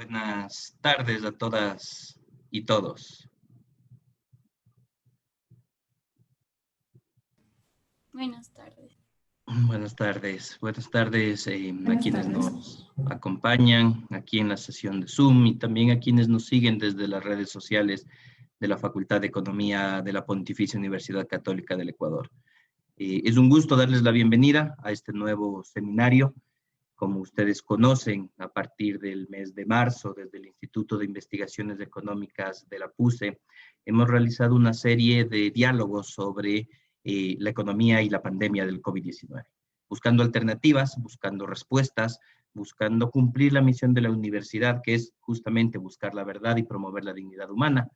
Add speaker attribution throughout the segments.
Speaker 1: Buenas tardes a todas y todos.
Speaker 2: Buenas tardes.
Speaker 1: Buenas tardes. Buenas tardes a
Speaker 3: Buenas
Speaker 1: quienes
Speaker 3: tardes.
Speaker 1: nos acompañan aquí en la sesión de Zoom y también a quienes nos siguen desde las redes sociales de la Facultad de Economía de la Pontificia Universidad Católica del Ecuador. Es un gusto darles la bienvenida a este nuevo seminario. Como ustedes conocen, a partir del mes de marzo, desde el Instituto de Investigaciones Económicas de la PUCE, hemos realizado una serie de diálogos sobre la economía y la pandemia del COVID-19, buscando alternativas, buscando respuestas, buscando cumplir la misión de la universidad, que es justamente buscar la verdad y promover la dignidad humana.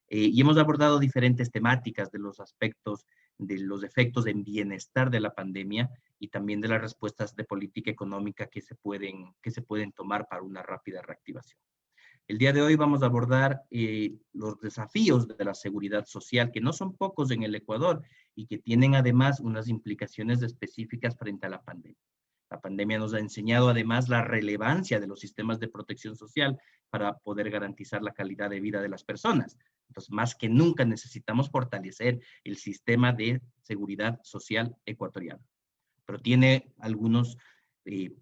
Speaker 1: Y hemos abordado diferentes temáticas de los aspectos de los efectos en bienestar de la pandemia y también de las respuestas de política económica que se pueden tomar para una rápida reactivación. El día de hoy vamos a abordar los desafíos de la seguridad social, que no son pocos en el Ecuador y que tienen además unas implicaciones específicas frente a la pandemia. La pandemia nos ha enseñado además la relevancia de los sistemas de protección social para poder garantizar la calidad de vida de las personas. Entonces, más que nunca necesitamos fortalecer el sistema de seguridad social ecuatoriano. Pero tiene algunos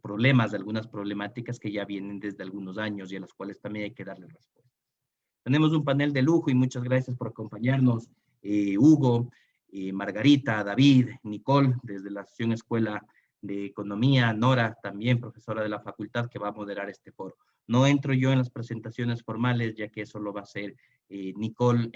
Speaker 1: problemas, algunas problemáticas que ya vienen desde algunos años y a las cuales también hay que darle respuesta. Tenemos un panel de lujo y muchas gracias por acompañarnos. Hugo, Margarita, David, Nicole, desde la Asociación Escuela de Economía, Nora, también profesora de la facultad, que va a moderar este foro. No entro yo en las presentaciones formales, ya que eso lo va a hacer Nicole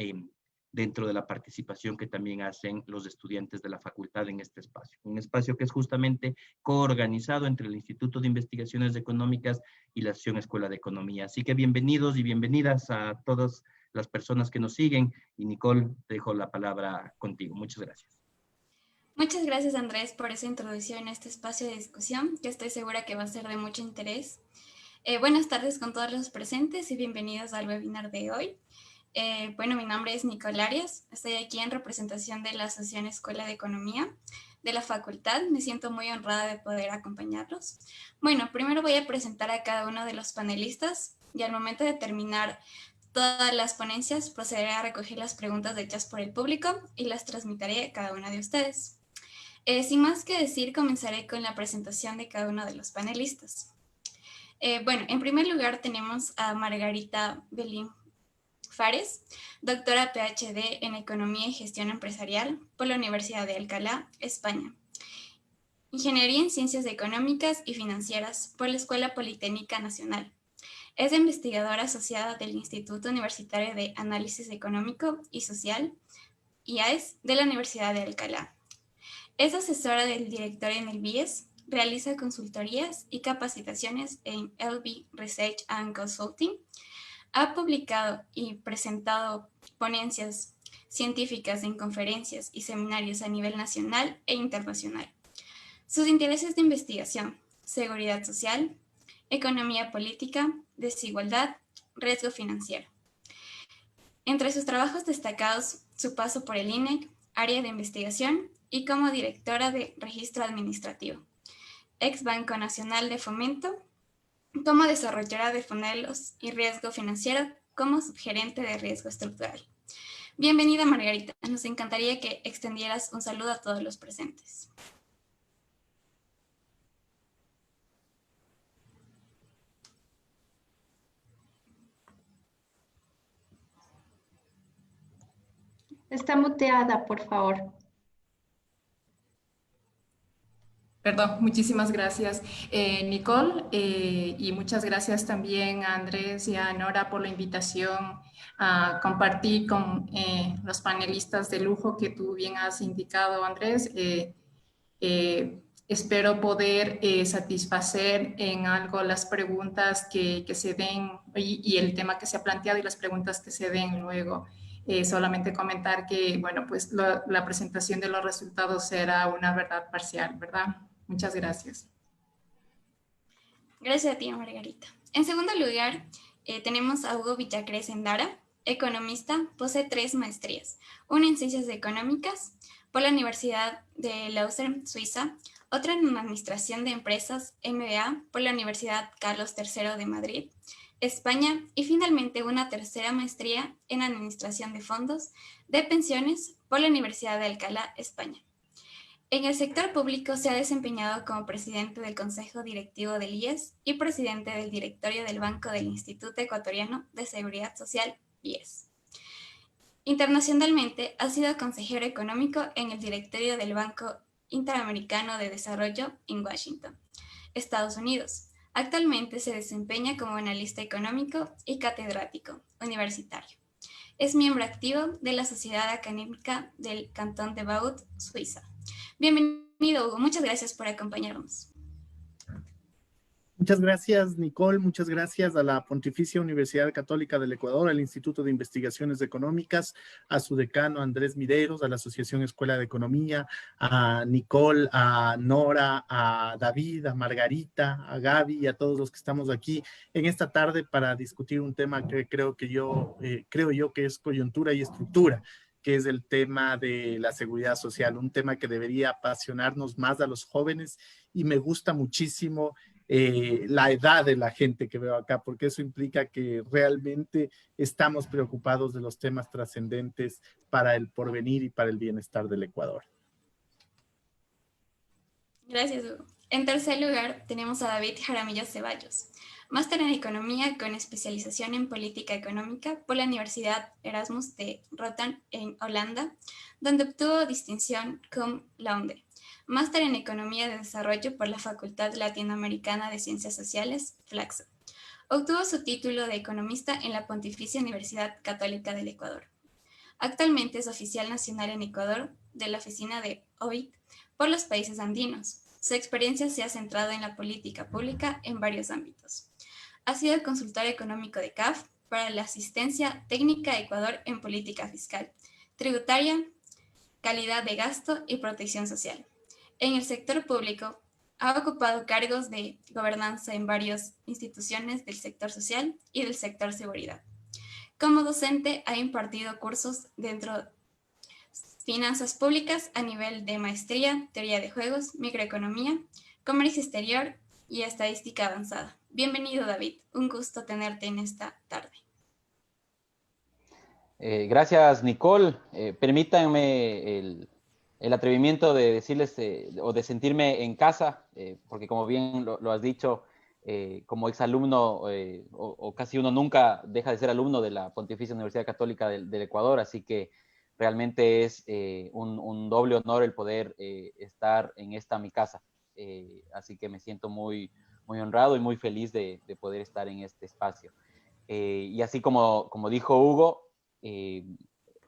Speaker 1: dentro de la participación que también hacen los estudiantes de la facultad en este espacio. Un espacio que es justamente coorganizado entre el Instituto de Investigaciones Económicas y la Asociación Escuela de Economía. Así que bienvenidos y bienvenidas a todas las personas que nos siguen. Y Nicole, dejo la palabra contigo. Muchas gracias.
Speaker 2: Muchas gracias, Andrés, por esa introducción a este espacio de discusión, que estoy segura que va a ser de mucho interés. Buenas tardes con todos los presentes y bienvenidos al webinar de hoy. Mi nombre es Nicole Arias, estoy aquí en representación de la Asociación Escuela de Economía de la facultad. Me siento muy honrada de poder acompañarlos. Bueno, primero voy a presentar a cada uno de los panelistas y al momento de terminar todas las ponencias procederé a recoger las preguntas hechas por el público y las transmitiré a cada uno de ustedes. Sin más que decir, comenzaré con la presentación de cada uno de los panelistas. En primer lugar tenemos a Margarita Belín Fares, doctora PhD en Economía y Gestión Empresarial por la Universidad de Alcalá, España. Ingeniería en Ciencias Económicas y Financieras por la Escuela Politécnica Nacional. Es investigadora asociada del Instituto Universitario de Análisis Económico y Social, IAES, de la Universidad de Alcalá. Es asesora del director en el BIES, realiza consultorías y capacitaciones en LB Research and Consulting. Ha publicado y presentado ponencias científicas en conferencias y seminarios a nivel nacional e internacional. Sus intereses de investigación: seguridad social, economía política, desigualdad, riesgo financiero. Entre sus trabajos destacados, su paso por el INEC, área de investigación y como directora de registro administrativo, ex Banco Nacional de Fomento, como desarrolladora de modelos y riesgo financiero, como subgerente de riesgo estructural. Bienvenida, Margarita. Nos encantaría que extendieras un saludo a todos los presentes.
Speaker 3: Está muteada, por favor.
Speaker 4: Perdón, muchísimas gracias, Nicole, y muchas gracias también a Andrés y a Nora por la invitación a compartir con los panelistas de lujo que tú bien has indicado, Andrés. Espero poder satisfacer en algo las preguntas que se den y el tema que se ha planteado y las preguntas que se den luego. Solamente comentar que, bueno, pues la presentación de los resultados será una verdad parcial, ¿verdad? Muchas gracias.
Speaker 2: Gracias a ti, Margarita. En segundo lugar, tenemos a Hugo Villacrés Endara, economista, posee 3 maestrías, una en Ciencias Económicas por la Universidad de Lausanne, Suiza, otra en Administración de Empresas, MBA, por la Universidad Carlos III de Madrid, España y finalmente una tercera maestría en Administración de Fondos de Pensiones por la Universidad de Alcalá, España. En el sector público se ha desempeñado como presidente del Consejo Directivo del IES y presidente del directorio del Banco del Instituto Ecuatoriano de Seguridad Social, IES. Internacionalmente ha sido consejero económico en el directorio del Banco Interamericano de Desarrollo en Washington, Estados Unidos. Actualmente se desempeña como analista económico y catedrático universitario. Es miembro activo de la Sociedad Académica del Cantón de Vaud, Suiza. Bienvenido, Hugo. Muchas gracias por acompañarnos.
Speaker 5: Muchas gracias, Nicole. Muchas gracias a la Pontificia Universidad Católica del Ecuador, al Instituto de Investigaciones Económicas, a su decano Andrés Mideiros, a la Asociación Escuela de Economía, a Nicole, a Nora, a David, a Margarita, a Gaby y a todos los que estamos aquí en esta tarde para discutir un tema que creo yo que es coyuntura y estructura, que es el tema de la seguridad social, un tema que debería apasionarnos más a los jóvenes, y me gusta muchísimo la edad de la gente que veo acá, porque eso implica que realmente estamos preocupados de los temas trascendentes para el porvenir y para el bienestar del Ecuador.
Speaker 2: Gracias, Hugo. En tercer lugar, tenemos a David Jaramillo Ceballos, máster en Economía con especialización en Política Económica por la Universidad Erasmus de Rotterdam en Holanda, donde obtuvo distinción cum laude. Máster en Economía de Desarrollo por la Facultad Latinoamericana de Ciencias Sociales, FLACSO. Obtuvo su título de economista en la Pontificia Universidad Católica del Ecuador. Actualmente es oficial nacional en Ecuador de la oficina de OIT por los países andinos. Su experiencia se ha centrado en la política pública en varios ámbitos. Ha sido consultor económico de CAF para la asistencia técnica a Ecuador en política fiscal, tributaria, calidad de gasto y protección social. En el sector público, ha ocupado cargos de gobernanza en varias instituciones del sector social y del sector seguridad. Como docente, ha impartido cursos dentro de finanzas públicas a nivel de maestría, teoría de juegos, microeconomía, comercio exterior y estadística avanzada. Bienvenido, David. Un gusto tenerte en esta tarde.
Speaker 6: Gracias, Nicole. Permítanme el atrevimiento de decirles o de sentirme en casa, porque como bien lo has dicho, como exalumno o casi uno nunca deja de ser alumno de la Pontificia Universidad Católica del Ecuador, así que realmente es un doble honor el poder estar en esta mi casa. Así que me siento muy, muy honrado y muy feliz de poder estar en este espacio. Y así como dijo Hugo,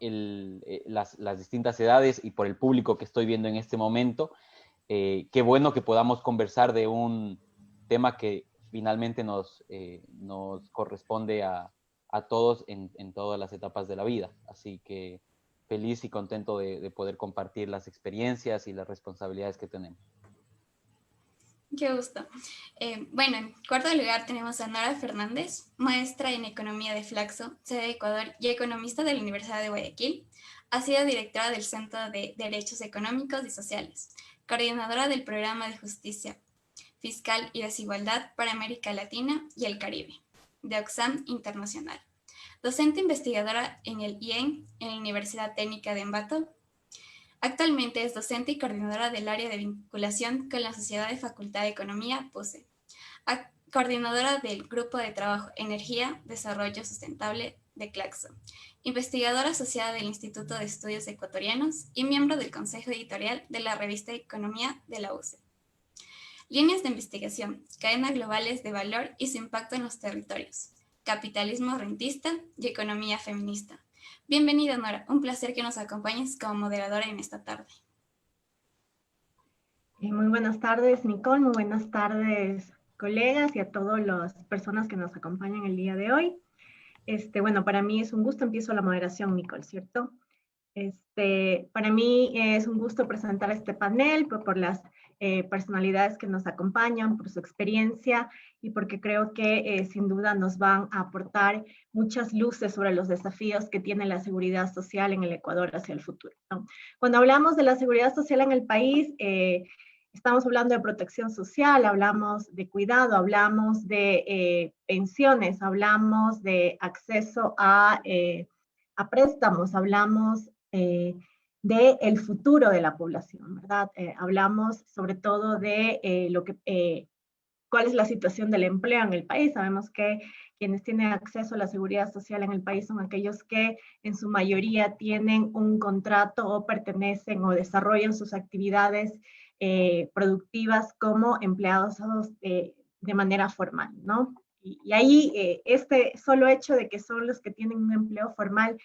Speaker 6: las distintas edades y por el público que estoy viendo en este momento, qué bueno que podamos conversar de un tema que finalmente nos corresponde a todos en todas las etapas de la vida. Así que feliz y contento de poder compartir las experiencias y las responsabilidades que tenemos.
Speaker 2: Qué gusto. Bueno, en cuarto lugar tenemos a Nora Fernández, maestra en Economía de FLACSO, sede de Ecuador y economista de la Universidad de Guayaquil. Ha sido directora del Centro de Derechos Económicos y Sociales, coordinadora del Programa de Justicia Fiscal y Desigualdad para América Latina y el Caribe, de Oxfam Internacional. Docente investigadora en el IEN, en la Universidad Técnica de Ambato. Actualmente es docente y coordinadora del área de vinculación con la Sociedad de Facultad de Economía, PUSE. Coordinadora del Grupo de Trabajo Energía, Desarrollo Sustentable de CLACSO. Investigadora asociada del Instituto de Estudios Ecuatorianos y miembro del Consejo Editorial de la revista Economía de la UCE. Líneas de investigación, cadenas globales de valor y su impacto en los territorios. Capitalismo rentista y economía feminista. Bienvenida, Nora. Un placer que nos acompañes como moderadora en esta tarde.
Speaker 3: Muy buenas tardes, Nicole. Muy buenas tardes, colegas, y a todas las personas que nos acompañan el día de hoy. Bueno, para mí es un gusto. Empiezo la moderación, Nicole, ¿cierto? Para mí es un gusto presentar este panel por las personalidades que nos acompañan, por su experiencia y porque creo que sin duda nos van a aportar muchas luces sobre los desafíos que tiene la seguridad social en el Ecuador hacia el futuro, ¿no? Cuando hablamos de la seguridad social en el país, estamos hablando de protección social, hablamos de cuidado, hablamos de pensiones, hablamos de acceso a préstamos, hablamos del futuro de la población, ¿verdad? Hablamos sobre todo de cuál es la situación del empleo en el país. Sabemos que quienes tienen acceso a la seguridad social en el país son aquellos que en su mayoría tienen un contrato o pertenecen o desarrollan sus actividades productivas como empleados de manera formal, ¿no? Y ahí este solo hecho de que son los que tienen un empleo formal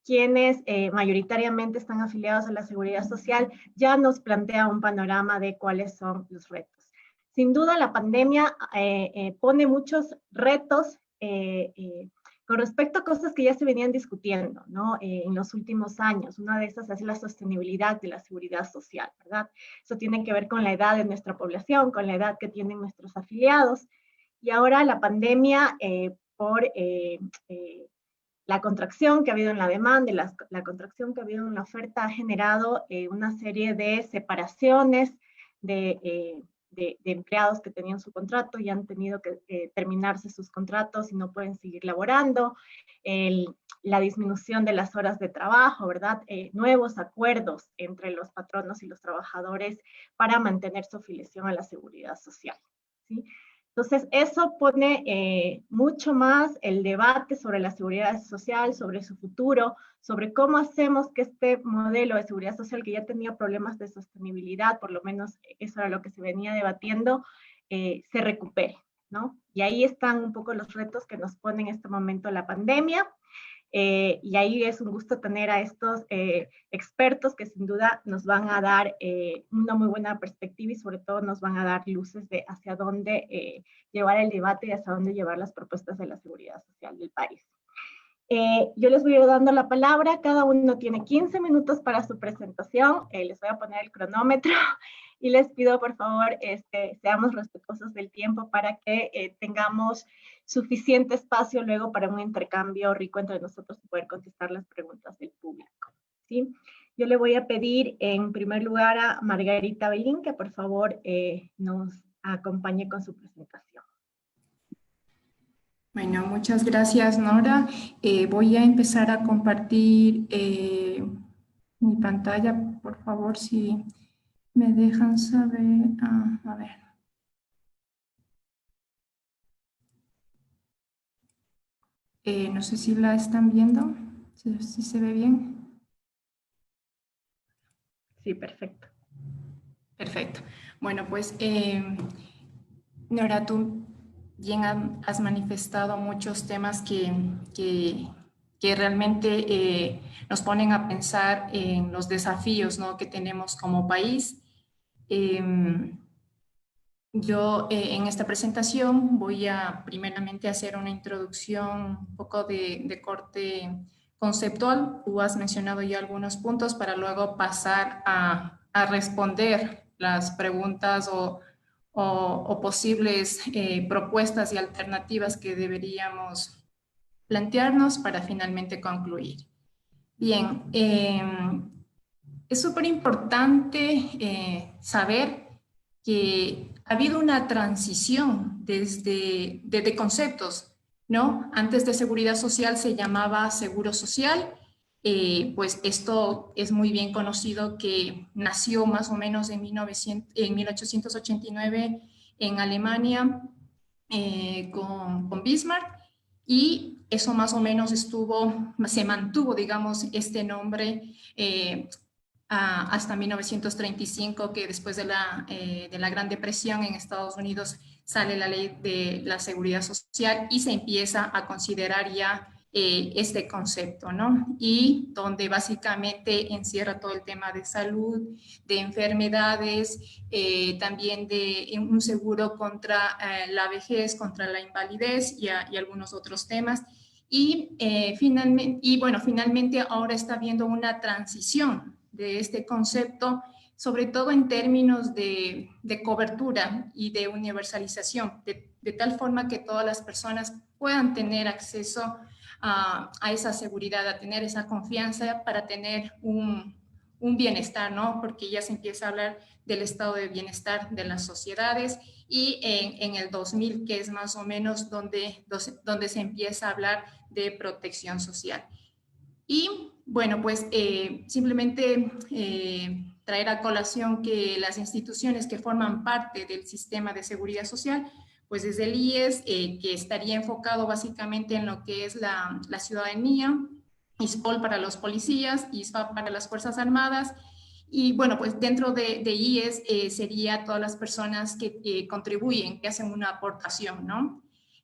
Speaker 3: quienes mayoritariamente están afiliados a la seguridad social, ya nos plantea un panorama de cuáles son los retos. Sin duda, la pandemia pone muchos retos con respecto a cosas que ya se venían discutiendo, ¿no? En los últimos años. Una de esas es la sostenibilidad de la seguridad social, ¿verdad? Eso tiene que ver con la edad de nuestra población, con la edad que tienen nuestros afiliados. Y ahora la pandemia, por la contracción que ha habido en la demanda y la contracción que ha habido en la oferta ha generado una serie de separaciones de empleados que tenían su contrato y han tenido que terminarse sus contratos y no pueden seguir laborando, la disminución de las horas de trabajo, ¿verdad? Nuevos acuerdos entre los patronos y los trabajadores para mantener su afiliación a la seguridad social, ¿sí? Entonces, eso pone mucho más el debate sobre la seguridad social, sobre su futuro, sobre cómo hacemos que este modelo de seguridad social, que ya tenía problemas de sostenibilidad, por lo menos eso era lo que se venía debatiendo, se recupere, ¿no? Y ahí están un poco los retos que nos pone en este momento la pandemia. Y ahí es un gusto tener a estos expertos que sin duda nos van a dar una muy buena perspectiva y sobre todo nos van a dar luces de hacia dónde llevar el debate y hacia dónde llevar las propuestas de la seguridad social del país. Yo les voy a ir dando la palabra, cada uno tiene 15 minutos para su presentación, les voy a poner el cronómetro y les pido por favor seamos respetuosos del tiempo para que tengamos suficiente espacio luego para un intercambio rico entre nosotros y poder contestar las preguntas del público, ¿sí? Yo le voy a pedir en primer lugar a Margarita Belín que por favor nos acompañe con su presentación.
Speaker 4: Bueno, muchas gracias, Nora. Voy a empezar a compartir mi pantalla, por favor, si me dejan saber. A ver. No sé si la están viendo, si se ve bien.
Speaker 3: Sí, perfecto.
Speaker 4: Perfecto. Bueno, pues, Nora, tú bien has manifestado muchos temas que realmente nos ponen a pensar en los desafíos, ¿no?, que tenemos como país. Yo en esta presentación voy a primeramente hacer una introducción un poco de corte conceptual. Tú has mencionado ya algunos puntos para luego pasar a responder las preguntas o posibles propuestas y alternativas que deberíamos plantearnos para finalmente concluir. Bien, es súper importante saber que ha habido una transición desde conceptos, ¿no? Antes de seguridad social se llamaba seguro social, pues esto es muy bien conocido que nació más o menos en 1889 en Alemania con Bismarck, y eso más o menos se mantuvo, digamos, este nombre hasta 1935, que después de la Gran Depresión en Estados Unidos sale la ley de la seguridad social y se empieza a considerar ya este concepto, ¿no? Y donde básicamente encierra todo el tema de salud, de enfermedades, también de un seguro contra la vejez, contra la invalidez y algunos otros temas. Y finalmente ahora está habiendo una transición de este concepto, sobre todo en términos de cobertura y de universalización, de tal forma que todas las personas puedan tener acceso a esa seguridad, a tener esa confianza para tener un un bienestar, ¿no? Porque ya se empieza a hablar del estado de bienestar de las sociedades, y en el 2000, que es más o menos donde se empieza a hablar de protección social. Y bueno, pues simplemente traer a colación que las instituciones que forman parte del sistema de seguridad social, pues desde el IES, que estaría enfocado básicamente en lo que es la ciudadanía, ISPOL para los policías, ISFA para las Fuerzas Armadas, y bueno, pues dentro de IES sería todas las personas que contribuyen, que hacen una aportación, ¿no?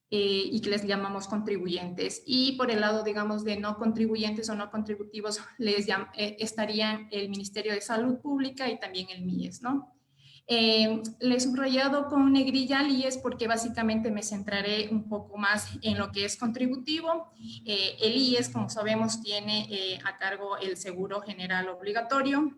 Speaker 4: Y que les llamamos contribuyentes. Y por el lado, digamos, de no contribuyentes o no contributivos, estarían el Ministerio de Salud Pública y también el MIES, ¿no? Le he subrayado con negrilla al IES porque básicamente me centraré un poco más en lo que es contributivo. El IES, como sabemos, tiene a cargo el seguro general obligatorio,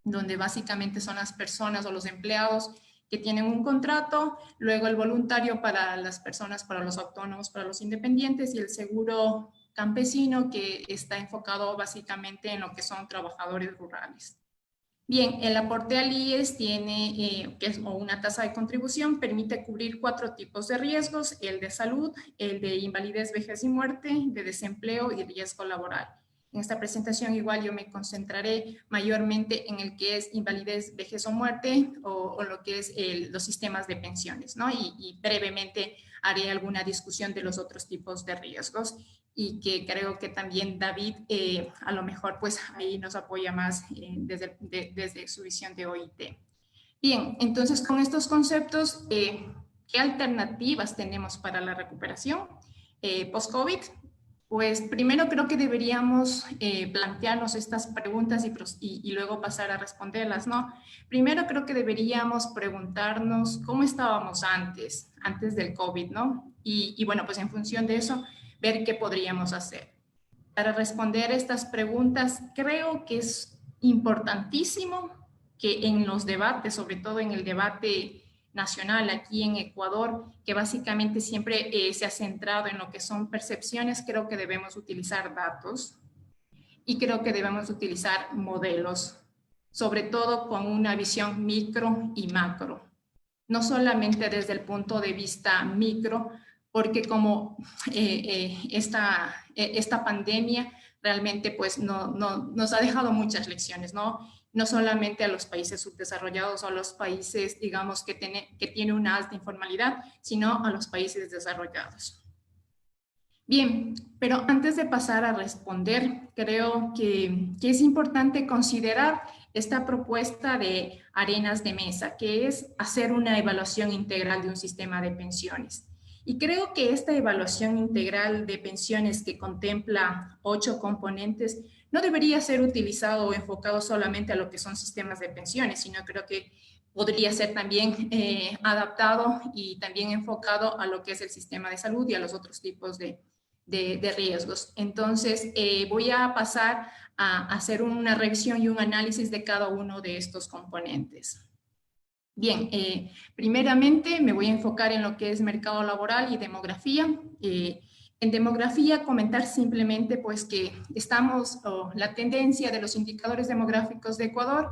Speaker 4: donde básicamente son las personas o los empleados que tienen un contrato, luego el voluntario para las personas, para los autónomos, para los independientes, y el seguro campesino, que está enfocado básicamente en lo que son trabajadores rurales. Bien, el aporte al IES tiene, o una tasa de contribución, permite cubrir 4 tipos de riesgos: el de salud, el de invalidez, vejez y muerte, de desempleo y riesgo laboral. En esta presentación igual yo me concentraré mayormente en el que es invalidez, vejez o muerte, o lo que es los sistemas de pensiones, ¿no? Y brevemente haré alguna discusión de los otros tipos de riesgos, y que creo que también David a lo mejor pues ahí nos apoya más desde su visión de OIT. Bien, entonces con estos conceptos, ¿qué alternativas tenemos para la recuperación post-COVID? Pues primero creo que deberíamos plantearnos estas preguntas y luego pasar a responderlas, ¿no? Primero creo que deberíamos preguntarnos cómo estábamos antes del COVID, ¿no? Y bueno, pues en función de eso, ver qué podríamos hacer. Para responder estas preguntas, creo que es importantísimo que en los debates, sobre todo en el debate nacional aquí en Ecuador, que básicamente siempre se ha centrado en lo que son percepciones, creo que debemos utilizar datos y creo que debemos utilizar modelos, sobre todo con una visión micro y macro. No solamente desde el punto de vista micro, porque como esta pandemia realmente pues nos ha dejado muchas lecciones, ¿no? No solamente a los países subdesarrollados o a los países, digamos, que tienen una alta informalidad, sino a los países desarrollados. Bien, pero antes de pasar a responder, creo que es importante considerar esta propuesta de Arenas de Mesa, que es hacer una evaluación integral de un sistema de pensiones. Y creo que esta evaluación integral de pensiones, que contempla 8 componentes, no debería ser utilizado o enfocado solamente a lo que son sistemas de pensiones, sino creo que podría ser también adaptado y también enfocado a lo que es el sistema de salud y a los otros tipos de riesgos. Entonces, voy a pasar a hacer una revisión y un análisis de cada uno de estos componentes. Bien, primeramente me voy a enfocar en lo que es mercado laboral y demografía. En demografía, comentar simplemente pues que la tendencia de los indicadores demográficos de Ecuador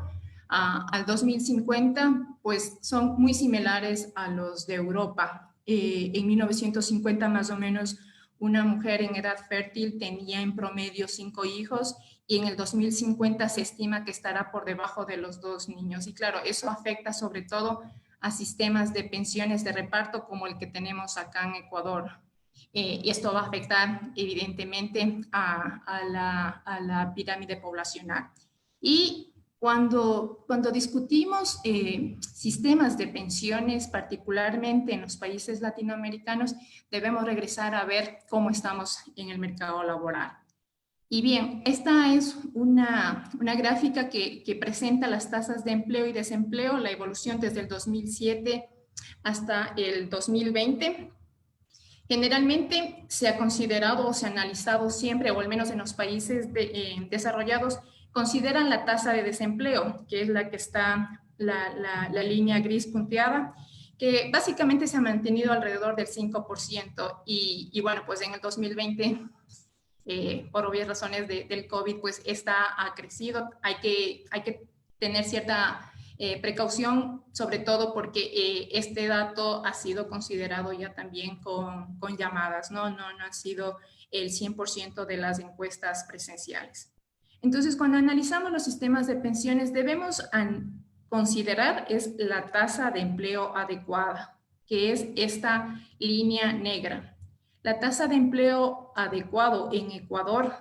Speaker 4: al 2050 pues son muy similares a los de Europa. En 1950 más o menos una mujer en edad fértil tenía en promedio 5 hijos, y en el 2050 se estima que estará por debajo de los 2 niños. Y claro, eso afecta sobre todo a sistemas de pensiones de reparto como el que tenemos acá en Ecuador. Y esto va a afectar evidentemente a la pirámide poblacional. Y cuando discutimos sistemas de pensiones, particularmente en los países latinoamericanos, debemos regresar a ver cómo estamos en el mercado laboral. Y bien, esta es una gráfica que presenta las tasas de empleo y desempleo, la evolución desde el 2007 hasta el 2020. Generalmente se ha considerado o se ha analizado siempre, o al menos en los países desarrollados, consideran la tasa de desempleo, que es la que está, la línea gris punteada, que básicamente se ha mantenido alrededor del 5%. Y bueno, pues en el 2020 por obvias razones del COVID, pues ha crecido. Hay que tener cierta precaución, sobre todo porque este dato ha sido considerado ya también con llamadas, no ha sido el 100% de las encuestas presenciales. Entonces, cuando analizamos los sistemas de pensiones, debemos considerar es la tasa de empleo adecuada, que es esta línea negra. La tasa de empleo adecuado en Ecuador,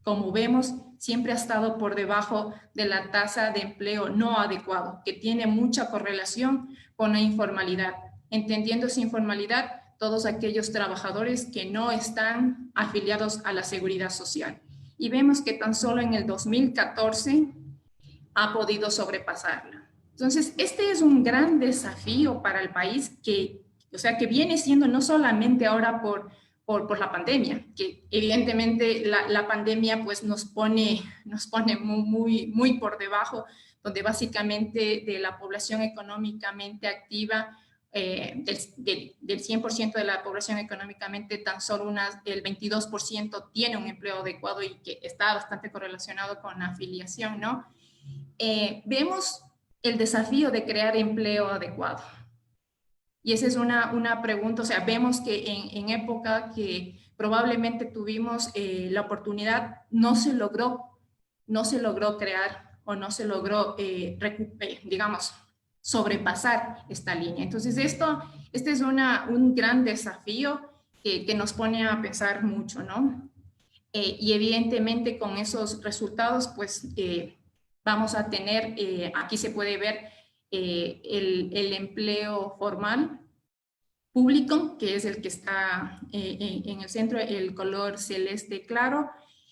Speaker 4: como vemos, siempre ha estado por debajo de la tasa de empleo no adecuado, que tiene mucha correlación con la informalidad. Entendiéndose informalidad, todos aquellos trabajadores que no están afiliados a la seguridad social. Y vemos que tan solo en el 2014 ha podido sobrepasarla. Entonces, este es un gran desafío para el país que viene siendo no solamente ahora por la pandemia, que evidentemente la pandemia pues nos pone muy por debajo, donde básicamente de la población económicamente activa, del 100% de la población económicamente, tan solo el 22% tiene un empleo adecuado y que está bastante correlacionado con la afiliación, ¿no? Vemos el desafío de crear empleo adecuado. Y esa es una pregunta, o sea, vemos que en época que probablemente tuvimos la oportunidad, no se logró crear o no se logró, digamos, sobrepasar esta línea. Entonces, este es un gran desafío que nos pone a pensar mucho, ¿no? Y evidentemente con esos resultados, pues vamos a tener, aquí se puede ver el empleo formal público, que es el que está en el centro, el color celeste claro,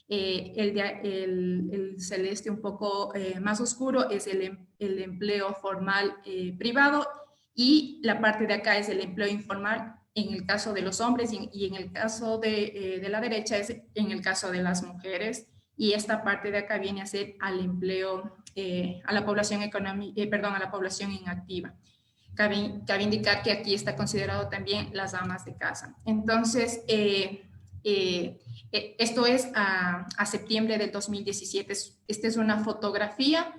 Speaker 4: el celeste un poco más oscuro es el empleo formal privado, y la parte de acá es el empleo informal en el caso de los hombres, y en el caso de la derecha es en el caso de las mujeres, y esta parte de acá viene a ser al empleo, a la población a la población inactiva. Cabe indicar que aquí está considerado también las amas de casa. Entonces, esto es a septiembre del 2017. Esta es una fotografía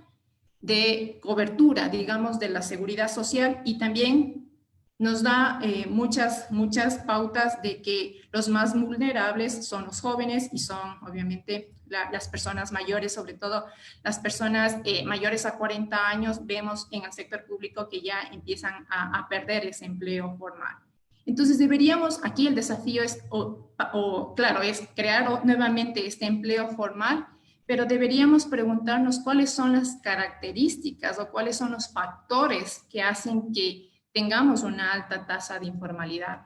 Speaker 4: de cobertura, digamos, de la seguridad social, y también nos da muchas pautas de que los más vulnerables son los jóvenes y son obviamente las personas mayores, sobre todo las personas mayores a 40 años, vemos en el sector público que ya empiezan a perder ese empleo formal. Entonces deberíamos, aquí el desafío es, claro, es crear nuevamente este empleo formal, pero deberíamos preguntarnos cuáles son las características o cuáles son los factores que hacen que tengamos una alta tasa de informalidad.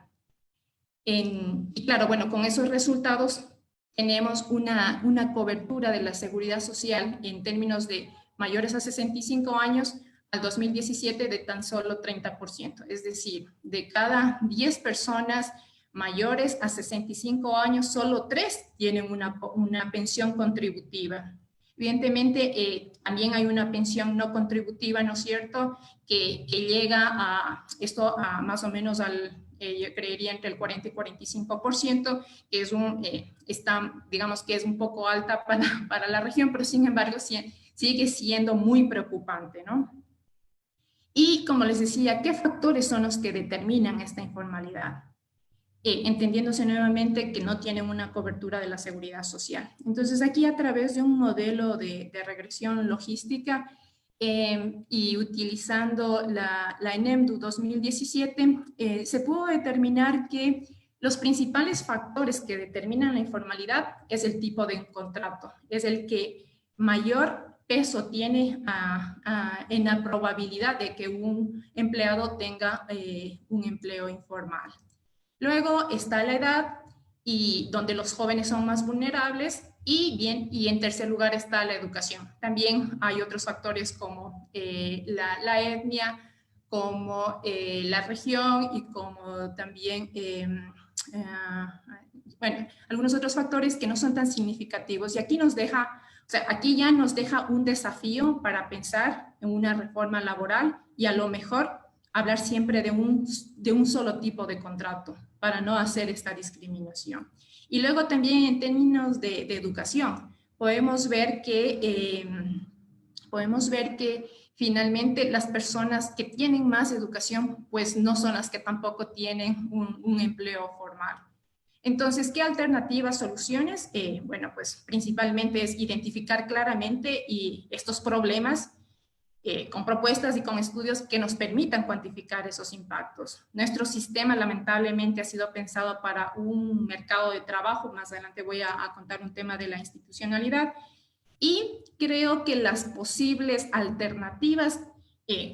Speaker 4: Y claro, bueno, con esos resultados tenemos una cobertura de la seguridad social en términos de mayores a 65 años al 2017 de tan solo 30%. Es decir, de cada 10 personas mayores a 65 años, solo 3 tienen una pensión contributiva. Evidentemente, también hay una pensión no contributiva, ¿no es cierto?, que llega a esto a más o menos yo creería entre el 40 y 45%, que es digamos que es un poco alta para la región, pero sin embargo sigue siendo muy preocupante, ¿no? Y como les decía, ¿qué factores son los que determinan esta informalidad? Entendiéndose nuevamente que no tienen una cobertura de la seguridad social. Entonces aquí, a través de un modelo de regresión logística y utilizando la ENEMDU 2017, se pudo determinar que los principales factores que determinan la informalidad es el tipo de contrato, es el que mayor peso tiene en la probabilidad de que un empleado tenga un empleo informal. Luego está la edad, y donde los jóvenes son más vulnerables, y en tercer lugar está la educación. También hay otros factores como la etnia, como la región, y como también, bueno, algunos otros factores que no son tan significativos. Y aquí aquí ya nos deja un desafío para pensar en una reforma laboral, y a lo mejor hablar siempre de un solo tipo de contrato para no hacer esta discriminación. Y luego también en términos de educación, podemos ver que finalmente las personas que tienen más educación, pues no son las que tampoco tienen un empleo formal. Entonces, ¿qué alternativas, soluciones? Bueno, pues principalmente es identificar claramente estos problemas con propuestas y con estudios que nos permitan cuantificar esos impactos. Nuestro sistema lamentablemente ha sido pensado para un mercado de trabajo, más adelante voy a contar un tema de la institucionalidad, y creo que las posibles alternativas,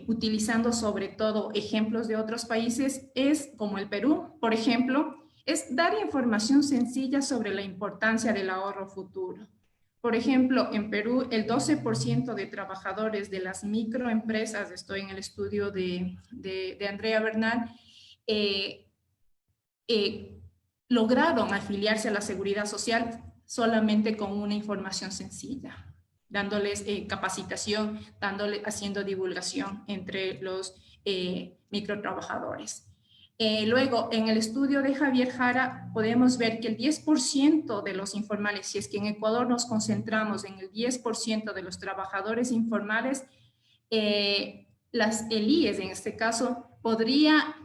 Speaker 4: utilizando sobre todo ejemplos de otros países, es como el Perú, por ejemplo, es dar información sencilla sobre la importancia del ahorro futuro. Por ejemplo, en Perú, el 12% de trabajadores de las microempresas, estoy en el estudio de Andrea Bernal, lograron afiliarse a la Seguridad Social solamente con una información sencilla, dándoles capacitación, haciendo divulgación entre los microtrabajadores. Luego, en el estudio de Javier Jara, podemos ver que el 10% de los informales, si es que en Ecuador nos concentramos en el 10% de los trabajadores informales, el IES en este caso podría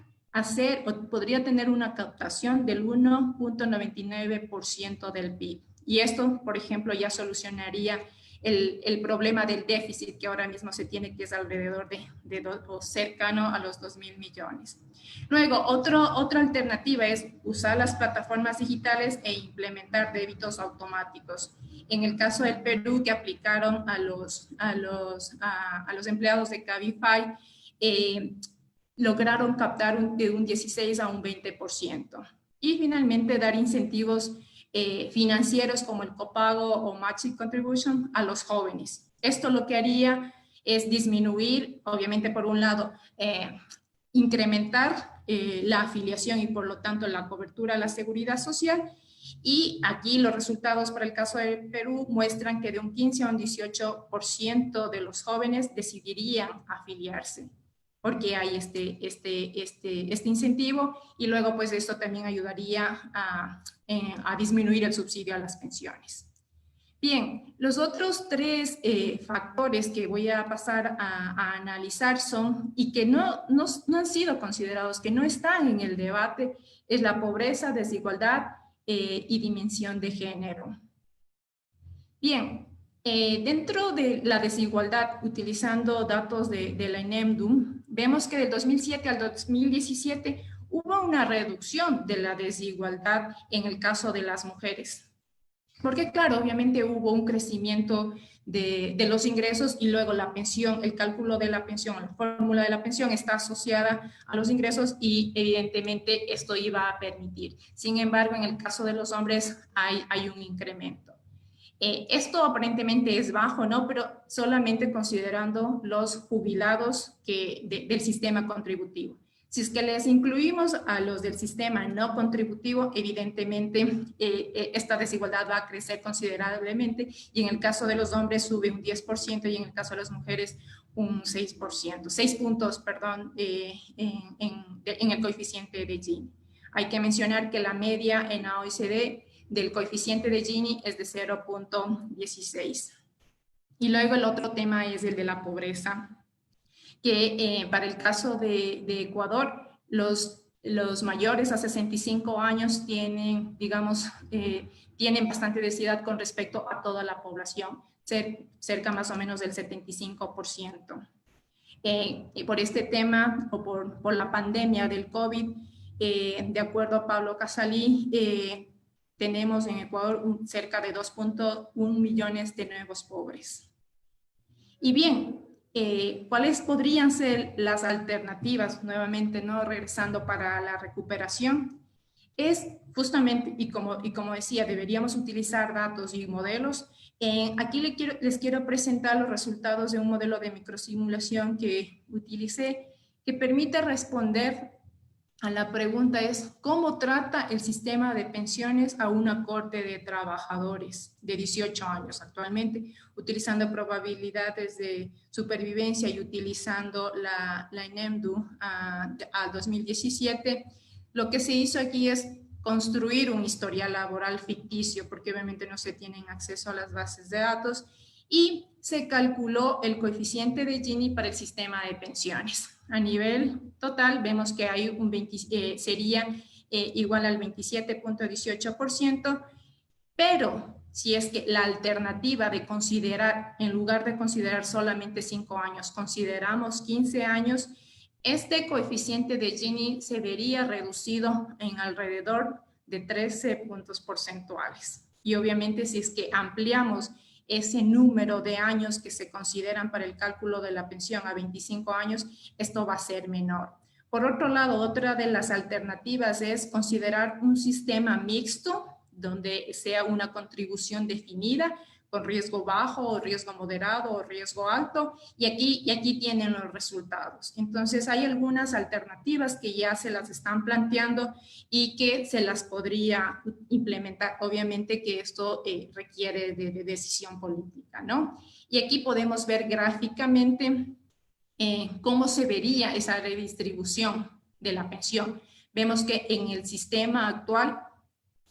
Speaker 4: tener una captación del 1.99% del PIB. Y esto, por ejemplo, ya solucionaría el problema del déficit que ahora mismo se tiene, que es alrededor o cercano a los 2.000 millones. Luego, otra alternativa es usar las plataformas digitales e implementar débitos automáticos. En el caso del Perú, que aplicaron a los empleados de Cabify, lograron captar de un 16 a un 20%. Y finalmente, dar incentivos financieros como el copago o matching contribution a los jóvenes. Esto lo que haría es disminuir, obviamente por un lado, incrementar la afiliación y por lo tanto la cobertura a la seguridad social. Y aquí los resultados para el caso de Perú muestran que de un 15 a un 18% de los jóvenes decidirían afiliarse, porque hay este incentivo, y luego pues esto también ayudaría a disminuir el subsidio a las pensiones. Bien, los otros tres factores que voy a pasar a analizar son, y que no han sido considerados, que no están en el debate, es la pobreza, desigualdad y dimensión de género. Bien, dentro de la desigualdad, utilizando datos de la INEMDUM, vemos que del 2007 al 2017 hubo una reducción de la desigualdad en el caso de las mujeres. Porque claro, obviamente hubo un crecimiento de los ingresos, y luego la pensión, el cálculo de la pensión, la fórmula de la pensión está asociada a los ingresos, y evidentemente esto iba a permitir. Sin embargo, en el caso de los hombres hay un incremento. Esto aparentemente es bajo, ¿no? Pero solamente considerando los jubilados del sistema contributivo. Si es que les incluimos a los del sistema no contributivo, evidentemente esta desigualdad va a crecer considerablemente, y en el caso de los hombres sube un 10% y en el caso de las mujeres un 6%, 6 puntos, perdón, en el coeficiente de Gini. Hay que mencionar que la media en la OECD del coeficiente de Gini es de 0.16. Y luego el otro tema es el de la pobreza, que para el caso de Ecuador, los mayores a 65 años tienen, digamos, tienen bastante densidad con respecto a toda la población, cerca más o menos del 75%. Y por este tema, o por la pandemia del COVID, de acuerdo a Pablo Casalí, tenemos en Ecuador cerca de 2.1 millones de nuevos pobres. Y bien, ¿cuáles podrían ser las alternativas? Nuevamente, ¿no? Regresando para la recuperación. Es justamente, y como decía, deberíamos utilizar datos y modelos. Aquí les quiero presentar los resultados de un modelo de microsimulación que utilicé, que permite responder a la pregunta es, ¿cómo trata el sistema de pensiones a una corte de trabajadores de 18 años actualmente, utilizando probabilidades de supervivencia y utilizando la INEMDU a 2017? Lo que se hizo aquí es construir un historial laboral ficticio, porque obviamente no se tienen acceso a las bases de datos, y se calculó el coeficiente de Gini para el sistema de pensiones. A nivel total vemos que hay sería igual al 27.18%, pero si es que la alternativa de considerar, en lugar de considerar solamente 5 años, consideramos 15 años, este coeficiente de Gini se vería reducido en alrededor de 13 puntos porcentuales. Y obviamente si es que ampliamos ese número de años que se consideran para el cálculo de la pensión a 25 años, esto va a ser menor. Por otro lado, otra de las alternativas es considerar un sistema mixto donde sea una contribución definida con riesgo bajo o riesgo moderado o riesgo alto, y aquí tienen los resultados. Entonces hay algunas alternativas que ya se las están planteando y que se las podría implementar. Obviamente que esto requiere de decisión política, ¿no? Y aquí podemos ver gráficamente cómo se vería esa redistribución de la pensión. Vemos que en el sistema actual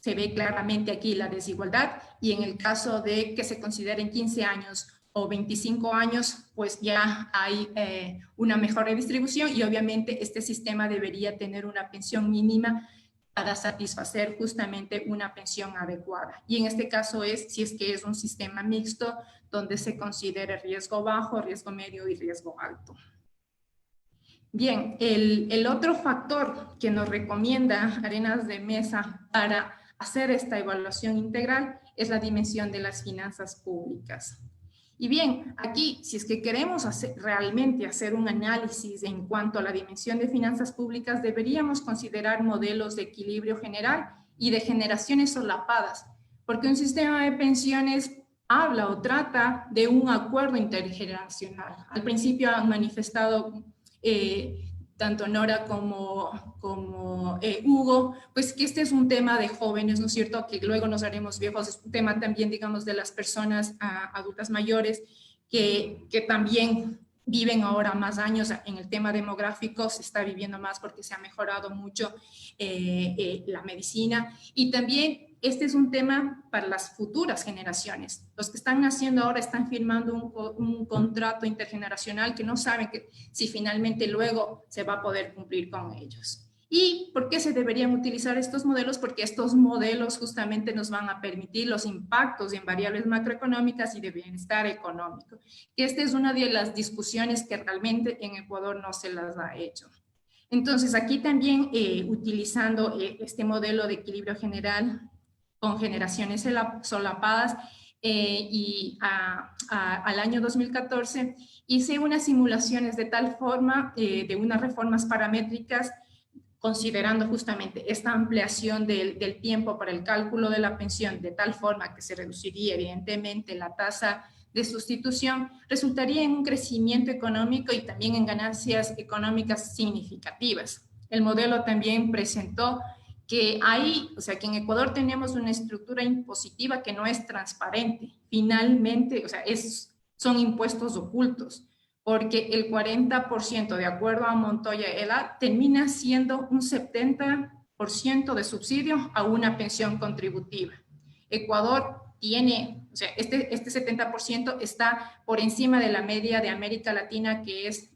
Speaker 4: se ve claramente aquí la desigualdad, y en el caso de que se consideren 15 años o 25 años, pues ya hay una mejor redistribución, y obviamente este sistema debería tener una pensión mínima para satisfacer justamente una pensión adecuada. Y en este caso si es que es un sistema mixto donde se considere riesgo bajo, riesgo medio y riesgo alto. Bien, el otro factor que nos recomienda Arenas de Mesa para hacer esta evaluación integral es la dimensión de las finanzas públicas. Y bien, aquí, si es que queremos realmente hacer un análisis en cuanto a la dimensión de finanzas públicas, deberíamos considerar modelos de equilibrio general y de generaciones solapadas, porque un sistema de pensiones habla o trata de un acuerdo intergeneracional. Al principio han manifestado tanto Nora como Hugo, pues que este es un tema de jóvenes, ¿no es cierto?, que luego nos haremos viejos. Es un tema también, digamos, de las personas adultas mayores que también viven ahora más años. En el tema demográfico se está viviendo más porque se ha mejorado mucho la medicina, y también este es un tema para las futuras generaciones. Los que están naciendo ahora están firmando un contrato intergeneracional que no saben si finalmente luego se va a poder cumplir con ellos. ¿Y por qué se deberían utilizar estos modelos? Porque estos modelos justamente nos van a permitir los impactos en variables macroeconómicas y de bienestar económico. Esta es una de las discusiones que realmente en Ecuador no se las ha hecho. Entonces, aquí también utilizando este modelo de equilibrio general con generaciones solapadas, y al año 2014 hice unas simulaciones de tal forma, de unas reformas paramétricas, considerando justamente esta ampliación del tiempo para el cálculo de la pensión, de tal forma que se reduciría evidentemente la tasa de sustitución, resultaría en un crecimiento económico y también en ganancias económicas significativas. El modelo también presentó que que en Ecuador tenemos una estructura impositiva que no es transparente. Finalmente, son impuestos ocultos, porque el 40%, de acuerdo a Montoya et al., termina siendo un 70% de subsidio a una pensión contributiva. Ecuador tiene, este 70% está por encima de la media de América Latina, que es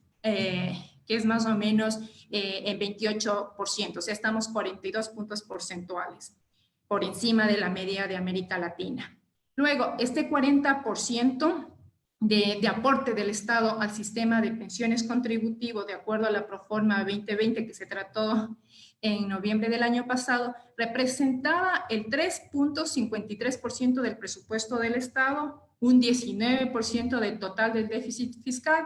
Speaker 4: más o menos en 28%, estamos 42 puntos porcentuales por encima de la media de América Latina. Luego, este 40% de aporte del Estado al sistema de pensiones contributivo, de acuerdo a la Proforma 2020 que se trató en noviembre del año pasado, representaba el 3.53% del presupuesto del Estado, un 19% del total del déficit fiscal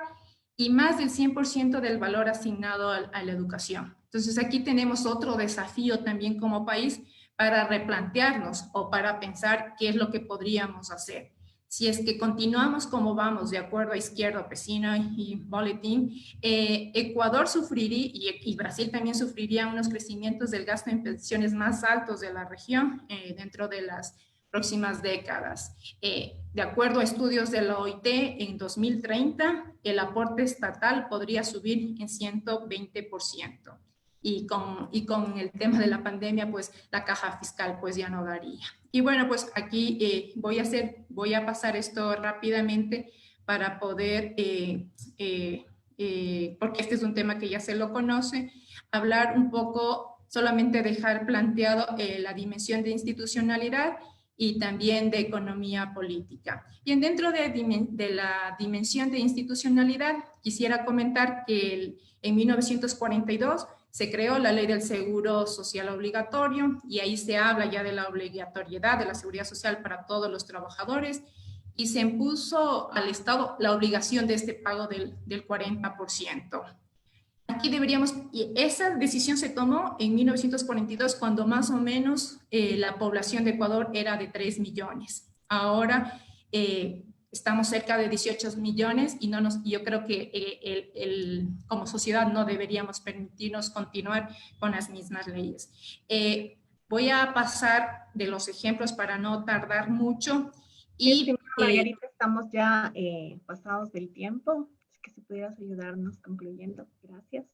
Speaker 4: y más del 100% del valor asignado a la educación. Entonces aquí tenemos otro desafío también como país para replantearnos o para pensar qué es lo que podríamos hacer. si es que continuamos como vamos, de acuerdo a Izquierdo, Pesina y Boletín, Ecuador sufriría, y Brasil también sufriría unos crecimientos del gasto en pensiones más altos de la región dentro de las próximas décadas. De acuerdo a estudios de la OIT, en 2030 el aporte estatal podría subir en 120%. Y con el tema de la pandemia, pues la caja fiscal pues ya no daría. Y bueno, pues aquí voy a pasar esto rápidamente para poder, porque este es un tema que ya se lo conoce, hablar un poco, solamente dejar planteado la dimensión de institucionalidad y también de economía política. Y dentro de la dimensión de institucionalidad, quisiera comentar que en 1942 se creó la ley del seguro social obligatorio y ahí se habla ya de la obligatoriedad de la seguridad social para todos los trabajadores y se impuso al Estado la obligación de este pago del 40%. Aquí deberíamos, y esa decisión se tomó en 1942 cuando más o menos la población de Ecuador era de 3 millones. Ahora estamos cerca de 18 millones y yo creo que como sociedad no deberíamos permitirnos continuar con las mismas leyes. Voy a pasar de los ejemplos para no tardar mucho. Y
Speaker 3: Margarita, estamos ya pasados del tiempo. Es que si pudieras ayudarnos concluyendo. Gracias.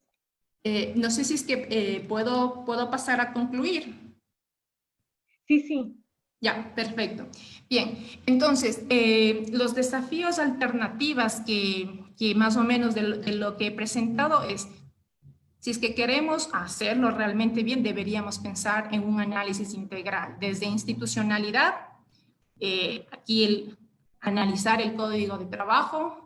Speaker 4: No sé si es que puedo pasar a concluir.
Speaker 3: Sí, sí.
Speaker 4: Ya, perfecto. Bien, entonces, los desafíos alternativas que más o menos de lo que he presentado es, si es que queremos hacerlo realmente bien, deberíamos pensar en un análisis integral, desde institucionalidad, aquí analizar el código de trabajo,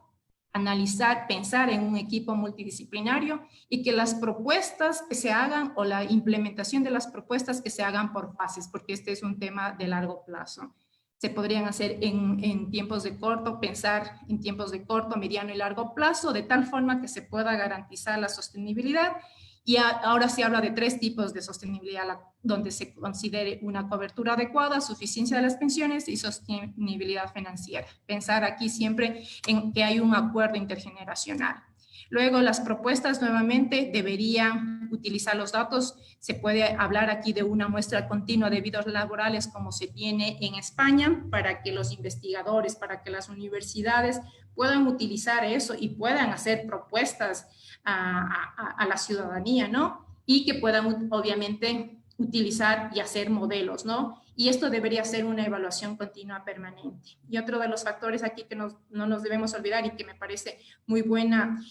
Speaker 4: pensar en un equipo multidisciplinario y que las propuestas que se hagan o la implementación de las propuestas que se hagan por fases, porque este es un tema de largo plazo. Se podrían hacer en tiempos de corto, pensar en tiempos de corto, mediano y largo plazo, de tal forma que se pueda garantizar la sostenibilidad. Y ahora se habla de 3 tipos de sostenibilidad, donde se considere una cobertura adecuada, suficiencia de las pensiones y sostenibilidad financiera. Pensar aquí siempre en que hay un acuerdo intergeneracional. Luego, las propuestas nuevamente deberían utilizar los datos. Se puede hablar aquí de una muestra continua de vidas laborales como se tiene en España, para que los investigadores, para que las universidades puedan utilizar eso y puedan hacer propuestas a la ciudadanía, ¿no? Y que puedan obviamente utilizar y hacer modelos, ¿no? Y esto debería ser una evaluación continua permanente. Y otro de los factores aquí que no nos debemos olvidar y que me parece muy buena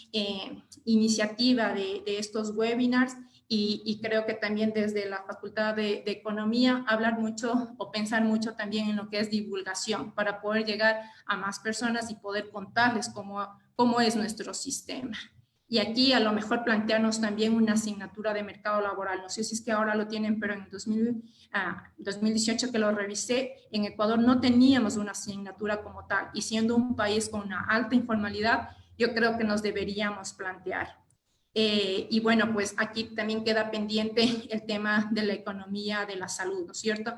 Speaker 4: iniciativa de estos webinars, y creo que también desde la Facultad de Economía hablar mucho o pensar mucho también en lo que es divulgación para poder llegar a más personas y poder contarles cómo es nuestro sistema. Y aquí a lo mejor plantearnos también una asignatura de mercado laboral. No sé si es que ahora lo tienen, pero en 2018 que lo revisé, en Ecuador no teníamos una asignatura como tal. Y siendo un país con una alta informalidad, yo creo que nos deberíamos plantear. Y bueno, pues aquí también queda pendiente el tema de la economía de la salud, ¿no es cierto?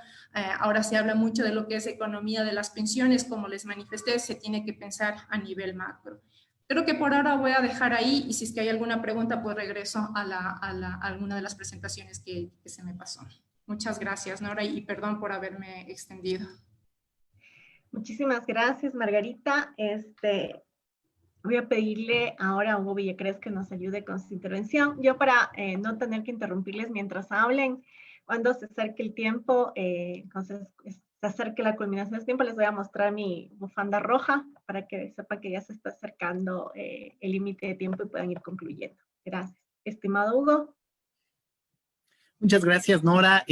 Speaker 4: Ahora se habla mucho de lo que es economía de las pensiones, como les manifesté, se tiene que pensar a nivel macro. Creo que por ahora voy a dejar ahí y si es que hay alguna pregunta, pues regreso a alguna de las presentaciones que se me pasó. Muchas gracias, Nora, y perdón por haberme extendido.
Speaker 3: Muchísimas gracias, Margarita. Voy a pedirle ahora a Hugo Villacrés que nos ayude con su intervención. Yo para no tener que interrumpirles mientras hablen, cuando se acerque el tiempo, se acerque la culminación del tiempo, les voy a mostrar mi bufanda roja para que sepan que ya se está acercando el límite de tiempo y puedan ir concluyendo. Gracias. Estimado Hugo.
Speaker 5: Muchas gracias, Nora.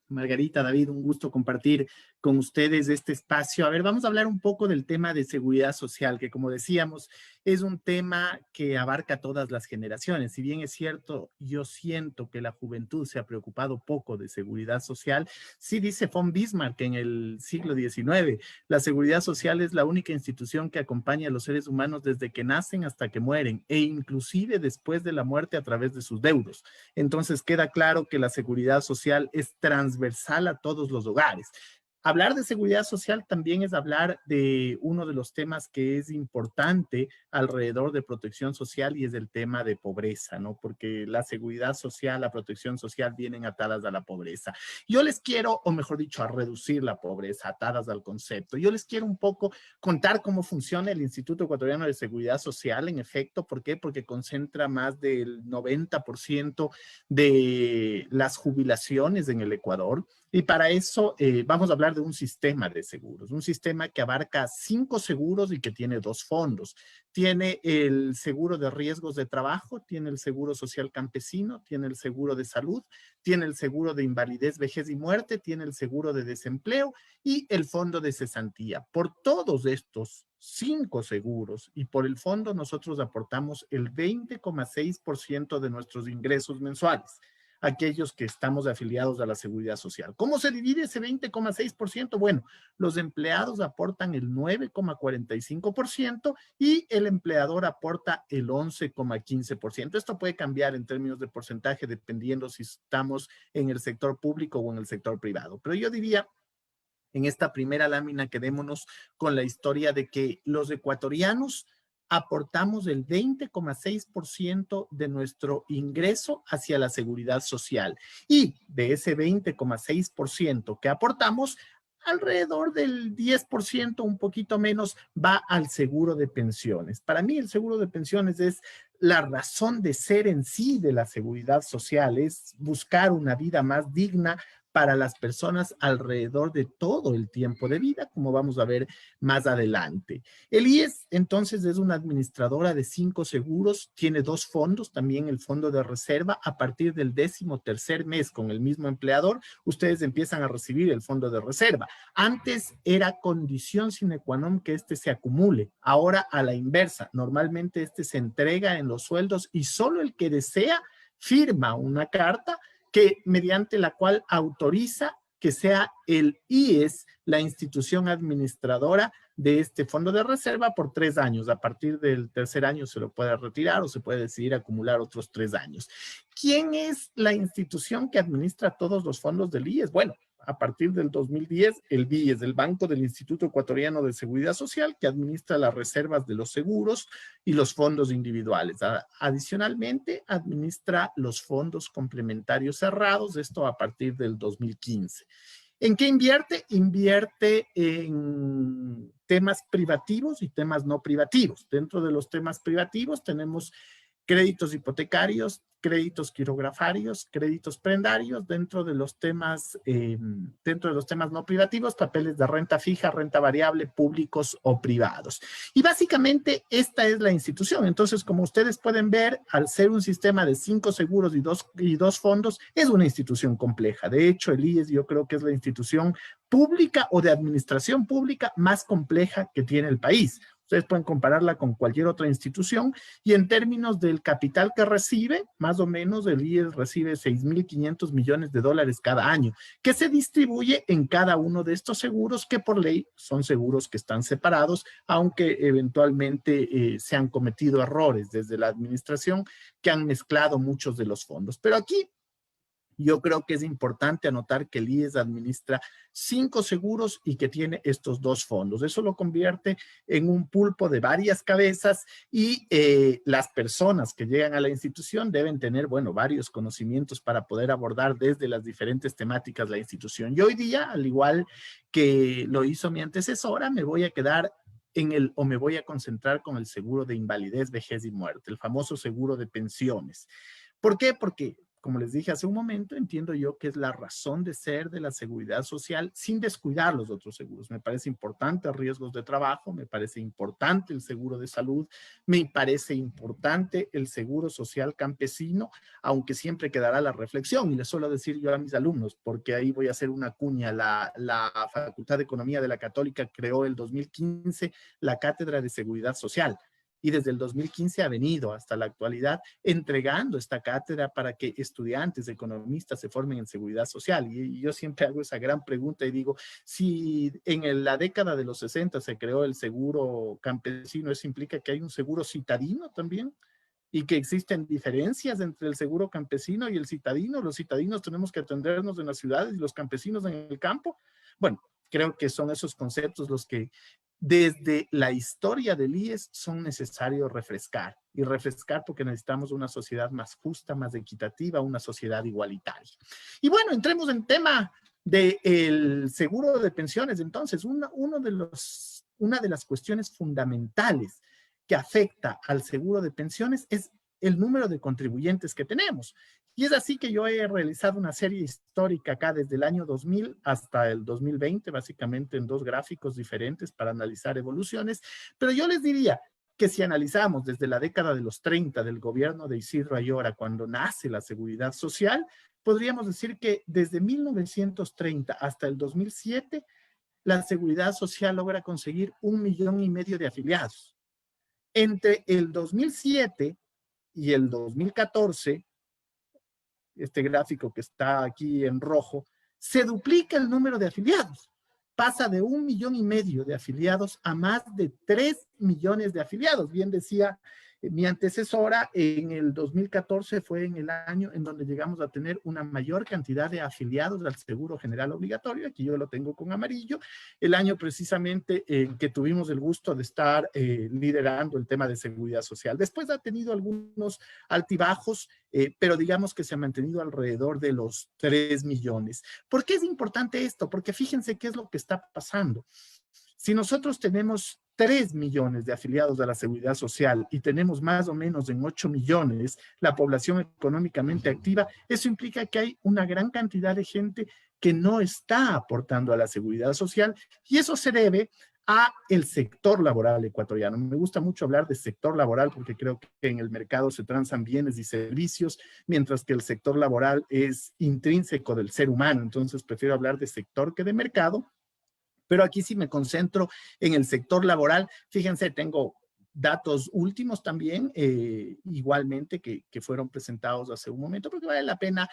Speaker 5: Margarita, David, un gusto compartir con ustedes este espacio. A ver, vamos a hablar un poco del tema de seguridad social, que como decíamos, es un tema que abarca todas las generaciones. Si bien es cierto, yo siento que la juventud se ha preocupado poco de seguridad social, sí dice von Bismarck en el siglo XIX, la seguridad social es la única institución que acompaña a los seres humanos desde que nacen hasta que mueren, e inclusive después de la muerte a través de sus deudos. Entonces queda claro que la seguridad social es transversal a todos los hogares. Hablar de seguridad social también es hablar de uno de los temas que es importante alrededor de protección social y es el tema de pobreza, ¿no? Porque la seguridad social, la protección social vienen atadas a la pobreza. Yo les quiero, o mejor dicho, a reducir la pobreza, atadas al concepto. Yo les quiero un poco contar cómo funciona el Instituto Ecuatoriano de Seguridad Social, en efecto. ¿Por qué? Porque concentra más del 90% de las jubilaciones en el Ecuador. Y para eso vamos a hablar de un sistema de seguros, un sistema que abarca 5 seguros y que tiene 2 fondos. Tiene el seguro de riesgos de trabajo, tiene el seguro social campesino, tiene el seguro de salud, tiene el seguro de invalidez, vejez y muerte, tiene el seguro de desempleo y el fondo de cesantía. Por todos estos 5 seguros y por el fondo nosotros aportamos el 20,6% de nuestros ingresos mensuales, aquellos que estamos afiliados a la Seguridad Social. ¿Cómo se divide ese 20,6%? Bueno, los empleados aportan el 9,45% y el empleador aporta el 11,15%. Esto puede cambiar en términos de porcentaje dependiendo si estamos en el sector público o en el sector privado. Pero yo diría, en esta primera lámina, quedémonos con la historia de que los ecuatorianos aportamos el 20,6% de nuestro ingreso hacia la seguridad social. Y de ese 20,6% que aportamos, alrededor del 10%, un poquito menos, va al seguro de pensiones. Para mí el seguro de pensiones es la razón de ser en sí de la seguridad social, es buscar una vida más digna para las personas alrededor de todo el tiempo de vida, como vamos a ver más adelante. El IES, entonces, es una administradora de 5 seguros, tiene 2 fondos, también el fondo de reserva. A partir del 13º mes con el mismo empleador, ustedes empiezan a recibir el fondo de reserva. Antes era condición sine qua non que este se acumule, ahora a la inversa. Normalmente este se entrega en los sueldos y solo el que desea firma una carta que mediante la cual autoriza que sea el IES la institución administradora de este fondo de reserva por 3 años. A partir del 3er año se lo puede retirar o se puede decidir acumular otros 3 años. ¿Quién es la institución que administra todos los fondos del IES? Bueno, a partir del 2010, el BIES, el Banco del Instituto Ecuatoriano de Seguridad Social, que administra las reservas de los seguros y los fondos individuales. Adicionalmente, administra los fondos complementarios cerrados, esto a partir del 2015. ¿En qué invierte? Invierte en temas privativos y temas no privativos. Dentro de los temas privativos tenemos créditos hipotecarios, créditos quirografarios, créditos prendarios. Dentro de los temas no privativos, papeles de renta fija, renta variable, públicos o privados. Y básicamente esta es la institución. Entonces, como ustedes pueden ver, al ser un sistema de 5 seguros y dos fondos, es una institución compleja. De hecho, el IES yo creo que es la institución pública o de administración pública más compleja que tiene el país. Ustedes pueden compararla con cualquier otra institución y en términos del capital que recibe, más o menos el IES recibe $6.500 millones cada año, que se distribuye en cada uno de estos seguros que por ley son seguros que están separados, aunque eventualmente se han cometido errores desde la administración que han mezclado muchos de los fondos. Pero aquí yo creo que es importante anotar que el IES administra 5 seguros y que tiene estos 2 fondos. Eso lo convierte en un pulpo de varias cabezas y las personas que llegan a la institución deben tener, bueno, varios conocimientos para poder abordar desde las diferentes temáticas la institución. Y hoy día, al igual que lo hizo mi antecesora, me voy a quedar me voy a concentrar con el seguro de invalidez, vejez y muerte, el famoso seguro de pensiones. ¿Por qué? Porque, como les dije hace un momento, entiendo yo que es la razón de ser de la seguridad social sin descuidar los otros seguros. Me parece importante riesgos de trabajo, me parece importante el seguro de salud, me parece importante el seguro social campesino, aunque siempre quedará la reflexión, y les suelo decir yo a mis alumnos, porque ahí voy a hacer una cuña, la Facultad de Economía de la Católica creó el 2015 la Cátedra de Seguridad Social. Y desde el 2015 ha venido hasta la actualidad entregando esta cátedra para que estudiantes, economistas se formen en seguridad social. Y yo siempre hago esa gran pregunta y digo, si en la década de los 60 se creó el seguro campesino, ¿eso implica que hay un seguro citadino también? Y que existen diferencias entre el seguro campesino y el citadino. Los citadinos tenemos que atendernos en las ciudades y los campesinos en el campo. Bueno, creo que son esos conceptos los que desde la historia del IES son necesarios refrescar. Y refrescar porque necesitamos una sociedad más justa, más equitativa, una sociedad igualitaria. Y bueno, entremos en tema del seguro de pensiones. Entonces, una de las cuestiones fundamentales que afecta al seguro de pensiones es el número de contribuyentes que tenemos. Y es así que yo he realizado una serie histórica acá desde el año 2000 hasta el 2020, básicamente en 2 gráficos diferentes para analizar evoluciones. Pero yo les diría que si analizamos desde la década de los 30 del gobierno de Isidro Ayora, cuando nace la seguridad social, podríamos decir que desde 1930 hasta el 2007, la seguridad social logra conseguir 1,5 millones de afiliados. Entre el 2007 y el 2014, este gráfico que está aquí en rojo, se duplica el número de afiliados. Pasa de 1,5 millones de afiliados a más de 3 millones de afiliados. Bien decía mi antecesora, en el 2014 fue en el año en donde llegamos a tener una mayor cantidad de afiliados al Seguro General Obligatorio. Aquí yo lo tengo con amarillo. El año precisamente en que tuvimos el gusto de estar liderando el tema de seguridad social. Después ha tenido algunos altibajos, pero digamos que se ha mantenido alrededor de los 3 millones. ¿Por qué es importante esto? Porque fíjense qué es lo que está pasando. Si nosotros tenemos 3 millones de afiliados a la seguridad social y tenemos más o menos en 8 millones la población económicamente activa, eso implica que hay una gran cantidad de gente que no está aportando a la seguridad social, y eso se debe a el sector laboral ecuatoriano. Me gusta mucho hablar de sector laboral porque creo que en el mercado se transan bienes y servicios, mientras que el sector laboral es intrínseco del ser humano. Entonces prefiero hablar de sector que de mercado. Pero aquí sí me concentro en el sector laboral. Fíjense, tengo datos últimos también, igualmente, que fueron presentados hace un momento, porque vale la pena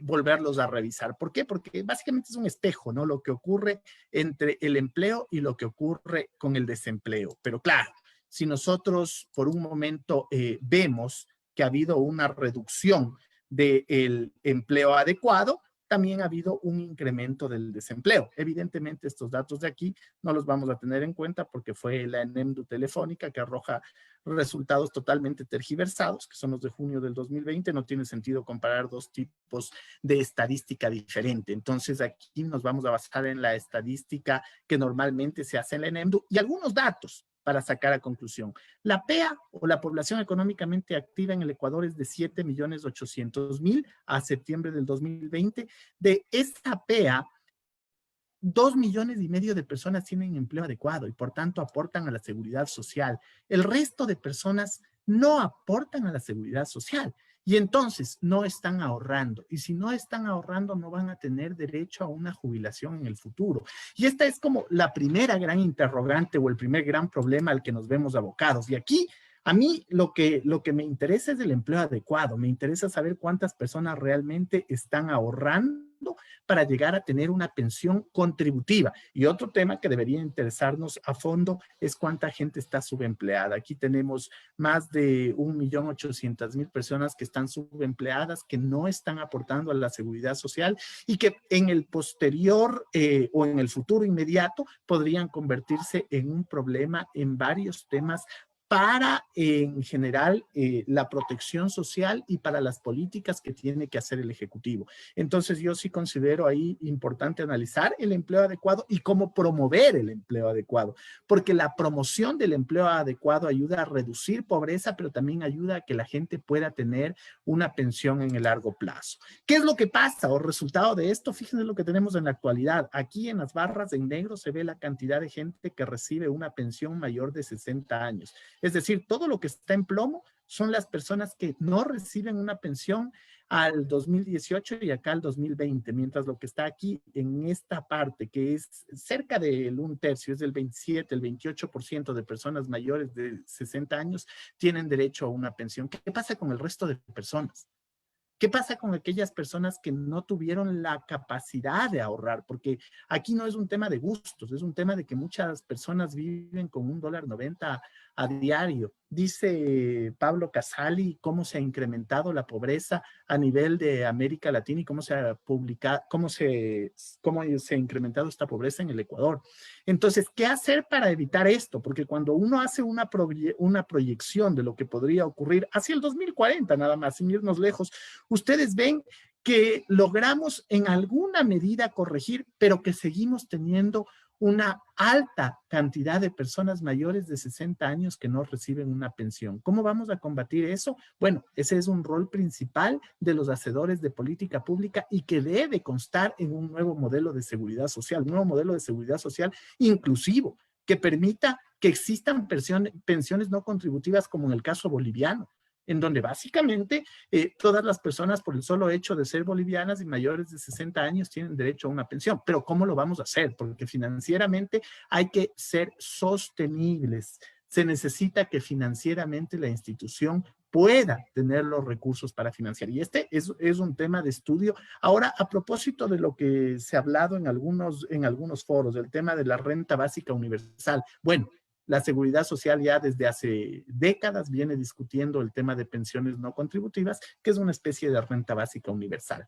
Speaker 5: volverlos a revisar. ¿Por qué? Porque básicamente es un espejo, ¿no? Lo que ocurre entre el empleo y lo que ocurre con el desempleo. Pero claro, si nosotros por un momento vemos que ha habido una reducción del empleo adecuado, también ha habido un incremento del desempleo. Evidentemente, estos datos de aquí no los vamos a tener en cuenta porque fue la ENEMDU telefónica que arroja resultados totalmente tergiversados, que son los de junio del 2020. No tiene sentido comparar 2 tipos de estadística diferente. Entonces, aquí nos vamos a basar en la estadística que normalmente se hace en la ENEMDU y algunos datos para sacar a conclusión. La PEA, o la población económicamente activa en el Ecuador, es de 7.800.000 a septiembre del 2020. De esta PEA, 2,5 millones de personas tienen empleo adecuado y por tanto aportan a la seguridad social. El resto de personas no aportan a la seguridad social y entonces no están ahorrando. Y si no están ahorrando, no van a tener derecho a una jubilación en el futuro. Y esta es como la primera gran interrogante o el primer gran problema al que nos vemos abocados. Y aquí, a mí lo que me interesa es el empleo adecuado. Me interesa saber cuántas personas realmente están ahorrando para llegar a tener una pensión contributiva. Y otro tema que debería interesarnos a fondo es cuánta gente está subempleada. Aquí tenemos más de 1.800.000 personas que están subempleadas, que no están aportando a la seguridad social y que en el posterior o en el futuro inmediato podrían convertirse en un problema en varios temas para, en general, la protección social y para las políticas que tiene que hacer el Ejecutivo. Entonces, yo sí considero ahí importante analizar el empleo adecuado y cómo promover el empleo adecuado, porque la promoción del empleo adecuado ayuda a reducir pobreza, pero también ayuda a que la gente pueda tener una pensión en el largo plazo. ¿Qué es lo que pasa o resultado de esto? Fíjense lo que tenemos en la actualidad. Aquí en las barras en negro se ve la cantidad de gente que recibe una pensión mayor de 60 años. Es decir, todo lo que está en plomo son las personas que no reciben una pensión al 2018 y acá al 2020, mientras lo que está aquí en esta parte, que es cerca del 1/3, es del 27, el 28% de personas mayores de 60 años tienen derecho a una pensión. ¿Qué pasa con el resto de personas? ¿Qué pasa con aquellas personas que no tuvieron la capacidad de ahorrar? Porque aquí no es un tema de gustos, es un tema de que muchas personas viven con $1.90 a diario dice Pablo Casali cómo se ha incrementado la pobreza a nivel de América Latina y cómo se ha incrementado esta pobreza en el Ecuador. Entonces, ¿qué hacer para evitar esto? Porque cuando uno hace una proyección de lo que podría ocurrir hacia el 2040, nada más, sin irnos lejos, ustedes ven que logramos en alguna medida corregir, pero que seguimos teniendo una alta cantidad de personas mayores de 60 años que no reciben una pensión. ¿Cómo vamos a combatir eso? Bueno, ese es un rol principal de los hacedores de política pública y que debe constar en un nuevo modelo de seguridad social, un nuevo modelo de seguridad social inclusivo, que permita que existan pensiones no contributivas como en el caso boliviano, en donde básicamente todas las personas por el solo hecho de ser bolivianas y mayores de 60 años tienen derecho a una pensión. Pero ¿cómo lo vamos a hacer? Porque financieramente hay que ser sostenibles. Se necesita que financieramente la institución pueda tener los recursos para financiar. Y este es un tema de estudio. Ahora, a propósito de lo que se ha hablado en algunos foros, el tema de la renta básica universal. Bueno, la Seguridad Social ya desde hace décadas viene discutiendo el tema de pensiones no contributivas, que es una especie de renta básica universal.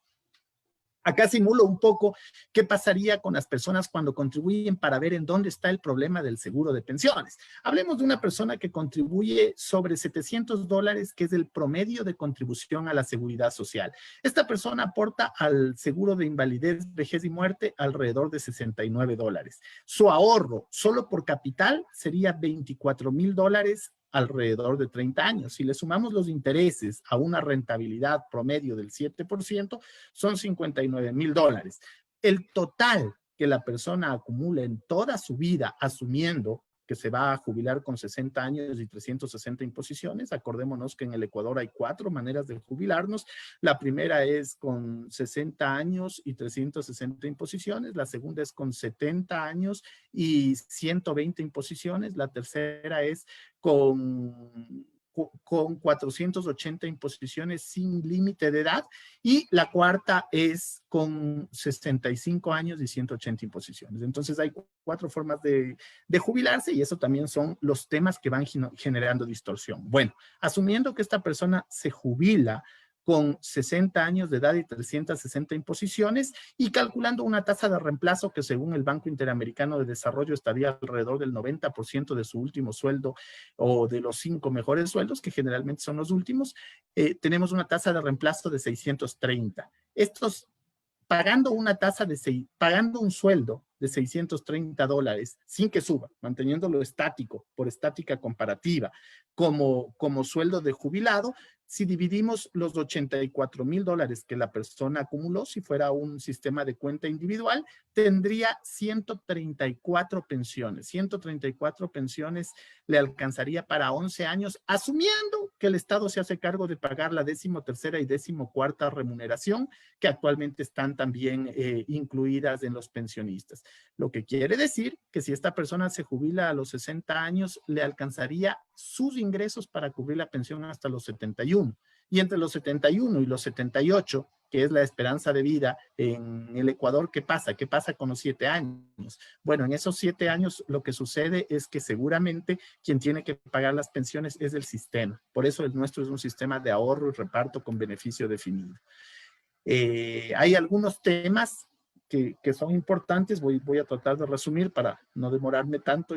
Speaker 5: Acá simulo un poco qué pasaría con las personas cuando contribuyen para ver en dónde está el problema del seguro de pensiones. Hablemos de una persona que contribuye sobre $700, que es el promedio de contribución a la seguridad social. Esta persona aporta al seguro de invalidez, vejez y muerte alrededor de $69. Su ahorro solo por capital sería $24,000 alrededor de 30 años. Si le sumamos los intereses a una rentabilidad promedio del 7%, son $59,000. El total que la persona acumula en toda su vida, asumiendo que se va a jubilar con 60 años y 360 imposiciones. Acordémonos que en el Ecuador hay 4 maneras de jubilarnos. La primera es con 60 años y 360 imposiciones. La segunda es con 70 años y 120 imposiciones. La tercera es con 480 imposiciones sin límite de edad, y la cuarta es con 65 años y 180 imposiciones. Entonces hay 4 formas de jubilarse, y eso también son los temas que van generando distorsión. Bueno, asumiendo que esta persona se jubila con 60 años de edad y 360 imposiciones, y calculando una tasa de reemplazo que según el Banco Interamericano de Desarrollo estaría alrededor del 90% de su último sueldo, o de los 5 mejores sueldos, que generalmente son los últimos, tenemos una tasa de reemplazo de 630. Pagando un sueldo de $630 sin que suba, manteniéndolo estático, por estática comparativa, como sueldo de jubilado, si dividimos los $84,000 que la persona acumuló, si fuera un sistema de cuenta individual, tendría 134 pensiones. 134 pensiones le alcanzaría para 11 años, asumiendo que el Estado se hace cargo de pagar la 13ª y 14ª remuneración, que actualmente están también incluidas en los pensionistas. Lo que quiere decir que si esta persona se jubila a los 60 años, le alcanzaría sus ingresos para cubrir la pensión hasta los 71. Y entre los 71 y los 78, que es la esperanza de vida en el Ecuador, ¿qué pasa? ¿Qué pasa con los 7 años? Bueno, en esos 7 años lo que sucede es que seguramente quien tiene que pagar las pensiones es el sistema. Por eso el nuestro es un sistema de ahorro y reparto con beneficio definido. Hay algunos temas que son importantes, voy a tratar de resumir para no demorarme tanto,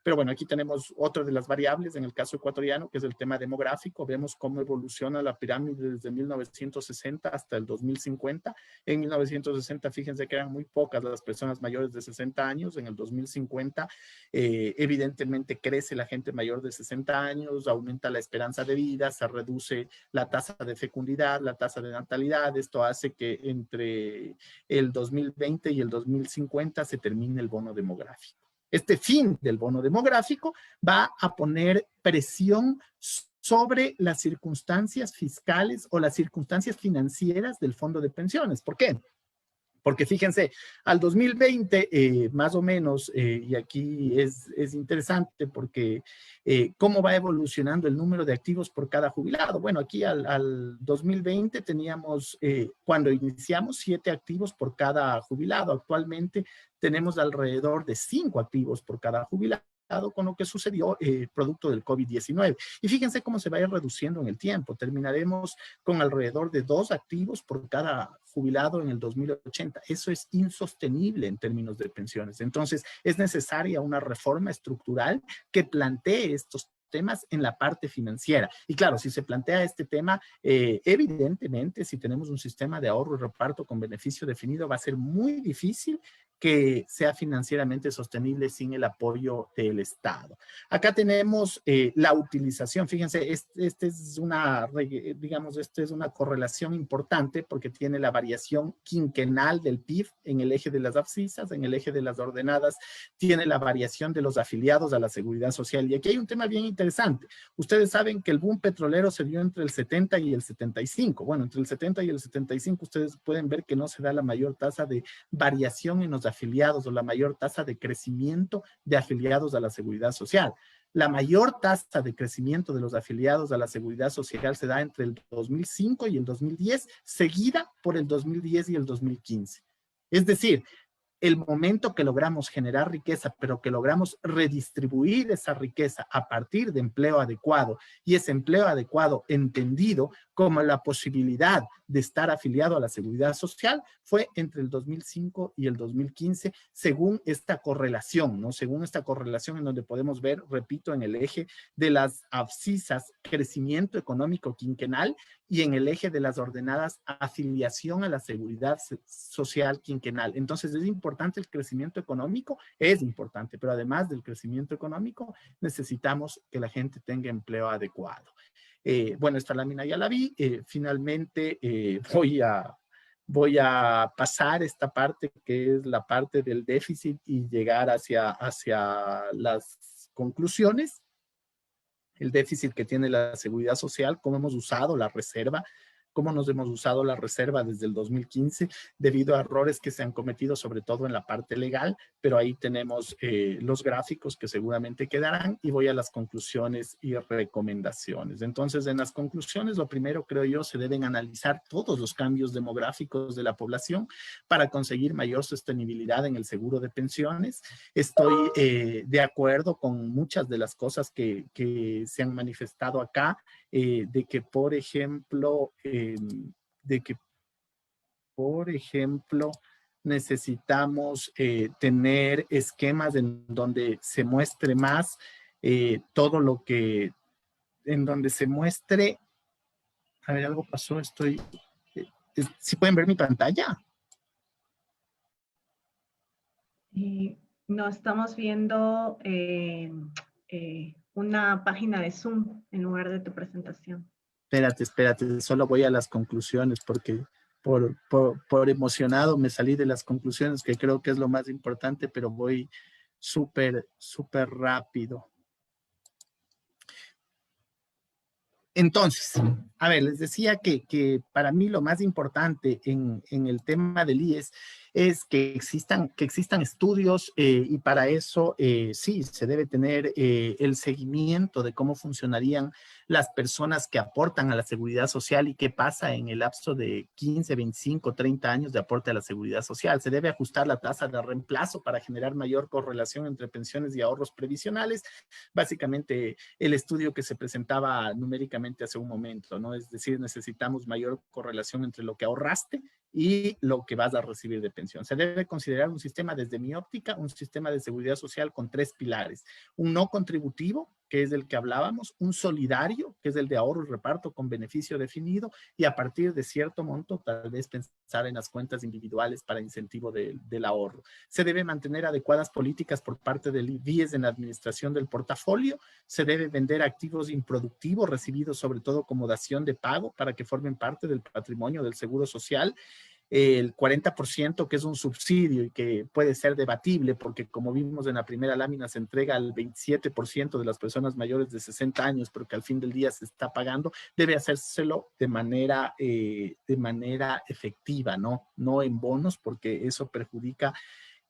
Speaker 5: pero bueno, aquí tenemos otra de las variables en el caso ecuatoriano, que es el tema demográfico. Vemos cómo evoluciona la pirámide desde 1960 hasta el 2050. En 1960, fíjense que eran muy pocas las personas mayores de 60 años. En el 2050, evidentemente crece la gente mayor de 60 años, aumenta la esperanza de vida, se reduce la tasa de fecundidad, la tasa de natalidad. Esto hace que entre el 2020 y el 2050 se termine el bono demográfico. Este fin del bono demográfico va a poner presión sobre las circunstancias fiscales o las circunstancias financieras del fondo de pensiones. ¿Por qué? Porque fíjense, al 2020, más o menos, y aquí es interesante porque cómo va evolucionando el número de activos por cada jubilado. Bueno, aquí al 2020 teníamos, cuando iniciamos, 7 activos por cada jubilado. Actualmente tenemos alrededor de 5 activos por cada jubilado. con lo que sucedió producto del COVID-19. Y fíjense cómo se va a ir reduciendo en el tiempo. Terminaremos con alrededor de 2 activos por cada jubilado en el 2080. Eso es insostenible en términos de pensiones. Entonces, es necesaria una reforma estructural que plantee estos temas en la parte financiera. Y claro, si se plantea este tema, evidentemente, si tenemos un sistema de ahorro y reparto con beneficio definido, va a ser muy difícil que sea financieramente sostenible sin el apoyo del Estado. Acá tenemos la utilización. Fíjense, este es una, digamos, esta es una correlación importante porque tiene la variación quinquenal del PIB en el eje de las abscisas, en el eje de las ordenadas, tiene la variación de los afiliados a la Seguridad Social. Y aquí hay un tema bien interesante. Ustedes saben que el boom petrolero se dio entre el 70 y el 75. Bueno, entre el 70 y el 75 ustedes pueden ver que no se da la mayor tasa de variación en los afiliados o la mayor tasa de crecimiento de afiliados a la Seguridad Social. La mayor tasa de crecimiento de los afiliados a la Seguridad Social se da entre el 2005 y el 2010, seguida por el 2010 y el 2015. Es decir, el momento que logramos generar riqueza, pero que logramos redistribuir esa riqueza a partir de empleo adecuado, y ese empleo adecuado entendido como la posibilidad de estar afiliado a la Seguridad Social, fue entre el 2005 y el 2015, según esta correlación, ¿no? Según esta correlación en donde podemos ver, repito, en el eje de las abscisas, crecimiento económico quinquenal, y en el eje de las ordenadas, afiliación a la Seguridad Social quinquenal. Entonces, ¿es importante el crecimiento económico? Es importante, pero además del crecimiento económico, necesitamos que la gente tenga empleo adecuado. Bueno, esta lámina ya la vi. Finalmente, voy a pasar esta parte que es la parte del déficit y llegar hacia las conclusiones. El déficit que tiene la Seguridad Social, cómo hemos usado la reserva, cómo nos hemos usado la reserva desde el 2015 debido a errores que se han cometido, sobre todo en la parte legal, pero ahí tenemos los gráficos que seguramente quedarán y voy a las conclusiones y recomendaciones. Entonces, en las conclusiones, lo primero, creo yo, se deben analizar todos los cambios demográficos de la población para conseguir mayor sostenibilidad en el seguro de pensiones. Estoy de acuerdo con muchas de las cosas que se han manifestado acá, de que, por ejemplo, necesitamos tener esquemas en donde se muestre más todo lo que, en donde se muestre, a ver, algo pasó, ¿sí pueden ver mi pantalla?
Speaker 3: No, estamos viendo una página de Zoom en lugar de tu presentación.
Speaker 5: Espérate, solo voy a las conclusiones porque por emocionado me salí de las conclusiones, que creo que es lo más importante, pero voy súper rápido. Entonces, a ver, les decía que para mí lo más importante en el tema del IES es que existan estudios y para eso sí, se debe tener el seguimiento de cómo funcionarían las personas que aportan a la seguridad social y qué pasa en el lapso de 15, 25, 30 años de aporte a la seguridad social. Se debe ajustar la tasa de reemplazo para generar mayor correlación entre pensiones y ahorros previsionales. Básicamente, el estudio que se presentaba numéricamente hace un momento, ¿no? Es decir, necesitamos mayor correlación entre lo que ahorraste y lo que vas a recibir de pensión. Se debe considerar un sistema, desde mi óptica, un sistema de seguridad social con 3 pilares. Un no contributivo, que es del que hablábamos, un solidario, que es el de ahorro y reparto con beneficio definido, y a partir de cierto monto, tal vez pensar en las cuentas individuales para incentivo del ahorro. Se debe mantener adecuadas políticas por parte del IES en la administración del portafolio. Se debe vender activos improductivos recibidos sobre todo como dación de pago para que formen parte del patrimonio del seguro social. El 40% que es un subsidio y que puede ser debatible porque, como vimos en la primera lámina, se entrega al 27% de las personas mayores de 60 años, pero que al fin del día se está pagando, debe hacérselo de manera efectiva, ¿no? No en bonos, porque eso perjudica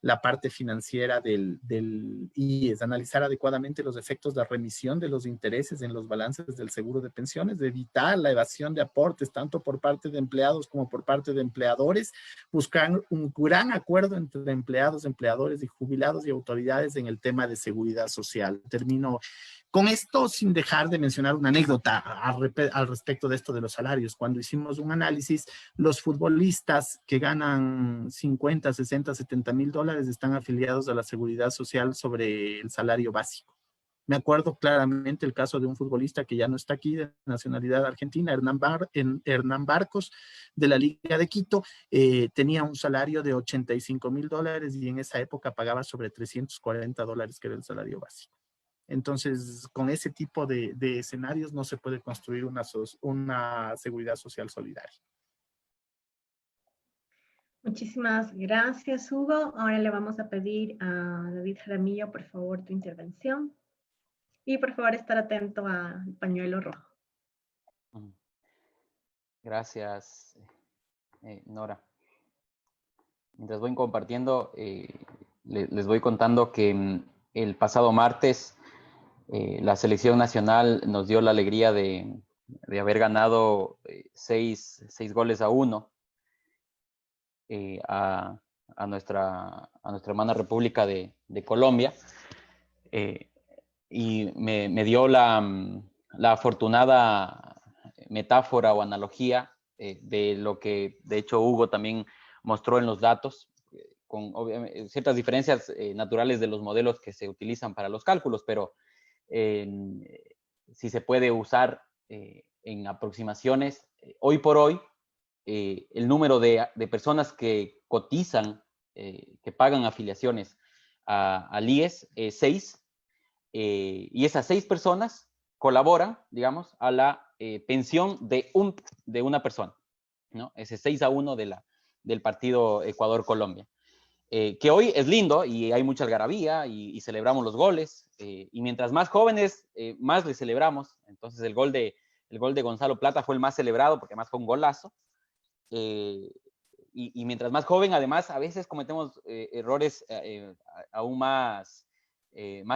Speaker 5: la parte financiera del IES, analizar adecuadamente los efectos de remisión de los intereses en los balances del seguro de pensiones, de evitar la evasión de aportes tanto por parte de empleados como por parte de empleadores, buscar un gran acuerdo entre empleados, empleadores y jubilados y autoridades en el tema de seguridad social. Termino con esto sin dejar de mencionar una anécdota al respecto de esto de los salarios. Cuando hicimos un análisis, los futbolistas que ganan 50, 60, 70 mil dólares están afiliados a la seguridad social sobre el salario básico. Me acuerdo claramente el caso de un futbolista que ya no está aquí, de nacionalidad argentina, Hernán Barcos, de la Liga de Quito. Tenía un salario de 85 mil dólares y en esa época pagaba sobre 340 dólares, que era el salario básico. Entonces, con ese tipo de escenarios no se puede construir una seguridad social solidaria.
Speaker 3: Muchísimas gracias, Hugo. Ahora le vamos a pedir a David Jaramillo, por favor, tu intervención. Y por favor, estar atento al pañuelo rojo.
Speaker 6: Gracias, Nora. Mientras voy compartiendo, les voy contando que el pasado martes la selección nacional nos dio la alegría de haber ganado 6 goles a 1 a nuestra hermana República de Colombia. Y me dio la afortunada metáfora o analogía de lo que de hecho Hugo también mostró en los datos, con obviamente ciertas diferencias naturales de los modelos que se utilizan para los cálculos, pero si se puede usar en aproximaciones, hoy por hoy el número de personas que cotizan, que pagan afiliaciones al IES es 6, y esas 6 personas colaboran, digamos, a la pensión de una persona, ¿no? Ese 6-1 del partido Ecuador-Colombia. Que hoy es lindo y hay mucha algarabía y celebramos los goles, y mientras más jóvenes, más le celebramos. Entonces el gol de Gonzalo Plata fue el más celebrado porque además fue un golazo. Y mientras más joven, además, a veces cometemos errores aún más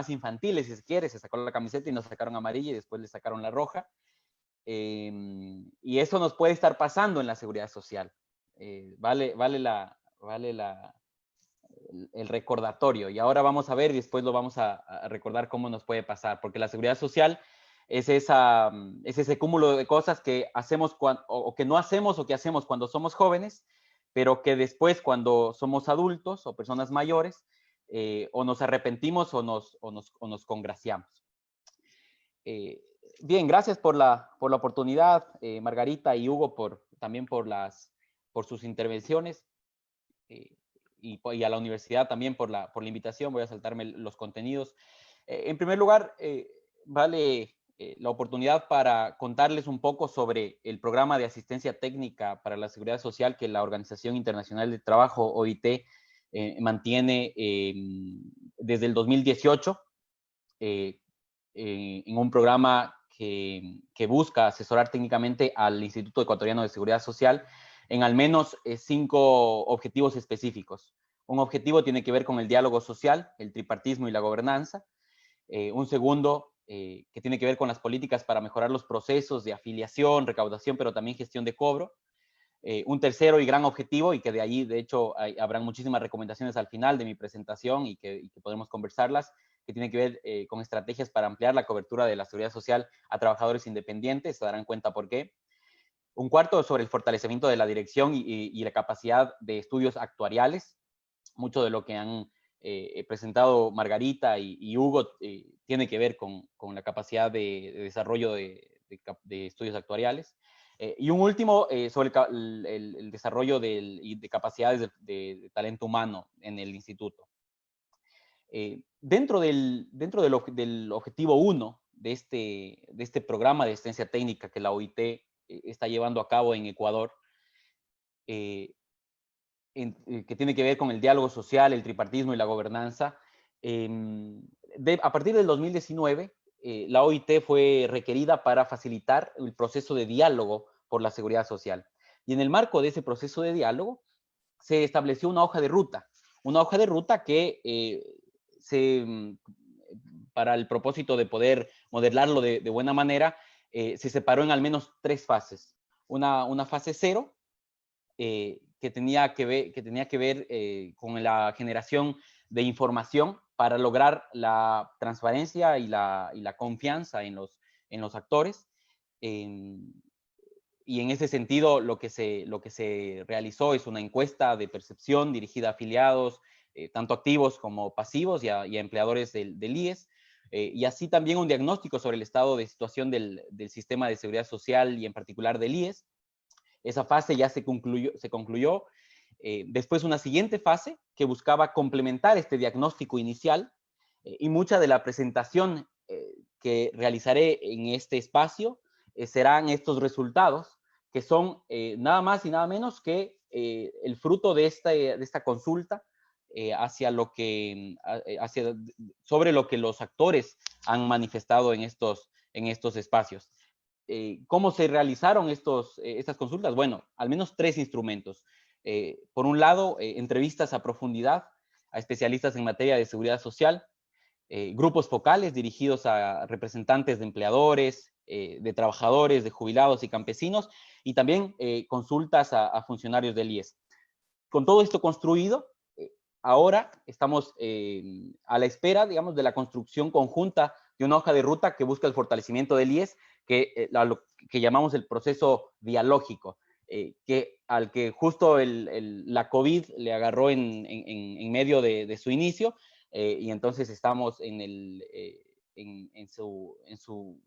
Speaker 6: infantiles, si se quiere. Se sacó la camiseta y nos sacaron amarilla y después le sacaron la roja. Y eso nos puede estar pasando en la seguridad social. Vale el recordatorio. Y ahora vamos a ver y después lo vamos a recordar cómo nos puede pasar. Porque la seguridad social es ese cúmulo de cosas que hacemos o que no hacemos o que hacemos cuando somos jóvenes, pero que después cuando somos adultos o personas mayores, o nos arrepentimos o nos congraciamos. Bien, gracias por la oportunidad, Margarita y Hugo, también por sus intervenciones, y a la universidad también por la invitación. Voy a saltarme los contenidos. En primer lugar, vale la oportunidad para contarles un poco sobre el programa de asistencia técnica para la seguridad social que la Organización Internacional del Trabajo, OIT, mantiene desde el 2018, en un programa que busca asesorar técnicamente al Instituto Ecuatoriano de Seguridad Social en al menos 5 objetivos específicos. Un objetivo tiene que ver con el diálogo social, el tripartismo y la gobernanza. Un segundo, que tiene que ver con las políticas para mejorar los procesos de afiliación, recaudación, pero también gestión de cobro. Un tercero y gran objetivo, y que de ahí, de hecho, habrán muchísimas recomendaciones al final de mi presentación y que podremos conversarlas, que tiene que ver con estrategias para ampliar la cobertura de la seguridad social a trabajadores independientes. Se darán cuenta por qué. Un cuarto sobre el fortalecimiento de la dirección y la capacidad de estudios actuariales. Mucho de lo que han presentado Margarita y Hugo tiene que ver con la capacidad de desarrollo de estudios actuariales. Y un último sobre el desarrollo de capacidades de talento humano en el instituto. Dentro del objetivo 1 de este programa de asistencia técnica que la OIT está llevando a cabo en Ecuador, que tiene que ver con el diálogo social, el tripartismo y la gobernanza, a partir del 2019, la OIT fue requerida para facilitar el proceso de diálogo por la seguridad social. Y en el marco de ese proceso de diálogo, se estableció una hoja de ruta una hoja de ruta que para el propósito de poder modelarlo de buena manera, se separó en al menos 3 fases. Una fase 0, que tenía que ver con la generación de información para lograr la transparencia y la confianza en los actores. Y en ese sentido, lo que se realizó es una encuesta de percepción dirigida a afiliados, tanto activos como pasivos, y a empleadores del IES, y así también un diagnóstico sobre el estado de situación del sistema de seguridad social y en particular del IES. Esa fase ya se concluyó. Después una siguiente fase que buscaba complementar este diagnóstico inicial, y mucha de la presentación que realizaré en este espacio serán estos resultados, que son nada más y nada menos que el fruto de esta consulta sobre lo que los actores han manifestado en estos espacios. ¿Cómo se realizaron estas consultas? Bueno, al menos 3 instrumentos. Por un lado, entrevistas a profundidad a especialistas en materia de seguridad social, grupos focales dirigidos a representantes de empleadores, de trabajadores, de jubilados y campesinos, y también consultas a funcionarios del IES. Con todo esto construido, ahora estamos a la espera, digamos, de la construcción conjunta de una hoja de ruta que busca el fortalecimiento del IES, lo que llamamos el proceso dialógico, al que justo la COVID le agarró en medio de su inicio, y entonces estamos en su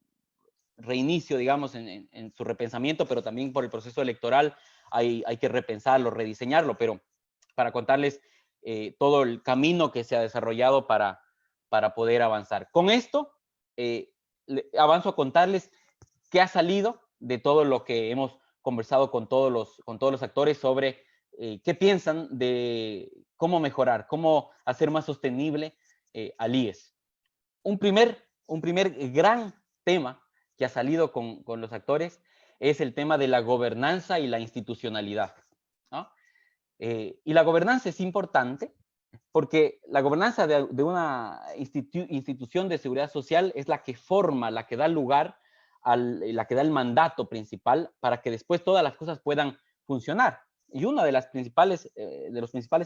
Speaker 6: reinicio, digamos, en su repensamiento, pero también por el proceso electoral hay que repensarlo, rediseñarlo, pero para contarles todo el camino que se ha desarrollado para poder avanzar. Con esto, avanzo a contarles qué ha salido de todo lo que hemos conversado con todos los actores sobre qué piensan de cómo mejorar, cómo hacer más sostenible al IES. Un primer gran tema que ha salido con los actores es el tema de la gobernanza y la institucionalidad, ¿no? Y la gobernanza es importante porque la gobernanza de una institución de seguridad social es la que forma, la que da lugar, la que da el mandato principal para que después todas las cosas puedan funcionar. Y uno de los principales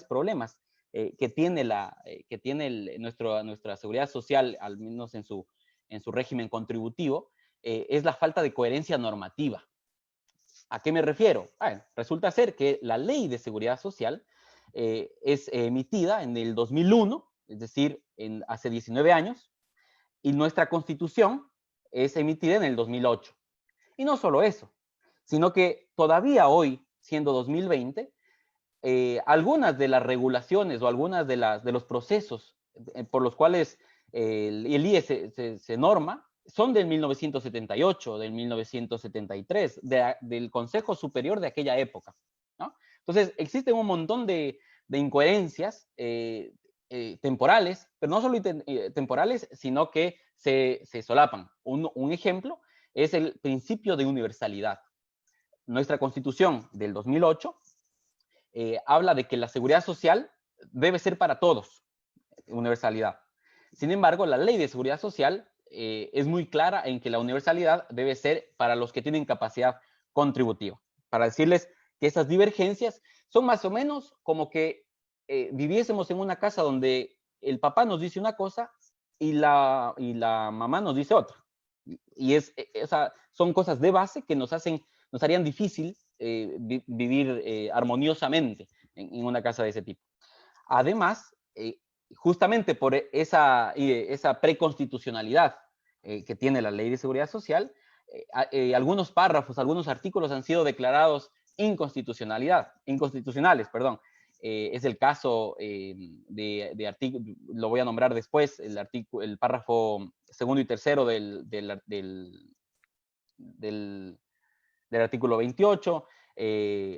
Speaker 6: problemas que tiene nuestra seguridad social, al menos en su régimen contributivo, es la falta de coherencia normativa. ¿A qué me refiero? Bueno, resulta ser que la Ley de Seguridad Social es emitida en el 2001, es decir, hace 19 años, y nuestra Constitución es emitida en el 2008. Y no solo eso, sino que todavía hoy, siendo 2020, algunas de las regulaciones o algunas de los procesos por los cuales el IES se norma son del 1978, del 1973, del Consejo Superior de aquella época, ¿no? Entonces, existen un montón de incoherencias temporales, pero no solo temporales, sino que se solapan. Un ejemplo es el principio de universalidad. Nuestra Constitución del 2008 habla de que la seguridad social debe ser para todos, universalidad. Sin embargo, la Ley de Seguridad Social es muy clara en que la universalidad debe ser para los que tienen capacidad contributiva. Para decirles que esas divergencias son más o menos como que viviésemos en una casa donde el papá nos dice una cosa y la mamá nos dice otra. Y son cosas de base que nos harían difícil vivir armoniosamente en una casa de ese tipo. Además, justamente por esa preconstitucionalidad que tiene la Ley de Seguridad Social, algunos párrafos, algunos artículos han sido declarados inconstitucionales. Es el caso de artículo, lo voy a nombrar después, el párrafo segundo y tercero del artículo 28,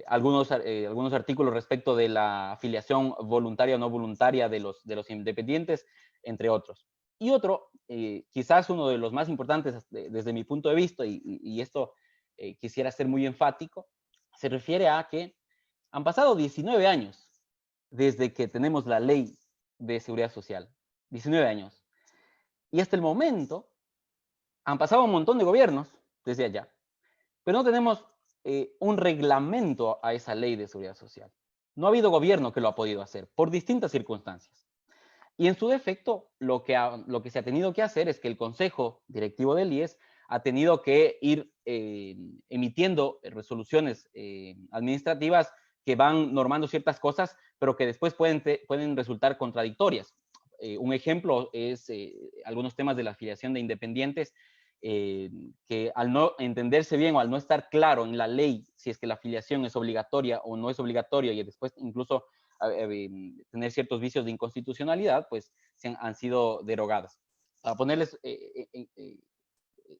Speaker 6: algunos artículos respecto de la afiliación voluntaria o no voluntaria de los independientes, entre otros. Y otro, quizás uno de los más importantes desde mi punto de vista, y esto quisiera ser muy enfático, se refiere a que han pasado 19 años desde que tenemos la ley de seguridad social, 19 años. Y hasta el momento han pasado un montón de gobiernos desde allá, pero no tenemos un reglamento a esa ley de seguridad social. No ha habido gobierno que lo ha podido hacer por distintas circunstancias. Y en su defecto, lo que se ha tenido que hacer es que el Consejo Directivo del IES ha tenido que ir emitiendo resoluciones administrativas que van normando ciertas cosas, pero que después pueden resultar contradictorias. Un ejemplo es algunos temas de la afiliación de independientes, que al no entenderse bien o al no estar claro en la ley si es que la afiliación es obligatoria o no es obligatoria, y después incluso tener ciertos vicios de inconstitucionalidad, pues han sido derogadas. Para ponerles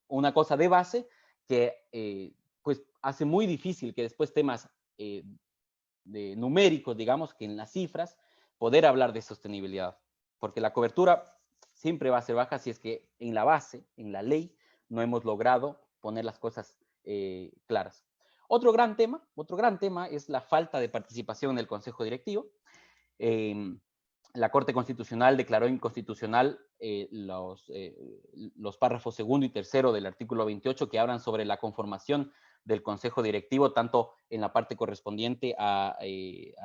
Speaker 6: una cosa de base que pues hace muy difícil que después temas de numéricos, digamos, que en las cifras, poder hablar de sostenibilidad, porque la cobertura siempre va a ser baja si es que en la base, en la ley, no hemos logrado poner las cosas claras. Otro gran tema es la falta de participación en el Consejo Directivo. La Corte Constitucional declaró inconstitucional los párrafos segundo y tercero del artículo 28 que hablan sobre la conformación del Consejo Directivo, tanto en la parte correspondiente a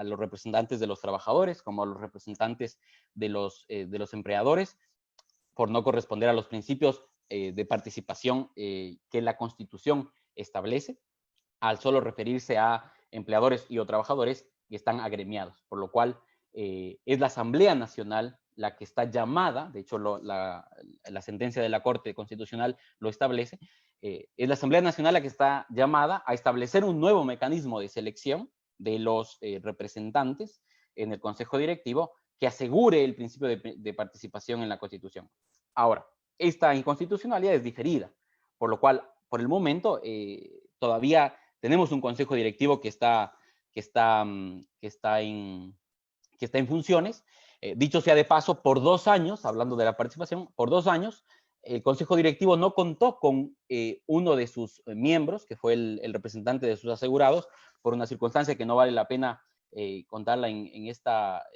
Speaker 6: los representantes de los trabajadores como a los representantes de los empleadores, por no corresponder a los principios de participación que la Constitución establece, al solo referirse a empleadores y o trabajadores que están agremiados, por lo cual es la Asamblea Nacional la que está llamada, de hecho la sentencia de la Corte Constitucional lo establece, es la Asamblea Nacional la que está llamada a establecer un nuevo mecanismo de selección de los representantes en el Consejo Directivo que asegure el principio de participación en la Constitución. Ahora, esta inconstitucionalidad es diferida, por lo cual, por el momento, todavía tenemos un Consejo Directivo que está en funciones. Dicho sea de paso, por 2 años, hablando de la participación, por 2 años, el Consejo Directivo no contó con uno de sus miembros, que fue el representante de sus asegurados, por una circunstancia que no vale la pena contarla en esta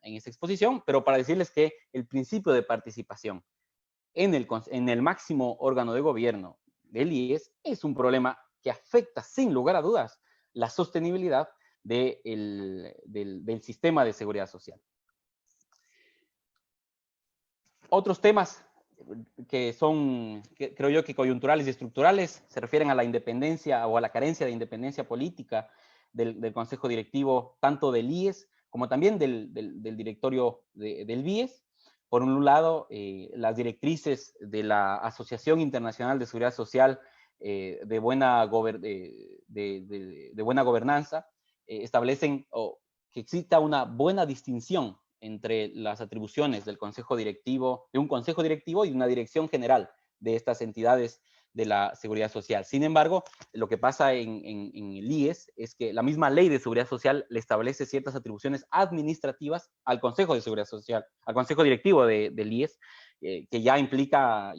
Speaker 6: exposición, pero para decirles que el principio de participación en el máximo órgano de gobierno del IES es un problema que afecta sin lugar a dudas la sostenibilidad del sistema de seguridad social. Otros temas que son, creo yo, que coyunturales y estructurales, se refieren a la independencia o a la carencia de independencia política del Consejo Directivo, tanto del IES como también del directorio del BIES. Por un lado, las directrices de la Asociación Internacional de Seguridad Social de buena gobernanza establecen que exista una buena distinción entre las atribuciones del Consejo Directivo, de un Consejo Directivo y una dirección general de estas entidades de la seguridad social. Sin embargo, lo que pasa en el IES es que la misma ley de seguridad social le establece ciertas atribuciones administrativas al Consejo de Seguridad Social, al Consejo Directivo del IES, que ya implica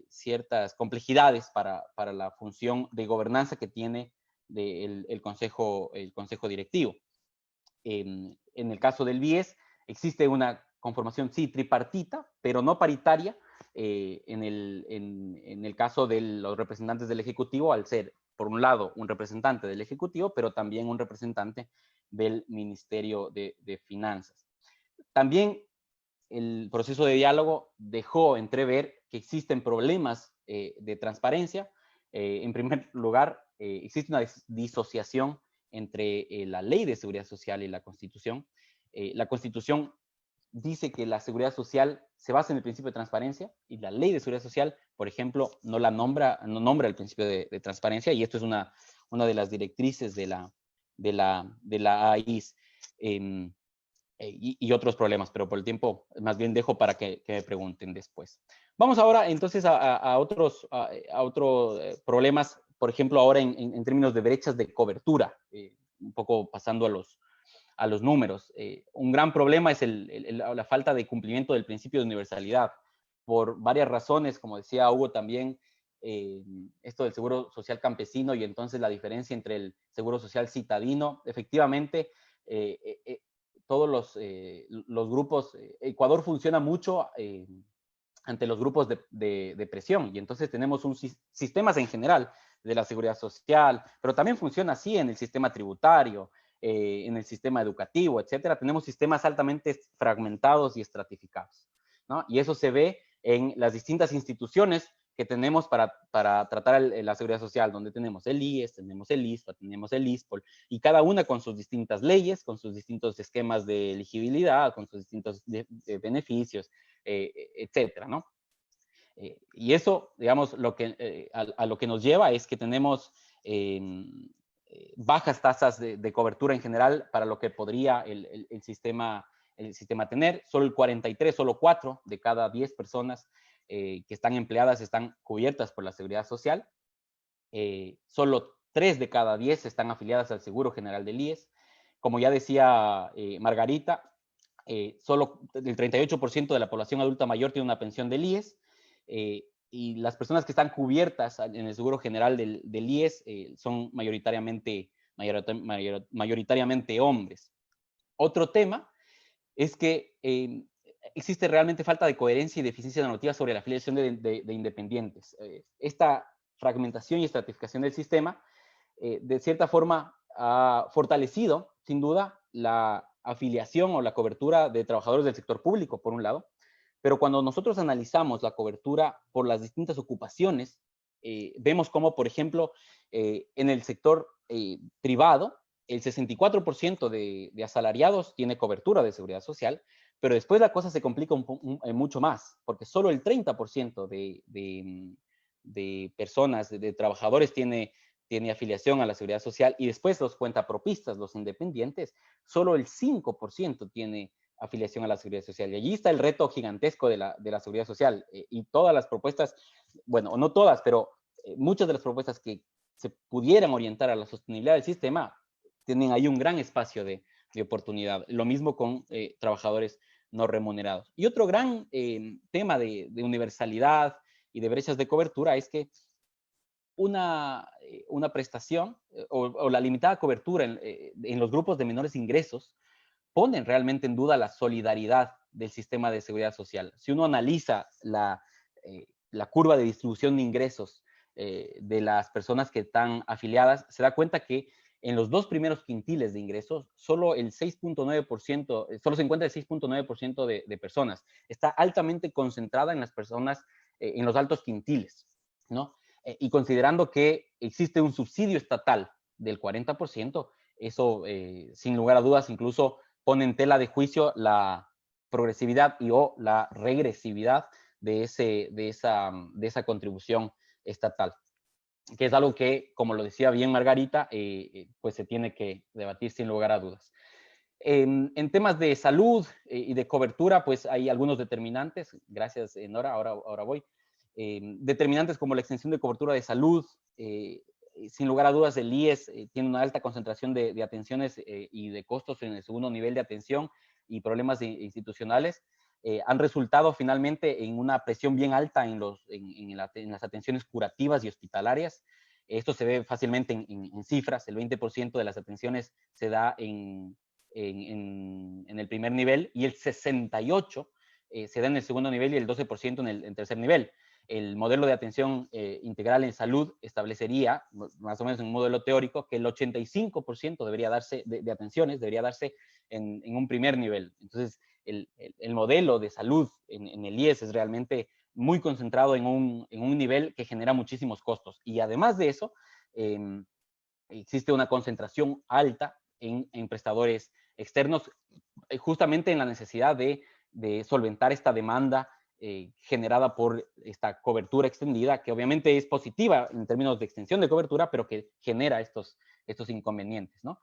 Speaker 6: ciertas complejidades para la función de gobernanza que tiene el consejo Directivo. En el caso del BIES existe una conformación, sí, tripartita, pero no paritaria, en el caso de los representantes del Ejecutivo, al ser, por un lado, un representante del Ejecutivo, pero también un representante del Ministerio de Finanzas. También el proceso de diálogo dejó entrever que existen problemas de transparencia. En primer lugar, existe una disociación entre la Ley de Seguridad Social y la Constitución. La Constitución dice que la seguridad social se basa en el principio de transparencia y la Ley de Seguridad Social, por ejemplo, no nombra el principio de transparencia, y esto es una de las directrices de la AIS. Y otros problemas, pero por el tiempo más bien dejo para que me pregunten después. Vamos ahora entonces a otros problemas, por ejemplo, ahora en términos de brechas de cobertura, un poco pasando a los números. Un gran problema es la falta de cumplimiento del principio de universalidad, por varias razones, como decía Hugo también. esto del seguro social campesino y entonces la diferencia entre el seguro social citadino. Efectivamente, todos los grupos, Ecuador funciona mucho ante los grupos de presión, y entonces tenemos sistemas en general de la seguridad social, pero también funciona así en el sistema tributario, en el sistema educativo, etcétera. Tenemos sistemas altamente fragmentados y estratificados, ¿no? Y eso se ve en las distintas instituciones que tenemos para tratar la seguridad social, donde tenemos el IES, tenemos el ISPA, tenemos el ISPOL, y cada una con sus distintas leyes, con sus distintos esquemas de elegibilidad, con sus distintos beneficios, etcétera, ¿no? Y eso, digamos, a lo que nos lleva es que tenemos bajas tasas de cobertura en general para lo que podría el sistema tener. Solo el 43, solo 4 de cada 10 personas que están empleadas están cubiertas por la seguridad social. Solo 3 de cada 10 están afiliadas al Seguro General del IES. Como ya decía Margarita, solo el 38% de la población adulta mayor tiene una pensión del IES, y las personas que están cubiertas en el Seguro General del IES son mayoritariamente hombres. Otro tema es que existe realmente falta de coherencia y deficiencia normativa sobre la afiliación de independientes. Esta fragmentación y estratificación del sistema, de cierta forma, ha fortalecido, sin duda, la afiliación o la cobertura de trabajadores del sector público, por un lado, pero cuando nosotros analizamos la cobertura por las distintas ocupaciones, vemos cómo, por ejemplo, en el sector privado, el 64% de asalariados tiene cobertura de seguridad social, pero después la cosa se complica mucho más, porque solo el 30% de personas, de trabajadores tiene afiliación a la seguridad social, y después los cuentapropistas, los independientes, solo el 5% tiene afiliación a la seguridad social. Y allí está el reto gigantesco de la seguridad social, y todas las propuestas, bueno, no todas, pero muchas de las propuestas que se pudieran orientar a la sostenibilidad del sistema tienen ahí un gran espacio de oportunidad. Lo mismo con trabajadores no remunerados. Y otro gran tema de universalidad y de brechas de cobertura es que una prestación o la limitada cobertura en los grupos de menores ingresos ponen realmente en duda la solidaridad del sistema de seguridad social. Si uno analiza la curva de distribución de ingresos de las personas que están afiliadas, se da cuenta que en los 2 primeros quintiles de ingresos, solo el 6.9%, solo se encuentra el 6.9% de personas. Está altamente concentrada en las personas en los altos quintiles, ¿no? Y considerando que existe un subsidio estatal del 40%, eso sin lugar a dudas incluso pone en tela de juicio la progresividad o la regresividad de esa contribución estatal, que es algo que, como lo decía bien Margarita, pues se tiene que debatir sin lugar a dudas. En temas de salud y de cobertura, pues hay algunos determinantes. Gracias, Nora, ahora voy. Determinantes como la extensión de cobertura de salud. Sin lugar a dudas, el IES tiene una alta concentración de atenciones y de costos en el segundo nivel de atención, y problemas institucionales han resultado finalmente en una presión bien alta en las atenciones curativas y hospitalarias. Esto se ve fácilmente en cifras. El 20% de las atenciones se da en el primer nivel, y el 68% se da en el segundo nivel, y el 12% en el tercer nivel. El modelo de atención integral en salud establecería, más o menos en un modelo teórico, que el 85% debería darse de atenciones debería darse en un primer nivel. Entonces, el modelo de salud en el IES es realmente muy concentrado en un nivel que genera muchísimos costos. Y además de eso, existe una concentración alta en prestadores externos, justamente en la necesidad de solventar esta demanda generada por esta cobertura extendida, que obviamente es positiva en términos de extensión de cobertura, pero que genera estos inconvenientes, ¿no?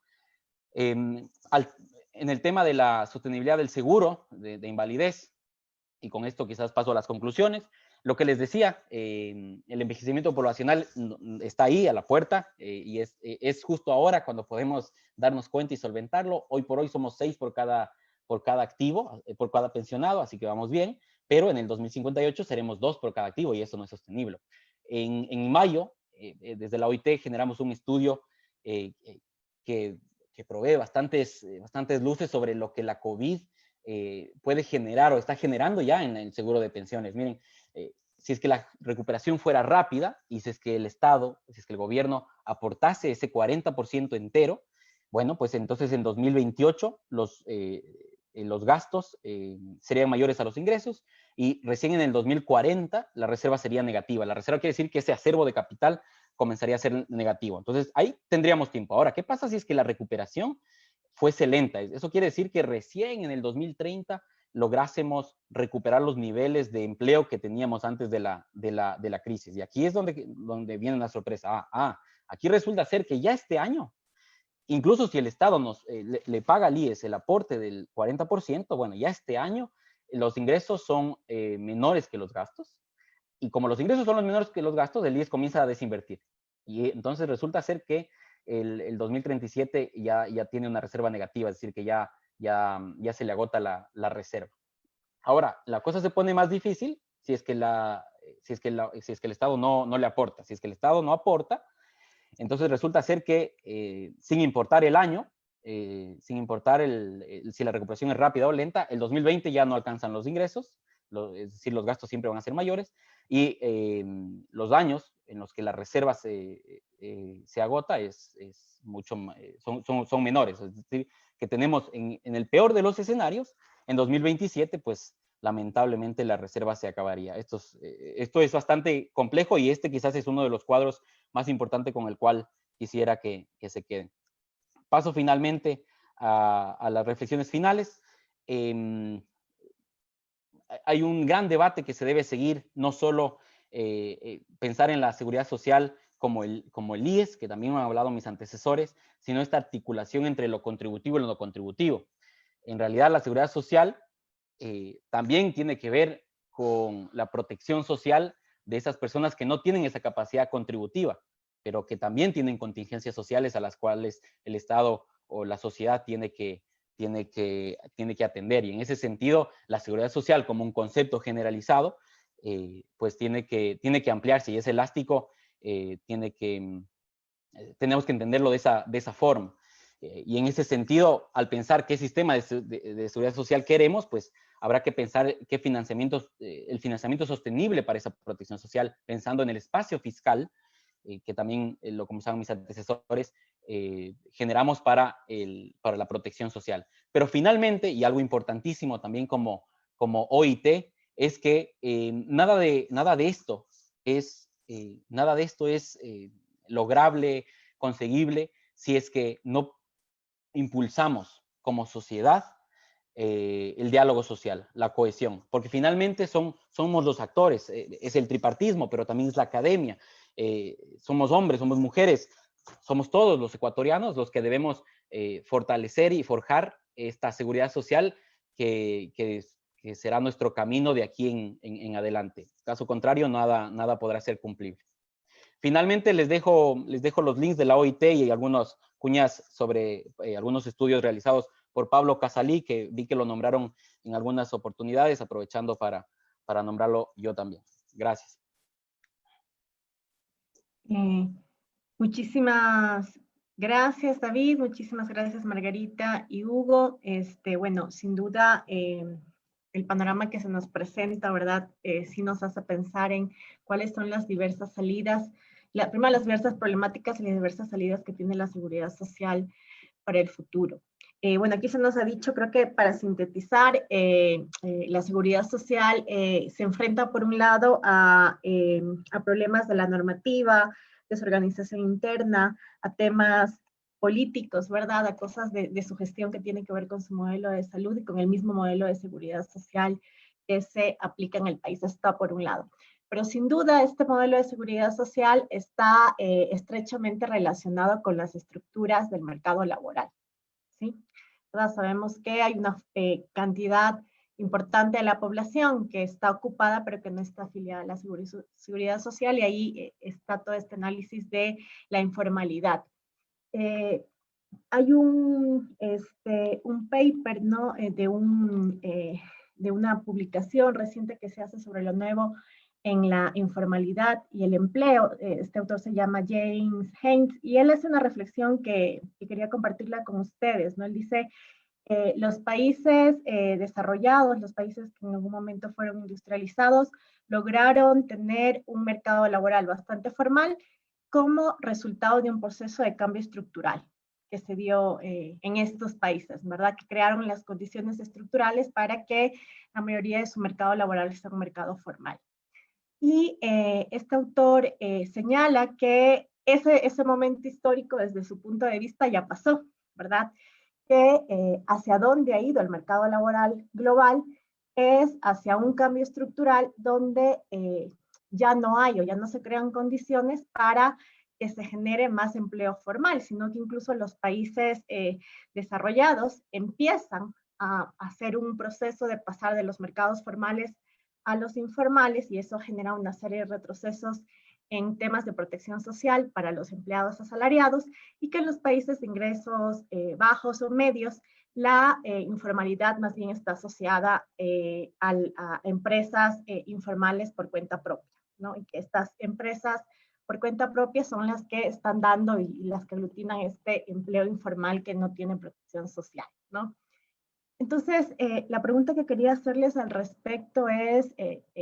Speaker 6: En el tema de la sostenibilidad del seguro de invalidez, y con esto quizás paso a las conclusiones, lo que les decía, el envejecimiento poblacional está ahí a la puerta, y es justo ahora cuando podemos darnos cuenta y solventarlo. Hoy por hoy somos 6 por cada activo, por cada pensionado, así que vamos bien, pero en el 2058 seremos 2 por cada activo, y eso no es sostenible. En mayo, desde la OIT generamos un estudio que provee bastantes luces sobre lo que la COVID puede generar o está generando ya en el seguro de pensiones. Miren, si es que la recuperación fuera rápida y si es que el Estado, si es que el gobierno aportase ese 40% entero, bueno, pues entonces en 2028 los gastos serían mayores a los ingresos y recién en el 2040 la reserva sería negativa. La reserva quiere decir que ese acervo de capital comenzaría a ser negativo. Entonces ahí tendríamos tiempo. Ahora, ¿qué pasa si es que la recuperación fuese lenta? Eso quiere decir que recién en el 2030 lográsemos recuperar los niveles de empleo que teníamos antes de la crisis. Y aquí es donde viene la sorpresa. Aquí resulta ser que ya este año, incluso si el Estado le paga al IES el aporte del 40%, bueno, ya este año los ingresos son menores que los gastos. Y como los ingresos son los menores que los gastos, el IES comienza a desinvertir. Y entonces resulta ser que el 2037 ya tiene una reserva negativa, es decir, que ya se le agota la reserva. Ahora, la cosa se pone más difícil si es que el Estado no le aporta. Si es que el Estado no aporta, entonces resulta ser que sin importar el año, sin importar si la recuperación es rápida o lenta, el 2020 ya no alcanzan los ingresos, es decir, los gastos siempre van a ser mayores, y los años en los que la reserva se agota son menores. Es decir, que tenemos en el peor de los escenarios, en 2027, pues lamentablemente la reserva se acabaría. Esto es bastante complejo y quizás es uno de los cuadros más importantes con el cual quisiera que se queden. Paso finalmente a las reflexiones finales. Hay un gran debate que se debe seguir, no solo pensar en la seguridad social como el IES, que también han hablado mis antecesores, sino esta articulación entre lo contributivo y lo no contributivo. En realidad, la seguridad social también tiene que ver con la protección social de esas personas que no tienen esa capacidad contributiva, pero que también tienen contingencias sociales a las cuales el Estado o la sociedad tiene que atender. Y en ese sentido, la seguridad social como un concepto generalizado, pues tiene que ampliarse, y es elástico, tenemos que entenderlo de esa forma. Y en ese sentido, al pensar qué sistema de seguridad social queremos, pues habrá que pensar el financiamiento sostenible para esa protección social, pensando en el espacio fiscal, que también lo comenzaron mis antecesores, generamos para la protección social. Pero finalmente, y algo importantísimo también como OIT, es que nada de esto es lograble, conseguible, si es que no impulsamos como sociedad el diálogo social, la cohesión, porque finalmente somos los actores, es el tripartismo, pero también es la academia, somos hombres, somos mujeres, somos todos los ecuatorianos los que debemos fortalecer y forjar esta seguridad social que será nuestro camino de aquí en adelante. Caso contrario, nada podrá ser cumplible. Finalmente, les dejo los links de la OIT y algunas cuñas sobre algunos estudios realizados por Pablo Casalí, que vi que lo nombraron en algunas oportunidades, aprovechando para nombrarlo yo también. Gracias.
Speaker 3: Muchísimas gracias, David. Muchísimas gracias, Margarita y Hugo. Bueno, sin duda, el panorama que se nos presenta, ¿verdad? Sí nos hace pensar en cuáles son las diversas salidas, primero las diversas problemáticas y las diversas salidas que tiene la seguridad social para el futuro. Bueno, aquí se nos ha dicho, creo que para sintetizar, la seguridad social se enfrenta por un lado a problemas de la normativa, desorganización interna, a temas políticos, ¿verdad? A cosas de su gestión que tienen que ver con su modelo de salud y con el mismo modelo de seguridad social que se aplica en el país. Esto está por un lado. Pero sin duda este modelo de seguridad social está estrechamente relacionado con las estructuras del mercado laboral, ¿sí? Todas sabemos que hay una cantidad importante de la población que está ocupada pero que no está afiliada a la seguridad social, y ahí está todo este análisis de la informalidad. Hay un paper, ¿no? De una publicación reciente que se hace sobre lo nuevo en la informalidad y el empleo. Este autor se llama James Haynes y él hace una reflexión que quería compartirla con ustedes, ¿no? Él dice, los países desarrollados, los países que en algún momento fueron industrializados, lograron tener un mercado laboral bastante formal como resultado de un proceso de cambio estructural que se dio en estos países, ¿verdad? Que crearon las condiciones estructurales para que la mayoría de su mercado laboral sea un mercado formal. Y este autor señala que ese momento histórico desde su punto de vista ya pasó, ¿verdad? Que hacia dónde ha ido el mercado laboral global es hacia un cambio estructural donde ya no hay o ya no se crean condiciones para que se genere más empleo formal, sino que incluso los países desarrollados empiezan a hacer un proceso de pasar de los mercados formales a los informales y eso genera una serie de retrocesos en temas de protección social para los empleados asalariados y que en los países de ingresos bajos o medios la informalidad más bien está asociada a empresas informales por cuenta propia, ¿no? Y que estas empresas por cuenta propia son las que están dando y las que aglutinan este empleo informal que no tiene protección social, ¿no? Entonces, la pregunta que quería hacerles al respecto es,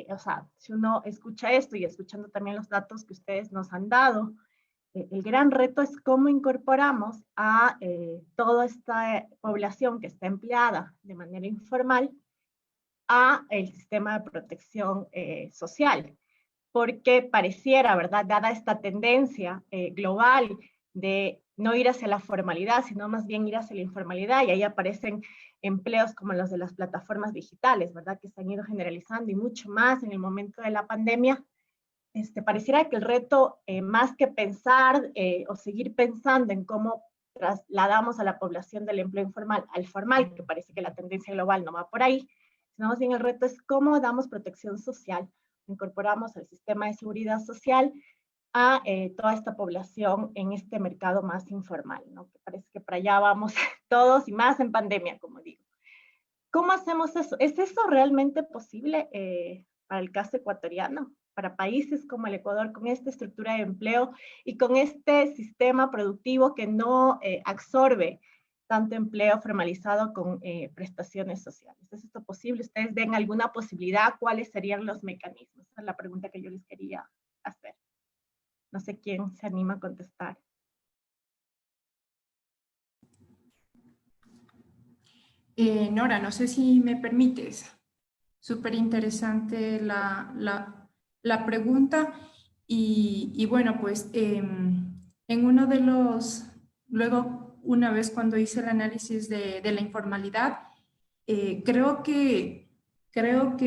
Speaker 3: o sea, si uno escucha esto y escuchando también los datos que ustedes nos han dado, el gran reto es cómo incorporamos a toda esta población que está empleada de manera informal a el sistema de protección social. Porque pareciera, ¿verdad? Dada esta tendencia global de no ir hacia la formalidad, sino más bien ir hacia la informalidad, y ahí aparecen empleos como los de las plataformas digitales, ¿verdad? Que se han ido generalizando y mucho más en el momento de la pandemia. Pareciera que el reto, más que pensar o seguir pensando en cómo trasladamos a la población del empleo informal al formal, que parece que la tendencia global no va por ahí, sino más bien el reto es cómo damos protección social, incorporamos al sistema de seguridad social a toda esta población en este mercado más informal, ¿no? Que parece que para allá vamos todos y más en pandemia, como digo. ¿Cómo hacemos eso? ¿Es eso realmente posible para el caso ecuatoriano? Para países como el Ecuador, con esta estructura de empleo y con este sistema productivo que no absorbe tanto empleo formalizado con prestaciones sociales. ¿Es esto posible? ¿Ustedes ven alguna posibilidad? ¿Cuáles serían los mecanismos? Esa es la pregunta que yo les quería hacer. No sé quién se anima a contestar.
Speaker 4: Nora, no sé si me permites. Súper interesante la pregunta y bueno, pues en uno de luego una vez cuando hice el análisis de la informalidad, creo que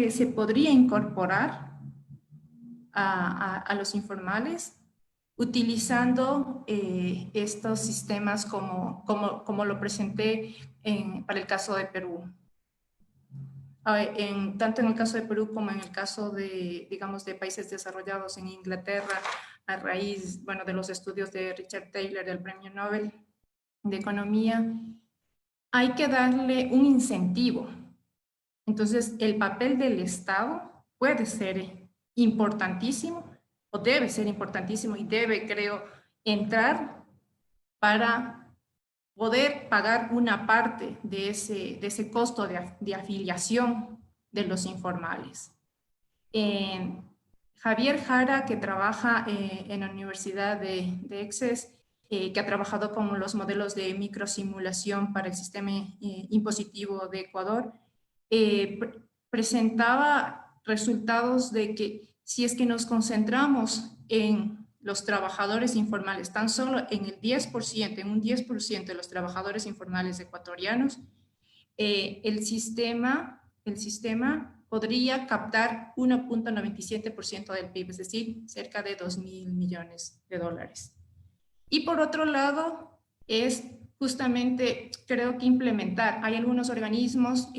Speaker 4: se podría incorporar a los informales utilizando estos sistemas como lo presenté para el caso de Perú. Tanto en el caso de Perú como en el caso de, digamos, de países desarrollados en Inglaterra, a raíz, bueno, de los estudios de Richard Taylor, del Premio Nobel de Economía, hay que darle un incentivo. Entonces, el papel del Estado puede ser importantísimo, o debe ser importantísimo, y debe, creo, entrar para poder pagar una parte de ese costo de afiliación de los informales. Javier Jara, que trabaja en la Universidad de Exes, que ha trabajado con los modelos de microsimulación para el sistema impositivo de Ecuador, presentaba resultados de que si es que nos concentramos en los trabajadores informales, tan solo en el 10%, en un 10% de los trabajadores informales ecuatorianos, el sistema podría captar 1.97% del PIB, es decir, cerca de 2.000 millones de dólares. Y por otro lado, es justamente, creo que implementar, hay algunos organismos,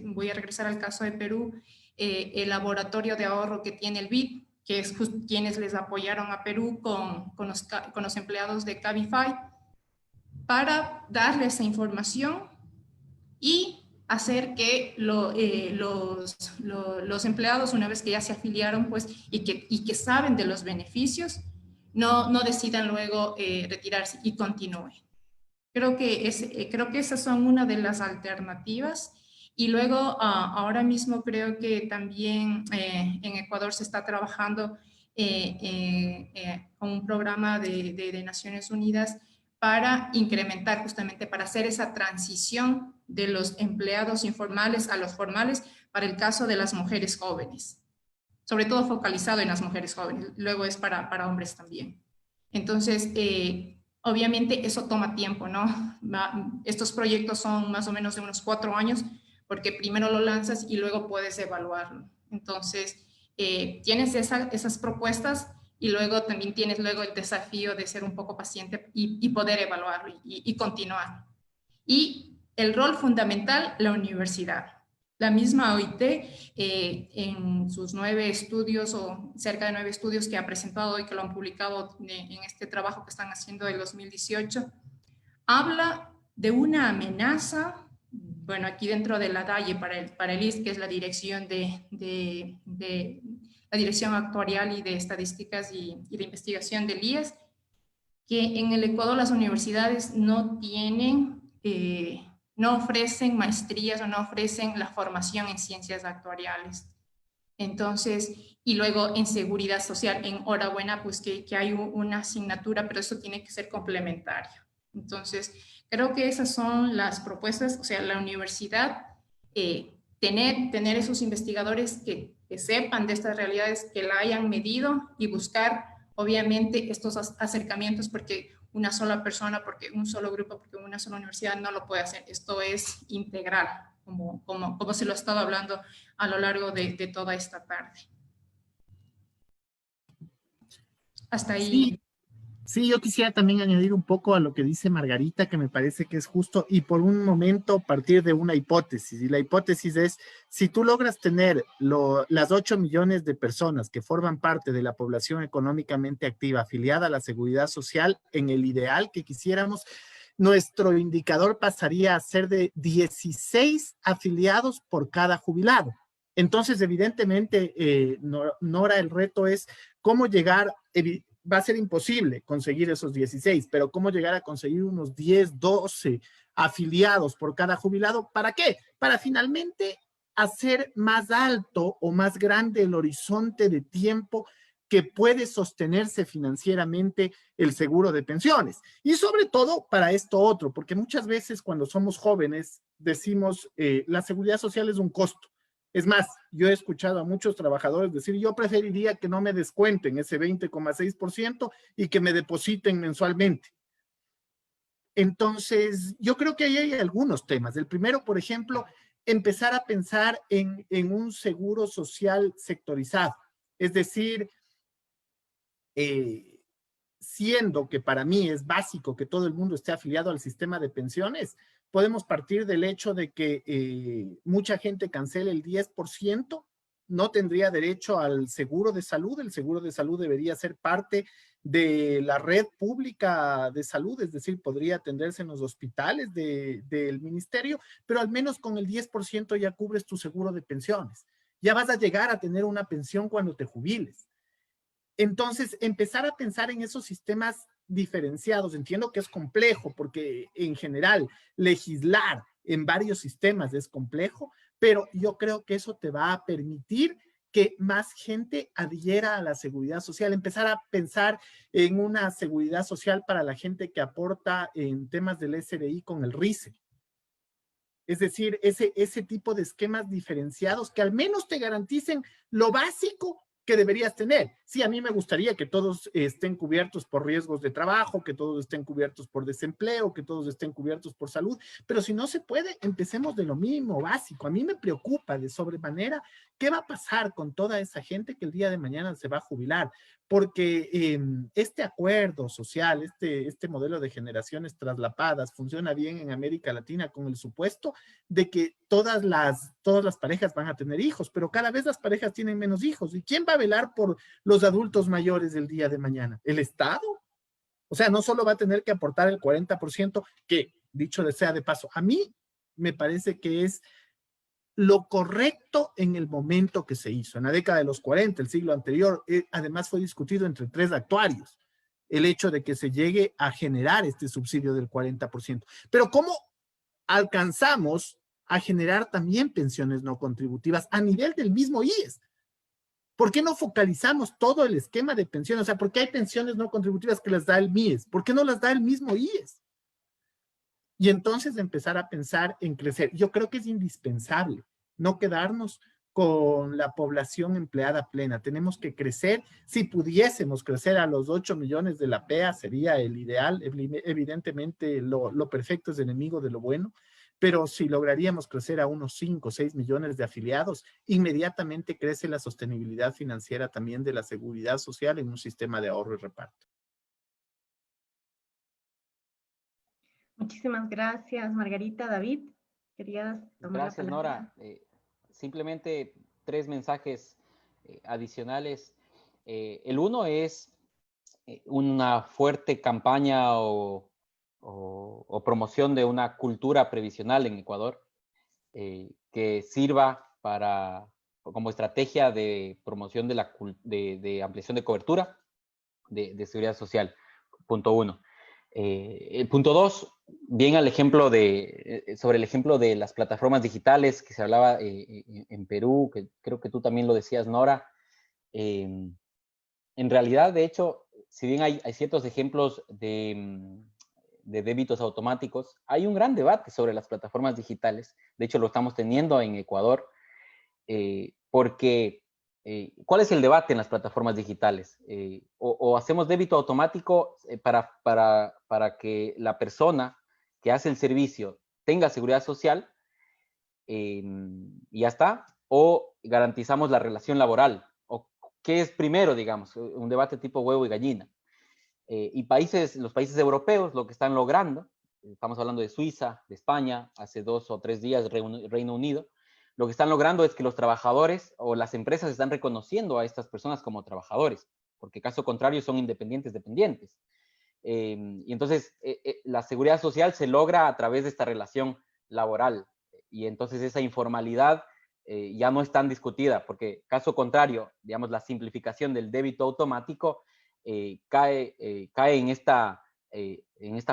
Speaker 4: voy a regresar al caso de Perú, el laboratorio de ahorro que tiene el BID, que es quienes les apoyaron a Perú con los empleados de Cabify, para darle esa información y hacer que los empleados, una vez que ya se afiliaron, pues, y que saben de los beneficios, no decidan luego retirarse y continúen. Creo que esas son una de las alternativas. Y luego, ahora mismo creo que también en Ecuador se está trabajando con un programa de Naciones Unidas para incrementar, justamente para hacer esa transición de los empleados informales a los formales para el caso de las mujeres jóvenes, sobre todo focalizado en las mujeres jóvenes, luego es para hombres también. Entonces, obviamente eso toma tiempo, ¿no? Estos proyectos son más o menos de unos 4 años, porque primero lo lanzas y luego puedes evaluarlo. Entonces, tienes esas propuestas y luego también tienes luego el desafío de ser un poco paciente y poder evaluarlo y continuar. Y el rol fundamental, la universidad. La misma OIT, en sus 9 estudios o cerca de 9 estudios que ha presentado y que lo han publicado en este trabajo que están haciendo del 2018, habla de una amenaza, bueno, aquí dentro de la DAIE para el IS, que es la dirección la Dirección Actuarial y de Estadísticas y de Investigación del IES, que en el Ecuador las universidades no tienen, no ofrecen maestrías o no ofrecen la formación en ciencias actuariales. Entonces, y luego en seguridad social, enhorabuena, pues que hay una asignatura, pero eso tiene que ser complementario. Entonces, creo que esas son las propuestas, o sea, la universidad, tener esos investigadores que sepan de estas realidades, que la hayan medido y buscar, obviamente, estos acercamientos, porque una sola persona, porque un solo grupo, porque una sola universidad no lo puede hacer. Esto es integral, como se lo ha estado hablando a lo largo de toda esta tarde. Hasta ahí.
Speaker 5: Sí, yo quisiera también añadir un poco a lo que dice Margarita, que me parece que es justo, y por un momento partir de una hipótesis. Y la hipótesis es, si tú logras tener las 8 millones de personas que forman parte de la población económicamente activa afiliada a la seguridad social, en el ideal que quisiéramos, nuestro indicador pasaría a ser de 16 afiliados por cada jubilado. Entonces, evidentemente, Nora, el reto es cómo llegar, va a ser imposible conseguir esos 16, pero cómo llegar a conseguir unos 10, 12 afiliados por cada jubilado. ¿Para qué? Para finalmente hacer más alto o más grande el horizonte de tiempo que puede sostenerse financieramente el seguro de pensiones. Y sobre todo para esto otro, porque muchas veces cuando somos jóvenes decimos la seguridad social es un costo. Es más, yo he escuchado a muchos trabajadores decir, yo preferiría que no me descuenten ese 20,6% y que me depositen mensualmente. Entonces, yo creo que ahí hay algunos temas. El primero, por ejemplo, empezar a pensar en un seguro social sectorizado. Es decir, siendo que para mí es básico que todo el mundo esté afiliado al sistema de pensiones, podemos partir del hecho de que mucha gente cancele el 10%, no tendría derecho al seguro de salud. El seguro de salud debería ser parte de la red pública de salud, es decir, podría atenderse en los hospitales del ministerio, pero al menos con el 10% ya cubres tu seguro de pensiones. Ya vas a llegar a tener una pensión cuando te jubiles. Entonces, empezar a pensar en esos sistemas diferenciados. Entiendo que es complejo porque en general legislar en varios sistemas es complejo, pero yo creo que eso te va a permitir que más gente adhiera a la seguridad social, empezar a pensar en una seguridad social para la gente que aporta en temas del SRI con el RICE. Es decir, ese tipo de esquemas diferenciados que al menos te garanticen lo básico que deberías tener. Sí, a mí me gustaría que todos estén cubiertos por riesgos de trabajo, que todos estén cubiertos por desempleo, que todos estén cubiertos por salud, pero si no se puede, empecemos de lo mínimo básico. A mí me preocupa de sobremanera qué va a pasar con toda esa gente que el día de mañana se va a jubilar, porque este acuerdo social, este modelo de generaciones traslapadas funciona bien en América Latina con el supuesto de que todas las parejas van a tener hijos, pero cada vez las parejas tienen menos hijos. ¿Y quién va a velar por los adultos mayores del día de mañana? ¿El Estado? O sea, no solo va a tener que aportar el 40%, que dicho sea de paso, a mí me parece que es lo correcto en el momento que se hizo. En la década de los 40, el siglo anterior, además fue discutido entre 3 actuarios el hecho de que se llegue a generar este subsidio del 40%. Pero ¿cómo alcanzamos a generar también pensiones no contributivas a nivel del mismo IES? ¿Por qué no focalizamos todo el esquema de pensiones? O sea, ¿por qué hay pensiones no contributivas que las da el MIES? ¿Por qué no las da el mismo IES? Y entonces empezar a pensar en crecer. Yo creo que es indispensable no quedarnos con la población empleada plena. Tenemos que crecer. Si pudiésemos crecer a los 8 millones de la PEA, sería el ideal. Evidentemente, lo perfecto es enemigo de lo bueno. Pero si lograríamos crecer a unos 5 o 6 millones de afiliados, inmediatamente crece la sostenibilidad financiera también de la seguridad social en un sistema de ahorro y reparto.
Speaker 3: Muchísimas gracias, Margarita. David, ¿querías tomar
Speaker 6: Gracias,
Speaker 3: la palabra?
Speaker 6: Nora. Simplemente 3 mensajes adicionales. El uno es una fuerte campaña o promoción de una cultura previsional en Ecuador que sirva como estrategia de promoción de ampliación de cobertura de seguridad social. Punto 1. El punto 2, bien al ejemplo sobre el ejemplo de las plataformas digitales que se hablaba en Perú, que creo que tú también lo decías, Nora. En realidad, de hecho, si bien hay ciertos ejemplos de débitos automáticos, hay un gran debate sobre las plataformas digitales. De hecho, lo estamos teniendo en Ecuador, porque ¿cuál es el debate en las plataformas digitales? O hacemos débito automático para que la persona que hace el servicio tenga seguridad social y ya está, o garantizamos la relación laboral, o qué es primero, digamos, un debate tipo huevo y gallina. Y los países europeos lo que están logrando, estamos hablando de Suiza, de España, hace 2 o 3 días Reino Unido, lo que están logrando es que los trabajadores o las empresas están reconociendo a estas personas como trabajadores, porque caso contrario son independientes dependientes. Y entonces la seguridad social se logra a través de esta relación laboral, y entonces esa informalidad ya no es tan discutida, porque caso contrario, digamos, la simplificación del débito automático cae en esta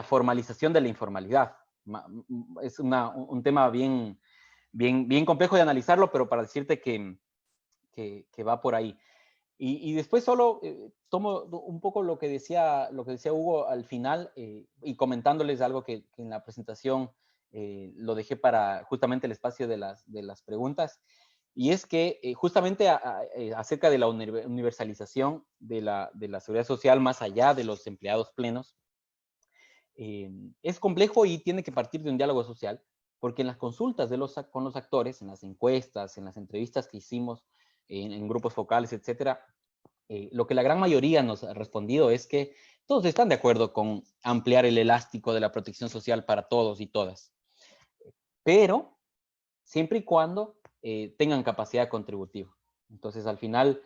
Speaker 6: formalización de la informalidad. Es un tema bien complejo de analizarlo, pero para decirte que va por ahí. Y después solo tomo un poco lo que decía Hugo al final y comentándoles algo que en la presentación lo dejé para justamente el espacio de las preguntas, y es que justamente acerca de la universalización de la seguridad social más allá de los empleados plenos, es complejo y tiene que partir de un diálogo social, porque en las consultas con los actores, en las encuestas, en las entrevistas que hicimos, en grupos focales, etcétera, lo que la gran mayoría nos ha respondido es que todos están de acuerdo con ampliar el elástico de la protección social para todos y todas, pero siempre y cuando tengan capacidad contributiva. Entonces, al final,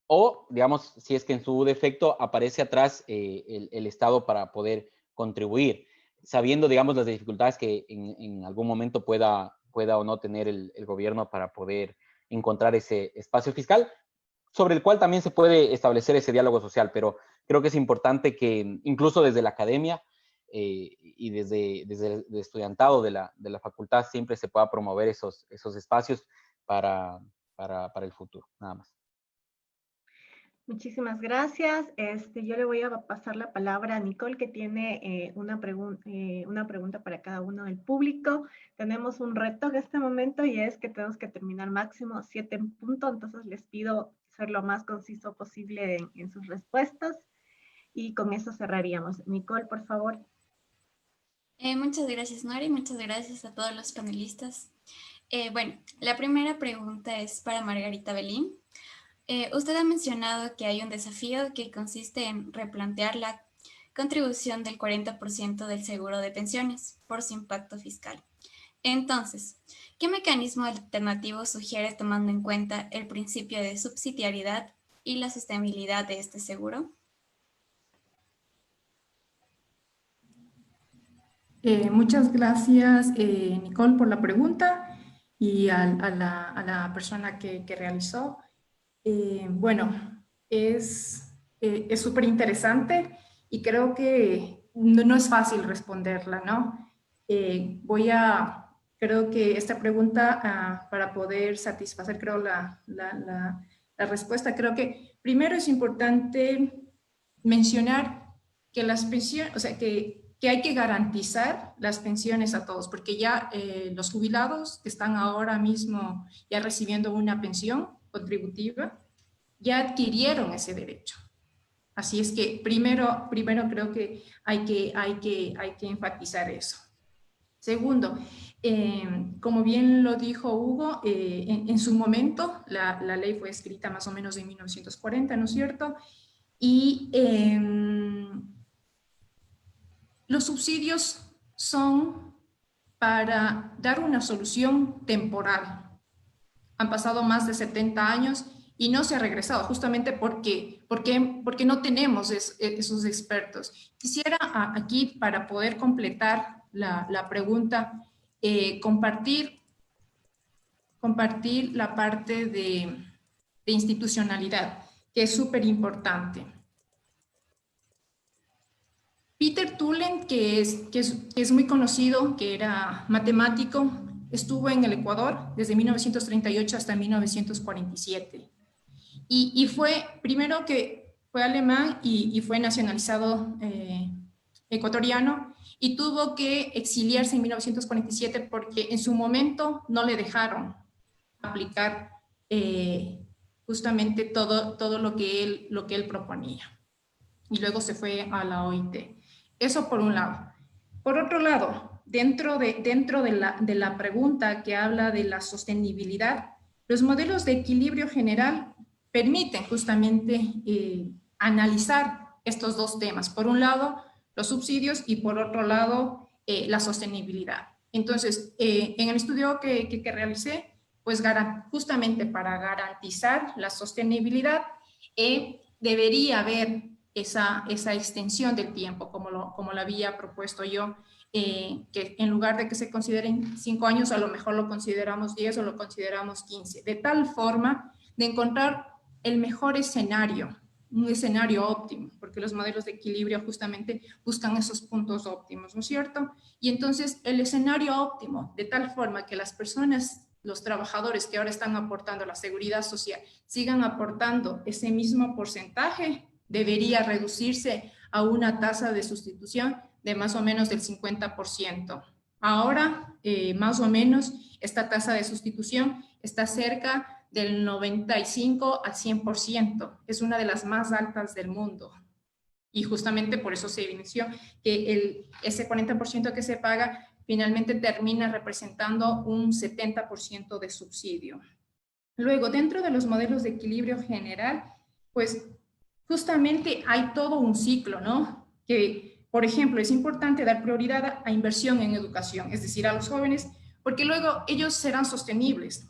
Speaker 6: o digamos, si es que en su defecto aparece atrás el Estado para poder contribuir, sabiendo, digamos, las dificultades que en algún momento pueda o no tener el gobierno para poder encontrar ese espacio fiscal, sobre el cual también se puede establecer ese diálogo social, pero creo que es importante que incluso desde la academia y desde el estudiantado de la facultad siempre se pueda promover esos espacios para el futuro, nada más.
Speaker 3: Muchísimas gracias. Yo le voy a pasar la palabra a Nicole, que tiene una pregunta para cada uno del público. Tenemos un reto en este momento y es que tenemos que terminar máximo 7 en punto, entonces les pido ser lo más conciso posible en sus respuestas y con eso cerraríamos. Nicole, por favor.
Speaker 2: Muchas gracias, Nora, y muchas gracias a todos los panelistas. Bueno, la primera pregunta es para Margarita Belín. Usted ha mencionado que hay un desafío que consiste en replantear la contribución del 40% del seguro de pensiones por su impacto fiscal. Entonces, ¿qué mecanismo alternativo sugiere tomando en cuenta el principio de subsidiariedad y la sostenibilidad de este seguro?
Speaker 4: Muchas gracias, Nicole, por la pregunta. y a la persona que realizó. Bueno, es súper interesante y creo que no es fácil responderla, ¿no? Creo que esta pregunta, para poder satisfacer, creo, la respuesta, creo que primero es importante mencionar que las pensiones, o sea, que hay que garantizar las pensiones a todos, porque ya los jubilados que están ahora mismo ya recibiendo una pensión contributiva, ya adquirieron ese derecho. Así es que primero creo que hay que enfatizar eso. Segundo, como bien lo dijo Hugo, en su momento la ley fue escrita más o menos en 1940, ¿no es cierto? Y los subsidios son para dar una solución temporal. Han pasado más de 70 años y no se ha regresado, justamente porque no tenemos esos expertos. Quisiera aquí, para poder completar la pregunta, compartir la parte de institucionalidad, que es súper importante. Peter Tullen, que es muy conocido, que era matemático, estuvo en el Ecuador desde 1938 hasta 1947. Y fue, primero que fue alemán y fue nacionalizado ecuatoriano, y tuvo que exiliarse en 1947 porque en su momento no le dejaron aplicar justamente todo lo que él proponía. Y luego se fue a la OIT. Eso por un lado. Por otro lado, dentro de la pregunta que habla de la sostenibilidad, los modelos de equilibrio general permiten justamente analizar estos dos temas. Por un lado, los subsidios, y por otro lado, la sostenibilidad. Entonces, en el estudio que realicé, pues justamente para garantizar la sostenibilidad, debería haber esa extensión del tiempo, como lo había propuesto yo, que en lugar de que se consideren 5 años, a lo mejor lo consideramos 10 o lo consideramos 15, de tal forma de encontrar el mejor escenario, un escenario óptimo, porque los modelos de equilibrio justamente buscan esos puntos óptimos, ¿no es cierto? Y entonces el escenario óptimo, de tal forma que las personas, los trabajadores que ahora están aportando la seguridad social, sigan aportando ese mismo porcentaje, debería reducirse a una tasa de sustitución de más o menos del 50%. Ahora, más o menos, esta tasa de sustitución está cerca del 95 al 100%. Es una de las más altas del mundo. Y justamente por eso se evidenció que ese 40% que se paga finalmente termina representando un 70% de subsidio. Luego, dentro de los modelos de equilibrio general, pues justamente hay todo un ciclo, ¿no? Que, por ejemplo, es importante dar prioridad a inversión en educación, es decir, a los jóvenes, porque luego ellos serán sostenibles,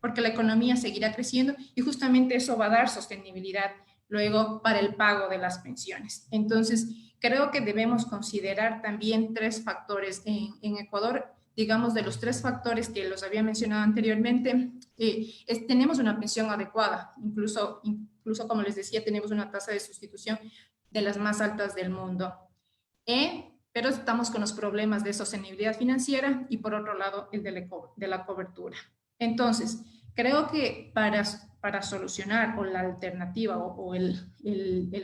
Speaker 4: porque la economía seguirá creciendo y justamente eso va a dar sostenibilidad luego para el pago de las pensiones. Entonces, creo que debemos considerar también 3 factores en Ecuador. Digamos, de los 3 factores que los había mencionado anteriormente, tenemos una pensión adecuada, incluso como les decía, tenemos una tasa de sustitución de las más altas del mundo. Pero estamos con los problemas de sostenibilidad financiera y por otro lado el de la cobertura. Entonces, creo que para solucionar o la alternativa o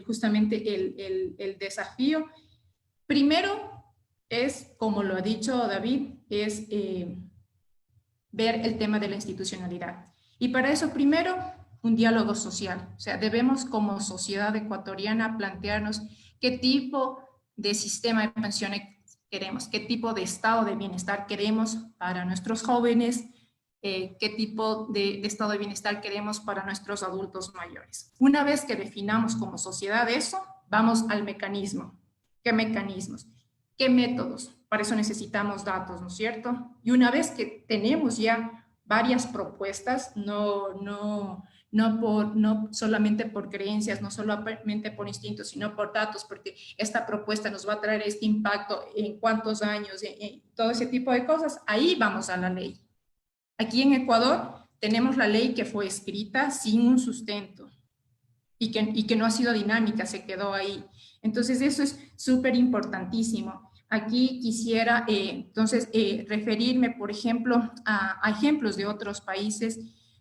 Speaker 4: justamente el desafío, primero es, como lo ha dicho David, es ver el tema de la institucionalidad. Y para eso, primero, un diálogo social. O sea, debemos como sociedad ecuatoriana plantearnos qué tipo de sistema de pensiones queremos, qué tipo de estado de bienestar queremos para nuestros jóvenes, qué tipo de estado de bienestar queremos para nuestros adultos mayores. Una vez que definamos como sociedad eso, vamos al mecanismo. ¿Qué mecanismos? ¿Qué métodos? Para eso necesitamos datos, ¿no es cierto? Y una vez que tenemos ya varias propuestas, no solamente por creencias, no solamente por instintos, sino por datos, porque esta propuesta nos va a traer este impacto en cuántos años, en todo ese tipo de cosas, ahí vamos a la ley. Aquí en Ecuador tenemos la ley que fue escrita sin un sustento y que no ha sido dinámica, se quedó ahí. Entonces eso es súper importantísimo. Aquí quisiera referirme, por ejemplo, a ejemplos de otros países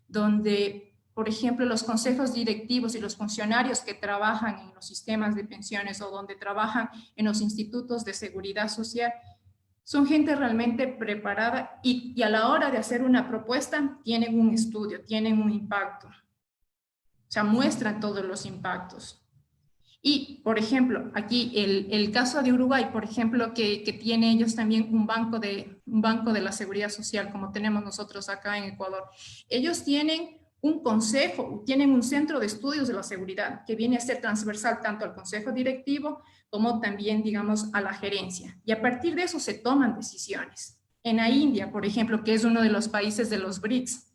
Speaker 4: donde, por ejemplo, los consejos directivos y los funcionarios que trabajan en los sistemas de pensiones o donde trabajan en los institutos de seguridad social son gente realmente preparada y a la hora de hacer una propuesta tienen un estudio, tienen un impacto. O sea, muestran todos los impactos. Y, por ejemplo, aquí el caso de Uruguay, por ejemplo, que tiene ellos también un banco de la seguridad social, como tenemos nosotros acá en Ecuador. Ellos tienen un consejo, tienen un centro de estudios de la seguridad que viene a ser transversal tanto al consejo directivo como también, digamos, a la gerencia. Y a partir de eso se toman decisiones. En la India, por ejemplo, que es uno de los países de los BRICS,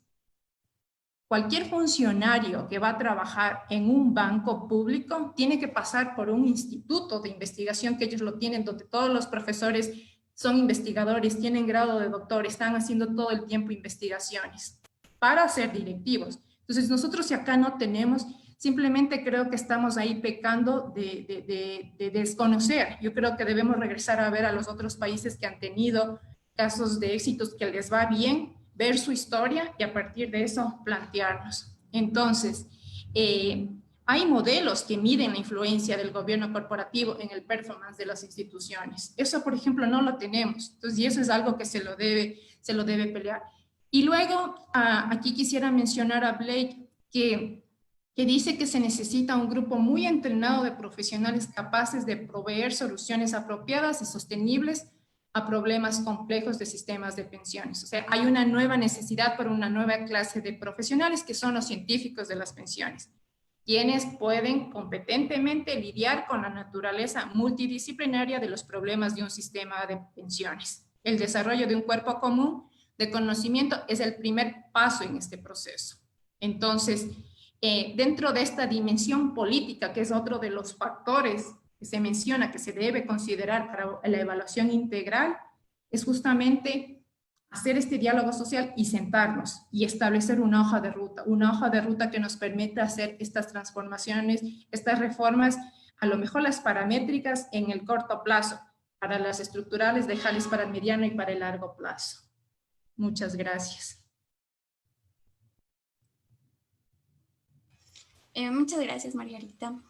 Speaker 4: cualquier funcionario que va a trabajar en un banco público tiene que pasar por un instituto de investigación que ellos lo tienen, donde todos los profesores son investigadores, tienen grado de doctor, están haciendo todo el tiempo investigaciones para ser directivos. Entonces nosotros si acá no tenemos, simplemente creo que estamos ahí pecando de desconocer. Yo creo que debemos regresar a ver a los otros países que han tenido casos de éxitos que les va bien, ver su historia y a partir de eso plantearnos. Entonces, hay modelos que miden la influencia del gobierno corporativo en el performance de las instituciones. Eso, por ejemplo, no lo tenemos. Entonces, y eso es algo que se lo debe pelear. Y luego, aquí quisiera mencionar a Blake, que dice que se necesita un grupo muy entrenado de profesionales capaces de proveer soluciones apropiadas y sostenibles a problemas complejos de sistemas de pensiones. O sea, hay una nueva necesidad por una nueva clase de profesionales que son los científicos de las pensiones, quienes pueden competentemente lidiar con la naturaleza multidisciplinaria de los problemas de un sistema de pensiones. El desarrollo de un cuerpo común de conocimiento es el primer paso en este proceso. Entonces, dentro de esta dimensión política, que es otro de los factores que se menciona que se debe considerar para la evaluación integral, es justamente hacer este diálogo social y sentarnos y establecer una hoja de ruta que nos permita hacer estas transformaciones, estas reformas, a lo mejor las paramétricas en el corto plazo, para las estructurales, dejarles para el mediano y para el largo plazo. Muchas gracias.
Speaker 2: Muchas gracias, Margarita.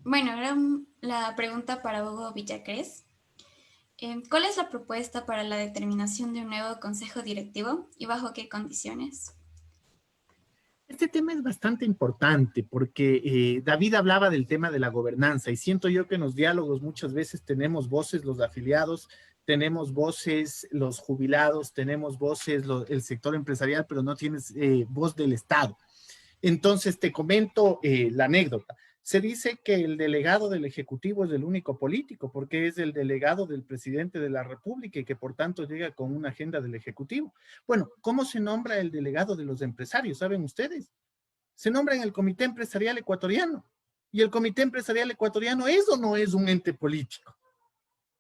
Speaker 2: Bueno, ahora la pregunta para Hugo Villacrés. ¿Cuál es la propuesta para la determinación de un nuevo consejo directivo y bajo qué condiciones?
Speaker 5: Este tema es bastante importante porque David hablaba del tema de la gobernanza y siento yo que en los diálogos muchas veces tenemos voces los afiliados, tenemos voces los jubilados, tenemos voces el sector empresarial, pero no tienes voz del Estado. Entonces te comento la anécdota. Se dice que el delegado del Ejecutivo es el único político porque es el delegado del presidente de la República y que por tanto llega con una agenda del Ejecutivo. Bueno, ¿cómo se nombra el delegado de los empresarios? ¿Saben ustedes? Se nombra en el Comité Empresarial Ecuatoriano. ¿Y el Comité Empresarial Ecuatoriano es o no es un ente político?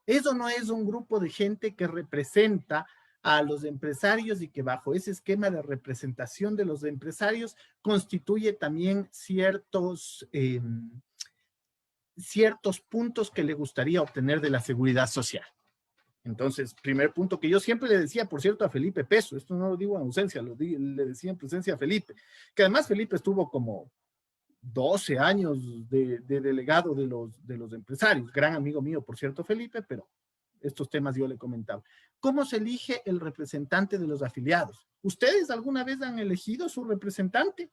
Speaker 5: ¿Es o no es un grupo de gente que representa a los empresarios y que bajo ese esquema de representación de los empresarios constituye también ciertos puntos que le gustaría obtener de la seguridad social? Entonces, primer punto que yo siempre le decía, por cierto, a Felipe Peso, esto no lo digo en ausencia, le decía en presencia a Felipe, que además Felipe estuvo como 12 años de delegado de los empresarios, gran amigo mío, por cierto, Felipe, pero estos temas yo le comentaba. ¿Cómo se elige el representante de los afiliados? ¿Ustedes alguna vez han elegido su representante?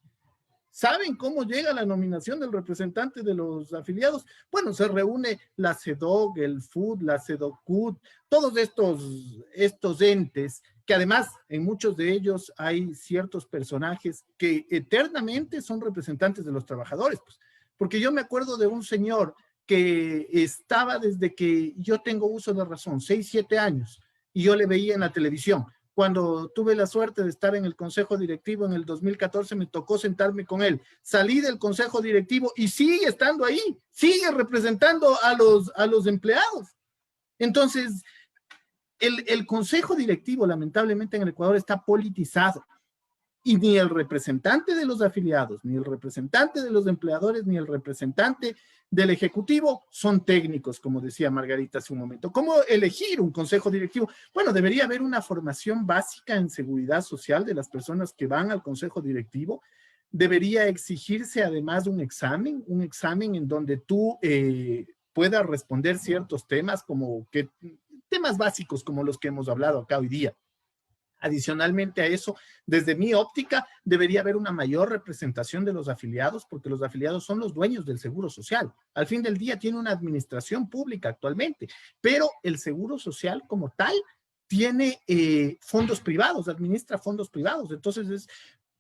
Speaker 5: ¿Saben cómo llega la nominación del representante de los afiliados? Bueno, se reúne la CEDOG, el FUD, la CEDOCUD, todos estos entes, que además en muchos de ellos hay ciertos personajes que eternamente son representantes de los trabajadores. Pues, porque yo me acuerdo de un señor que estaba desde que yo tengo uso de razón, 6, 7 años, y yo le veía en la televisión. Cuando tuve la suerte de estar en el consejo directivo en el 2014, me tocó sentarme con él. Salí del consejo directivo y sigue estando ahí, sigue representando a los empleados. Entonces, el consejo directivo, lamentablemente en el Ecuador, está politizado. Y ni el representante de los afiliados, ni el representante de los empleadores, ni el representante del ejecutivo son técnicos, como decía Margarita hace un momento. ¿Cómo elegir un consejo directivo? Bueno, debería haber una formación básica en seguridad social de las personas que van al consejo directivo. Debería exigirse además un examen en donde tú puedas responder ciertos temas, temas básicos como los que hemos hablado acá hoy día. Adicionalmente a eso, desde mi óptica, debería haber una mayor representación de los afiliados, porque los afiliados son los dueños del seguro social. Al fin del día tiene una administración pública actualmente, pero el seguro social como tal tiene fondos privados, administra fondos privados. Entonces es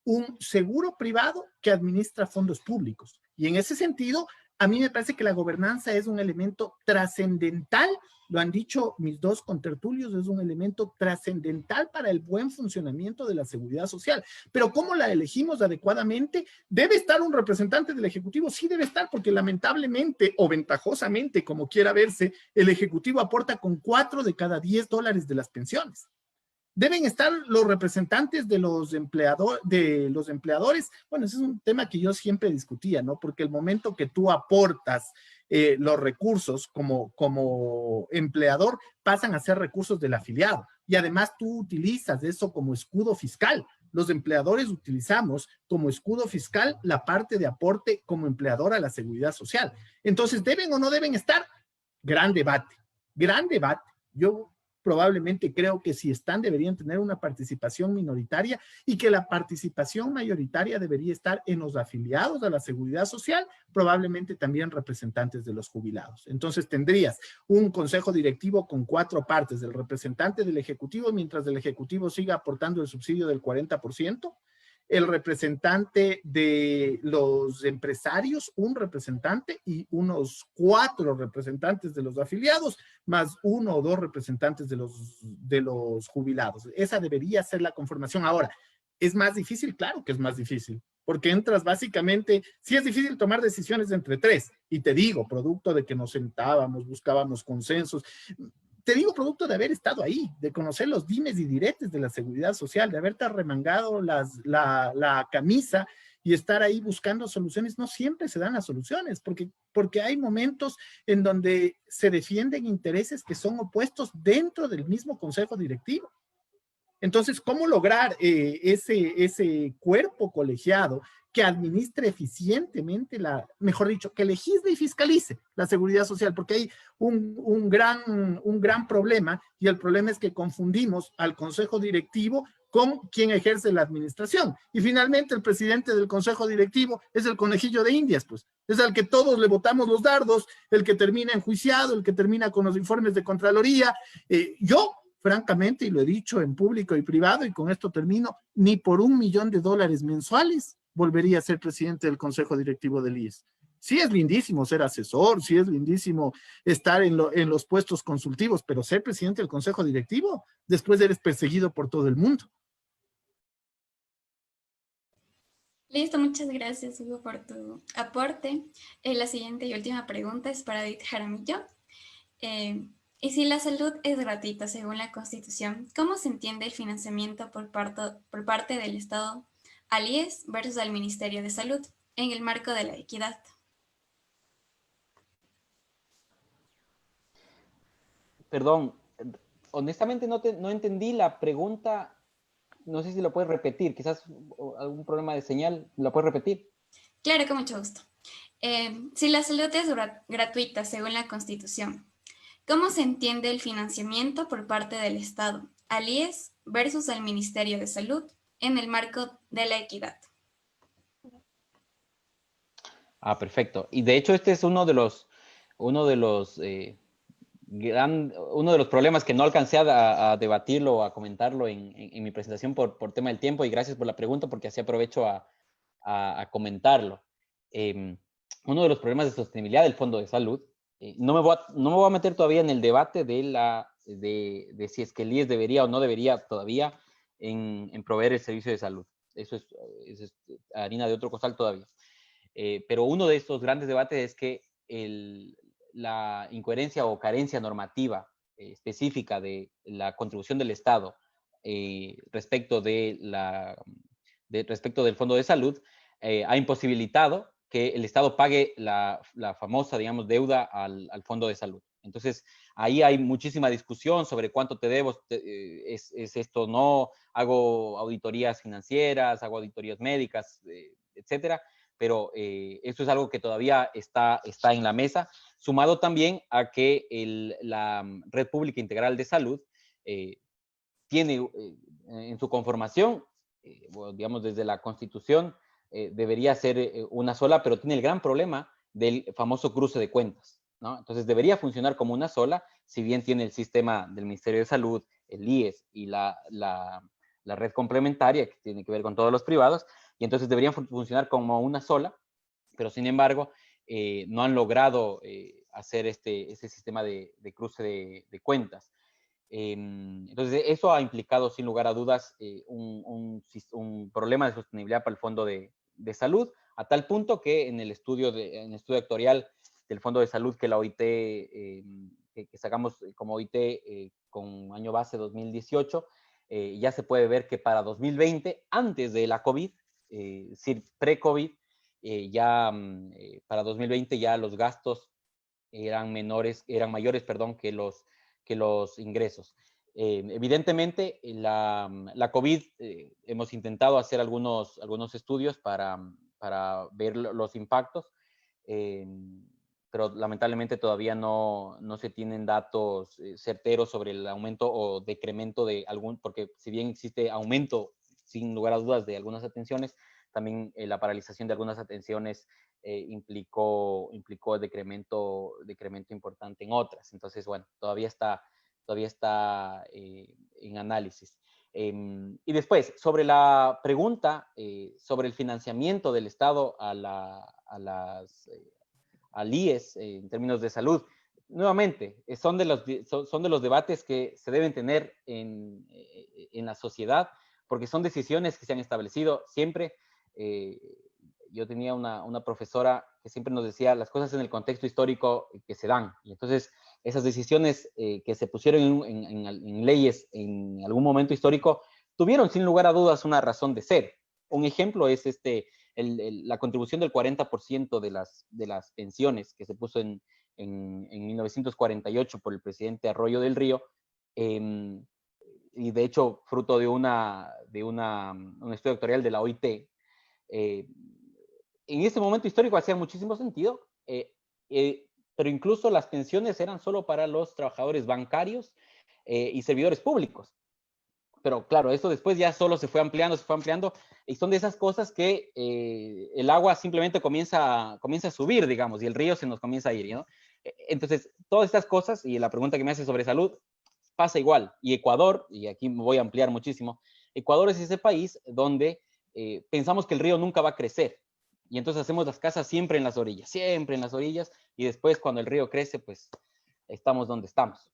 Speaker 5: un seguro privado que administra fondos públicos. Y en ese sentido, a mí me parece que la gobernanza es un elemento trascendental, lo han dicho mis dos contertulios, es un elemento trascendental para el buen funcionamiento de la seguridad social. Pero ¿cómo la elegimos adecuadamente? ¿Debe estar un representante del Ejecutivo? Sí debe estar, porque lamentablemente o ventajosamente, como quiera verse, el Ejecutivo aporta con 4 de cada 10 dólares de las pensiones. Deben estar los representantes de los empleadores. Bueno, ese es un tema que yo siempre discutía, ¿no? Porque el momento que tú aportas los recursos como empleador, pasan a ser recursos del afiliado. Y además tú utilizas eso como escudo fiscal. Los empleadores utilizamos como escudo fiscal la parte de aporte como empleador a la seguridad social. Entonces, ¿deben o no deben estar? Gran debate, gran debate. Yo probablemente creo que si están deberían tener una participación minoritaria y que la participación mayoritaria debería estar en los afiliados a la seguridad social, probablemente también representantes de los jubilados. Entonces tendrías un consejo directivo con 4 partes, el representante del ejecutivo, mientras el ejecutivo siga aportando el subsidio del 40%, el representante de los empresarios, un representante y unos 4 representantes de los afiliados, más 1 o 2 representantes de los jubilados. Esa debería ser la conformación. Ahora, ¿es más difícil? Claro que es más difícil, porque entras básicamente, sí es difícil tomar decisiones entre 3, y te digo, producto de que nos sentábamos, buscábamos consensos, te digo, producto de haber estado ahí, de conocer los dimes y diretes de la seguridad social, de haberte arremangado la camisa y estar ahí buscando soluciones. No siempre se dan las soluciones, porque hay momentos en donde se defienden intereses que son opuestos dentro del mismo consejo directivo. Entonces, ¿cómo lograr ese cuerpo colegiado que administre eficientemente mejor dicho, que legisle y fiscalice la seguridad social? Porque hay un gran problema, y el problema es que confundimos al consejo directivo con quien ejerce la administración. Y finalmente el presidente del consejo directivo es el conejillo de Indias, pues. Es al que todos le botamos los dardos, el que termina enjuiciado, el que termina con los informes de Contraloría. Yo, francamente, y lo he dicho en público y privado, y con esto termino, ni por $1 millón mensuales volvería a ser presidente del consejo directivo del IES. Sí es lindísimo ser asesor, sí es lindísimo estar en los puestos consultivos, pero ser presidente del consejo directivo, después eres perseguido por todo el mundo.
Speaker 2: Listo, muchas gracias, Hugo, por tu aporte. La siguiente y última pregunta es para Edith Jaramillo. Y si la salud es gratuita según la Constitución, ¿cómo se entiende el financiamiento por parte del Estado al IES versus al Ministerio de Salud en el marco de la equidad?
Speaker 6: Perdón, honestamente no entendí la pregunta. No sé si lo puedes repetir, quizás algún problema de señal. ¿Lo puedes repetir?
Speaker 2: Claro, con mucho gusto. Si la salud es gratuita según la Constitución, ¿cómo se entiende el financiamiento por parte del Estado al IES versus al Ministerio de Salud en el marco de la equidad?
Speaker 6: Ah, perfecto. Y de hecho este es uno de los problemas que no alcancé a debatirlo o a comentarlo en mi presentación por tema del tiempo, y gracias por la pregunta porque así aprovecho a comentarlo. Uno de los problemas de sostenibilidad del Fondo de Salud, no me voy a meter todavía en el debate de si es que el IES debería o no debería todavía en proveer el servicio de salud. Eso es harina de otro costal todavía. Pero uno de estos grandes debates es que la incoherencia o carencia normativa específica de la contribución del Estado respecto respecto del Fondo de Salud, ha imposibilitado que el Estado pague la famosa, digamos, deuda al Fondo de Salud. Entonces, ahí hay muchísima discusión sobre cuánto te debo, es esto, no, hago auditorías financieras, hago auditorías médicas, etcétera, pero esto es algo que todavía está en la mesa, sumado también a que la Red Pública Integral de Salud tiene en su conformación, bueno, digamos desde la Constitución, debería ser una sola, pero tiene el gran problema del famoso cruce de cuentas, ¿no? Entonces debería funcionar como una sola, si bien tiene el sistema del Ministerio de Salud, el IES y la red complementaria, que tiene que ver con todos los privados, y entonces deberían funcionar como una sola, pero sin embargo no han logrado hacer ese sistema de cruce de cuentas. Entonces, eso ha implicado, sin lugar a dudas, un problema de sostenibilidad para el Fondo de Salud, a tal punto que en el estudio actuarial del Fondo de Salud que la OIT, que sacamos como OIT con año base 2018, ya se puede ver que para 2020, antes de la COVID, es decir, pre-COVID, para 2020 ya los gastos eran mayores, que los ingresos. Evidentemente, la COVID, hemos intentado hacer algunos estudios para ver los impactos, pero lamentablemente todavía no se tienen datos certeros sobre el aumento o decremento de porque si bien existe aumento, sin lugar a dudas, de algunas atenciones, también la paralización de algunas atenciones implicó decremento importante en otras. Entonces, bueno, todavía está en análisis. Y después, sobre la pregunta sobre el financiamiento del Estado al IES en términos de salud, nuevamente, son de los debates que se deben tener en la sociedad, porque son decisiones que se han establecido siempre. Yo tenía una profesora que siempre nos decía las cosas en el contexto histórico que se dan, y entonces esas decisiones que se pusieron en leyes en algún momento histórico tuvieron sin lugar a dudas una razón de ser. Un ejemplo es la contribución del 40% de las pensiones que se puso en 1948 por el presidente Arroyo del Río, y de hecho fruto de un estudio doctoral de la OIT. En ese momento histórico hacía muchísimo sentido, pero incluso las pensiones eran solo para los trabajadores bancarios y servidores públicos. Pero claro, eso después ya solo se fue ampliando, y son de esas cosas que el agua simplemente comienza a subir, digamos, y el río se nos comienza a ir, ¿no? Entonces, todas estas cosas, y la pregunta que me hace sobre salud, pasa igual. Y Ecuador, y aquí me voy a ampliar muchísimo, Ecuador es ese país donde pensamos que el río nunca va a crecer, y entonces hacemos las casas siempre en las orillas, y después cuando el río crece, pues estamos donde estamos.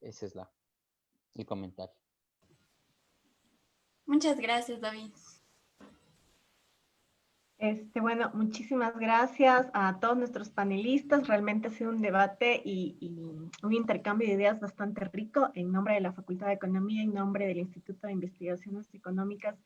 Speaker 6: Ese es el comentario.
Speaker 2: Muchas gracias, David.
Speaker 3: Bueno, muchísimas gracias a todos nuestros panelistas. Realmente ha sido un debate y un intercambio de ideas bastante rico. En nombre de la Facultad de Economía, en nombre del Instituto de Investigaciones Económicas,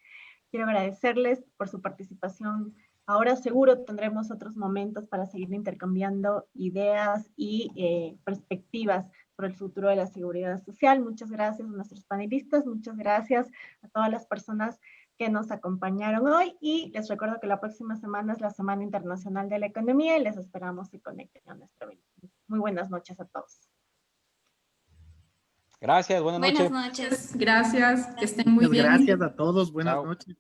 Speaker 3: quiero agradecerles por su participación. Ahora seguro tendremos otros momentos para seguir intercambiando ideas y perspectivas sobre el futuro de la seguridad social. Muchas gracias a nuestros panelistas, muchas gracias a todas las personas que nos acompañaron hoy, y les recuerdo que la próxima semana es la Semana Internacional de la Economía y les esperamos que conecten a nuestro evento. Muy buenas noches a todos.
Speaker 6: Gracias, buenas noches.
Speaker 2: Buenas noches.
Speaker 4: Gracias, que estén muy bien.
Speaker 5: Gracias a todos, buenas
Speaker 6: Chao.
Speaker 5: noches.